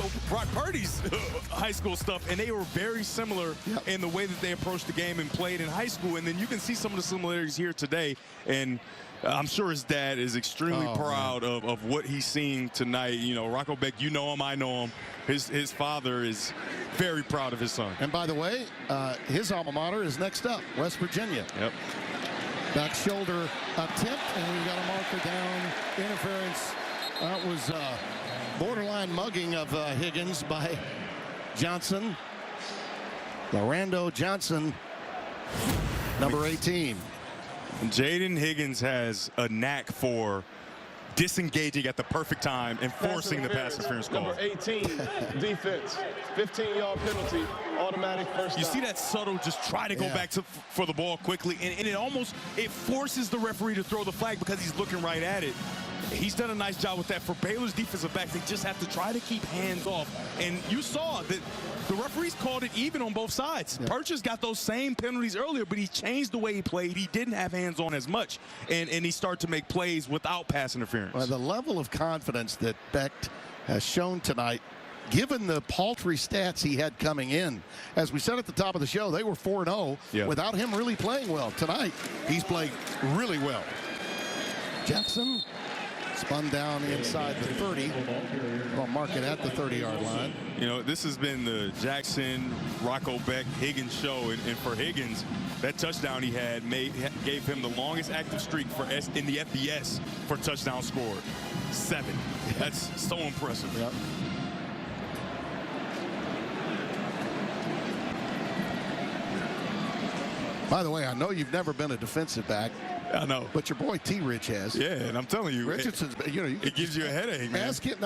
Purdy's high school stuff, and they were very similar in the way that they approached the game and played in high school. And then you can see some of the similarities here today. And I'm sure his dad is extremely proud of what he's seeing tonight. You know, Rocco Becht, you know him, I know him. His father is very proud of his son. And by the way, his alma mater is next up, West Virginia. Yep. Back shoulder attempt, and we've got a marker down. Interference. That was borderline mugging of Higgins by Johnson. Lorando Johnson, number 18. Jayden Higgins has a knack for disengaging at the perfect time and forcing the pass interference call. Number 18, defense, 15-yard penalty, automatic first down. You see that subtle just try to go back for the ball quickly, and it forces the referee to throw the flag because he's looking right at it. He's done a nice job with that. For Baylor's defensive backs, they just have to try to keep hands off. And you saw that the referees called it even on both sides. Yeah. Purchase got those same penalties earlier, but he changed the way he played. He didn't have hands on as much, and he started to make plays without pass interference. Well, the level of confidence that Becht has shown tonight, given the paltry stats he had coming in. As we said at the top of the show, they were 4-0 without him really playing well. Tonight, he's played really well. Jackson spun down inside the 30. We'll mark it at the 30-yard line. You know, this has been the Jackson, Rocco Becht, Higgins show. And for Higgins, that touchdown he had gave him the longest active streak in the FBS for touchdown scored. 7. That's so impressive. Yep. By the way, I know you've never been a defensive back. I know. But your boy T-Rich has. Yeah, and I'm telling you. Richardson's, it gives you a headache, man. Ask him.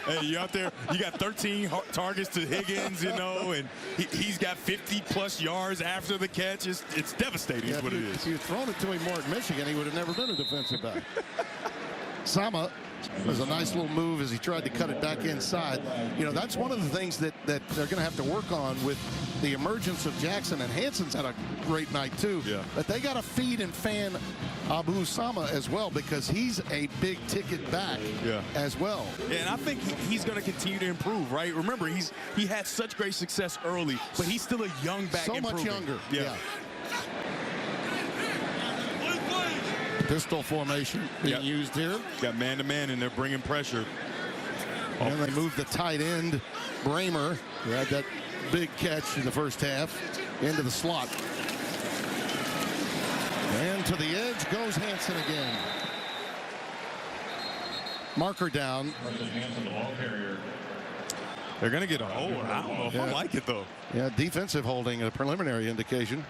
Hey, you out there, you got 13 targets to Higgins, you know, and he's got 50-plus yards after the catch. It's devastating is what it is. If you had thrown it to him more at Michigan, he would have never been a defensive back. Sama It was a nice little move as he tried to cut it back inside. You know, that's one of the things that they're going to have to work on with the emergence of Jackson. And Hanson's had a great night, too. Yeah. But they got to feed and fan Abu Sama as well, because he's a big ticket back as well. Yeah, and I think he's going to continue to improve, right? Remember, he had such great success early, but he's still a young back. So much younger. Yeah. Pistol formation being used here. Got man-to-man, and they're bringing pressure. And they moved the tight end, Brahmer, who had that big catch in the first half, into the slot. And to the edge goes Hanson again. Marker down. They're going to get a hold. I don't know if I like it, though. Yeah, defensive holding, a preliminary indication.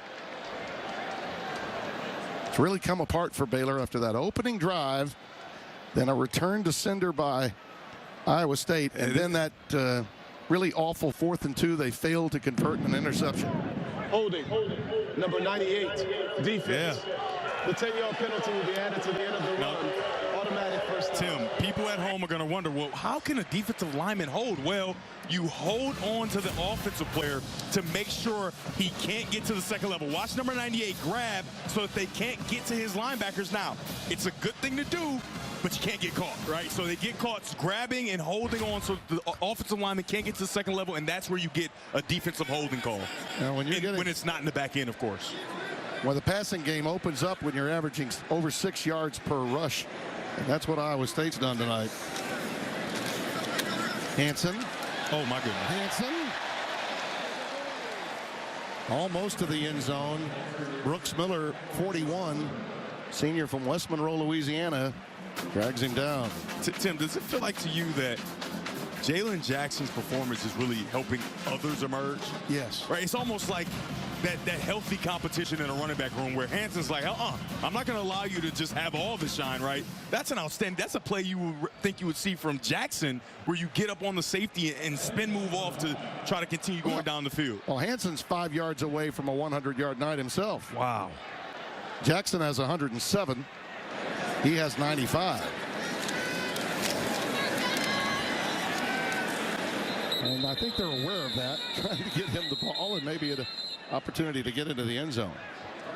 It's really come apart for Baylor after that opening drive, then a return to sender by Iowa State, and then that really awful 4th and 2. They failed to convert an interception. Holding, number 98, defense. The 10-yard penalty will be added to the end of the run. Automatic first down. Tim, people at home are going to wonder, well, how can a defensive lineman hold? Well, you hold on to the offensive player to make sure he can't get to the second level. Watch number 98 grab so that they can't get to his linebackers. Now, it's a good thing to do, but you can't get caught, right? So they get caught grabbing and holding on so the offensive lineman can't get to the second level, and that's where you get a defensive holding call. Now, when it's not in the back end, of course. Well, the passing game opens up when you're averaging over 6 yards per rush. And that's what Iowa State's done tonight. Hanson. Oh, my goodness. Hanson. Almost to the end zone. Brooks Miller, 41, senior from West Monroe, Louisiana, drags him down. Tim, does it feel like to you that Jaylon Jackson's performance is really helping others emerge? Yes. Right? It's almost like that healthy competition in a running back room where Hanson's like, I'm not going to allow you to just have all the shine, right? That's an outstanding, that's a play you would think you would see from Jackson, where you get up on the safety and spin move off to try to continue going down the field. Well, Hanson's 5 yards away from a 100-yard night himself. Wow. Jackson has 107. He has 95. And I think they're aware of that, trying to get him the ball and maybe an opportunity to get into the end zone.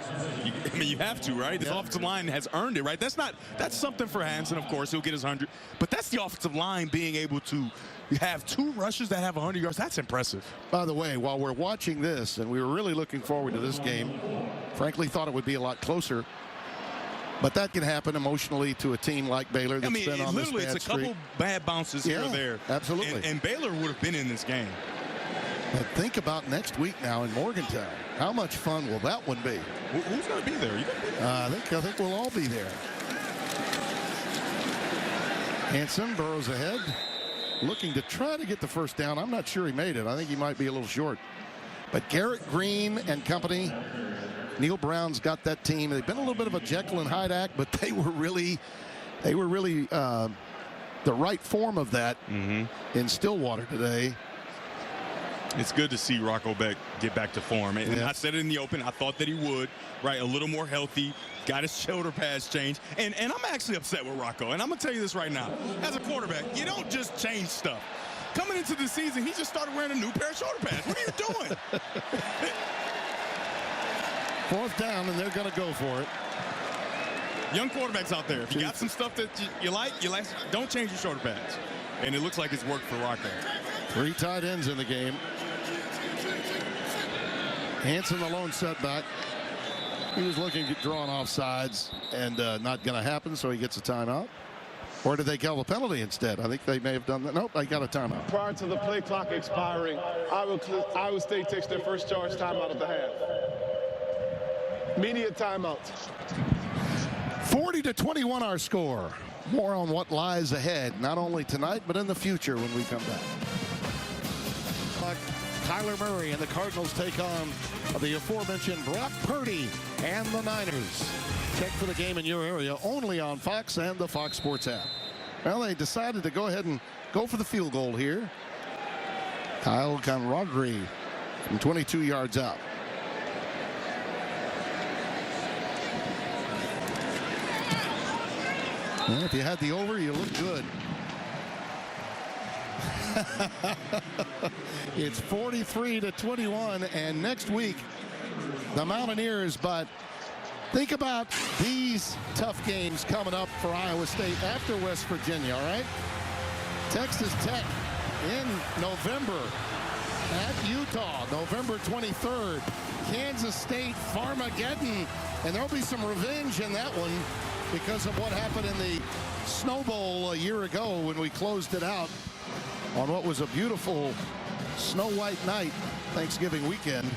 I mean, you have to, right? This offensive line has earned it, right? That's something for Hanson, of course. He'll get his 100. But that's the offensive line being able to have 2 rushers that have 100 yards. That's impressive. By the way, while we're watching this, and we were really looking forward to this game, frankly thought it would be a lot closer. But that can happen emotionally to a team like Baylor that's been on this bad streak. It's a couple bad bounces here or there. Absolutely. And Baylor would have been in this game. But think about next week now in Morgantown. How much fun will that one be? Who's going to be there? You going to be there? I think we'll all be there. Hanson burrows ahead, looking to try to get the first down. I'm not sure he made it. I think he might be a little short. But Garrett Green and company, Neil Brown's got that team. They've been a little bit of a Jekyll and Hyde act, but they were really the right form of that in Stillwater today. It's good to see Rocco Becht get back to form. And I said it in the open. I thought that he would, right? A little more healthy, got his shoulder pads changed. And I'm actually upset with Rocco. And I'm going to tell you this right now. As a quarterback, you don't just change stuff. Coming into the season, he just started wearing a new pair of shoulder pads. What are you doing? 4th down, and they're going to go for it. Young quarterbacks out there, if you got some stuff that you like, don't change your shoulder pads. And it looks like it's worked for Rocco. 3 tight ends in the game. Hanson, the lone setback. He was looking at drawing off sides, and not going to happen, so he gets a timeout. Or did they call the penalty instead? I think they may have done that. Nope, they got a timeout. Prior to the play clock expiring, Iowa State takes their first charge timeout of the half. Media timeout. 40-21 our score. More on what lies ahead, not only tonight, but in the future when we come back. Kyler Murray and the Cardinals take on the aforementioned Brock Purdy and the Niners. Check for the game in your area only on Fox and the Fox Sports app. Well, they decided to go ahead and go for the field goal here. Kyle Conrogry from 22 yards out. Well, if you had the over, you look good. It's 43-21, and next week, the Mountaineers, but think about these tough games coming up for Iowa State after West Virginia, all right? Texas Tech in November at Utah, November 23rd. Kansas State, Farmageddon, and there'll be some revenge in that one because of what happened in the Snow Bowl a year ago when we closed it out on what was a beautiful snow white night, Thanksgiving weekend.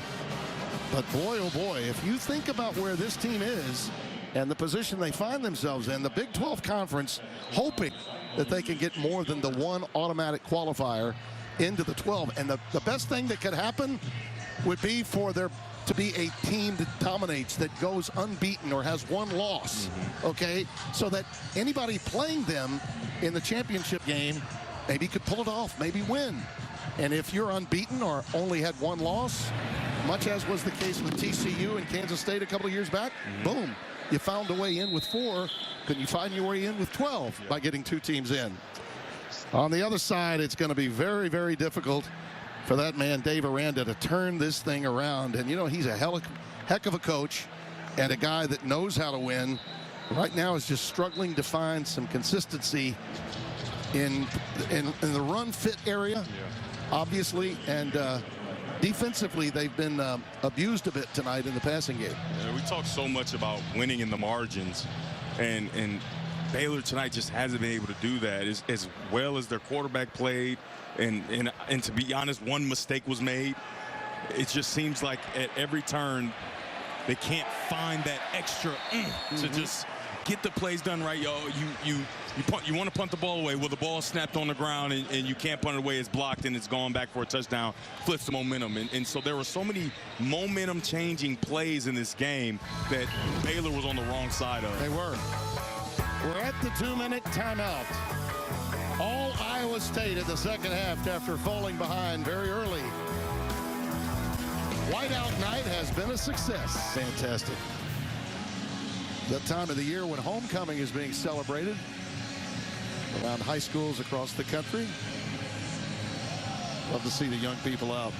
But boy, oh boy, if you think about where this team is and the position they find themselves in, the Big 12 Conference hoping that they can get more than the one automatic qualifier into the 12. And the best thing that could happen would be for there to be a team that dominates, that goes unbeaten or has one loss, okay? So that anybody playing them in the championship game maybe could pull it off, maybe win. And if you're unbeaten or only had one loss, much as was the case with TCU and Kansas State a couple of years back, boom, you found a way in with 4. Could you find your way in with 12 by getting 2 teams in? On the other side, it's going to be very, very difficult for that man, Dave Aranda, to turn this thing around. And, you know, he's a heck of a coach and a guy that knows how to win. Right now is just struggling to find some consistency in the run fit area, obviously, and defensively they've been abused a bit tonight in the passing game. Yeah, we talk so much about winning in the margins, and Baylor tonight just hasn't been able to do that as well as their quarterback played, and to be honest, one mistake was made. It just seems like at every turn they can't find that extra to just get the plays done right. You want to punt the ball away. Well, the ball snapped on the ground and you can't punt it away. It's blocked and it's gone back for a touchdown. Flips the momentum. And so there were so many momentum changing plays in this game that Baylor was on the wrong side of. They were. We're at the 2-minute timeout. All Iowa State in the second half after falling behind very early. Whiteout night has been a success. Fantastic. The time of the year when homecoming is being celebrated around high schools across the country. Love to see the young people out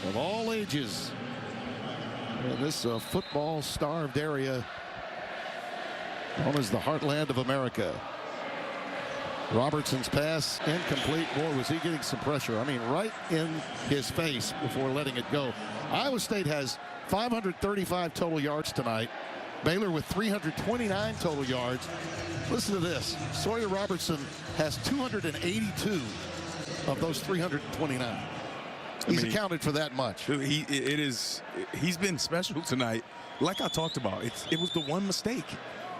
of all ages in this football-starved area known as the heartland of America. Robertson's pass incomplete. Boy, was he getting some pressure. I mean, right in his face before letting it go. Iowa State has 535 total yards tonight. Baylor with 329 total yards. Listen to this. Sawyer Robertson has 282 of those 329. He's accounted for that much. He's been special tonight. Like I talked about, it was the one mistake.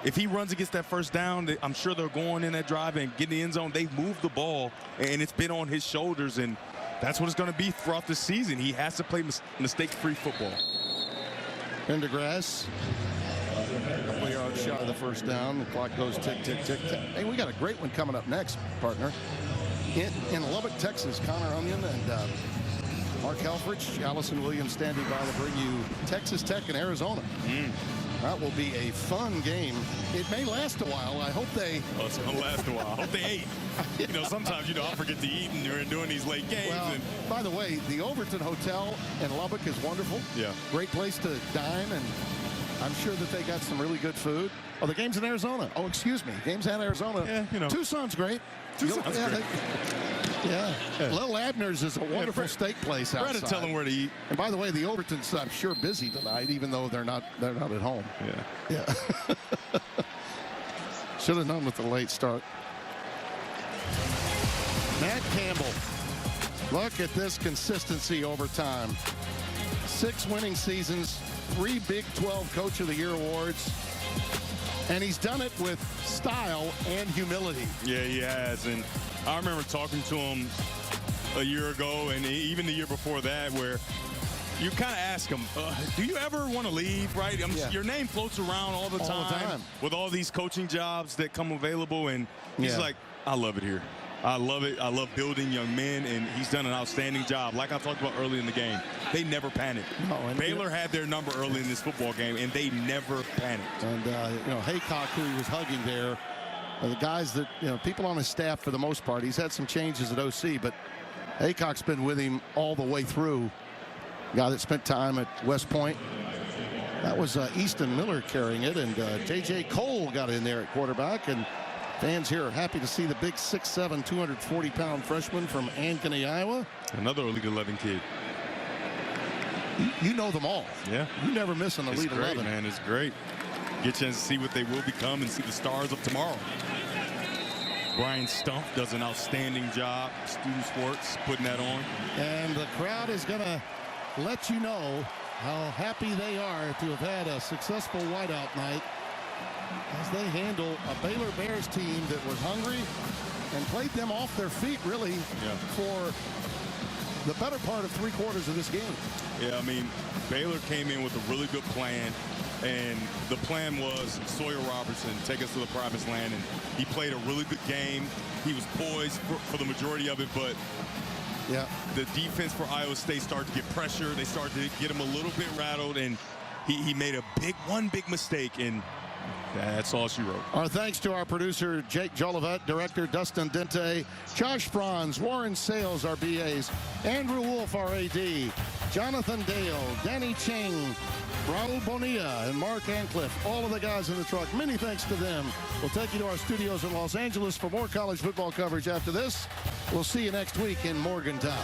If he runs against that first down, I'm sure they're going in that drive and getting the end zone. They've moved the ball, and it's been on his shoulders, and that's what it's going to be throughout the season. He has to play mistake-free football. Pendergrass. A couple yards shot of the first down. The clock goes tick, tick, tick, tick. Hey, we got a great one coming up next, partner. In Lubbock, Texas, Connor Onion and Mark Helfrich, Allison Williams standing by to bring you Texas Tech and Arizona. That will be a fun game. It may last a while. I hope they... Well, it's going to last a while. I hope they ate. You know, sometimes, I'll forget to eat and you're doing these late games. Well, by the way, the Overton Hotel in Lubbock is wonderful. Yeah. Great place to dine, and I'm sure that they got some really good food. Oh, the game's in Arizona. Oh, excuse me. Game's in Arizona. Yeah, Tucson's great. Tucson's great. Yeah. Little Abner's is a wonderful steak place outside. Brad will tell them where to eat. And by the way, the Overton's, I'm sure, busy tonight, even though they're not at home. Yeah. Should have known with the late start. Matt Campbell. Look at this consistency over time. 6 winning seasons, 3 Big 12 Coach of the Year awards. And he's done it with style and humility. Yeah, he has. And I remember talking to him a year ago and even the year before that, where you kind of ask him, do you ever want to leave, right? Your name floats around all the time with all these coaching jobs that come available. And he's like, I love it here. I love it. I love building young men, and he's done an outstanding job. Like I talked about early in the game, they never panicked. Baylor had their number early in this football game, and they never panicked. And, Haycock, who he was hugging there, the guys that, people on his staff for the most part. He's had some changes at OC, but Aycock's been with him all the way through. Guy that spent time at West Point. That was Easton Miller carrying it, and J.J. Cole got in there at quarterback, and fans here are happy to see the big 6'7", 240-pound freshman from Ankeny, Iowa. Another Elite 11 kid. You know them all. Yeah. You never miss an Elite 11. Man, it's great. Get a chance to see what they will become and see the stars of tomorrow. Brian Stump does an outstanding job. Student sports, putting that on. And the crowd is going to let you know how happy they are to have had a successful whiteout night as they handle a Baylor Bears team that was hungry and played them off their feet, really, for the better part of 3/4 of this game. Yeah, I mean, Baylor came in with a really good plan, and the plan was Sawyer Robertson take us to the promised land, and he played a really good game. He was poised for the majority of it, but the defense for Iowa State started to get pressure. They started to get him a little bit rattled, and he made one big mistake, and that's all she wrote. Our thanks to our producer, Jake Jolivet, director Dustin Dente, Josh Franz, Warren Sales, our BAs, Andrew Wolf, our AD, Jonathan Dale, Danny Ching, Raul Bonilla, and Mark Ancliffe, all of the guys in the truck. Many thanks to them. We'll take you to our studios in Los Angeles for more college football coverage after this. We'll see you next week in Morgantown.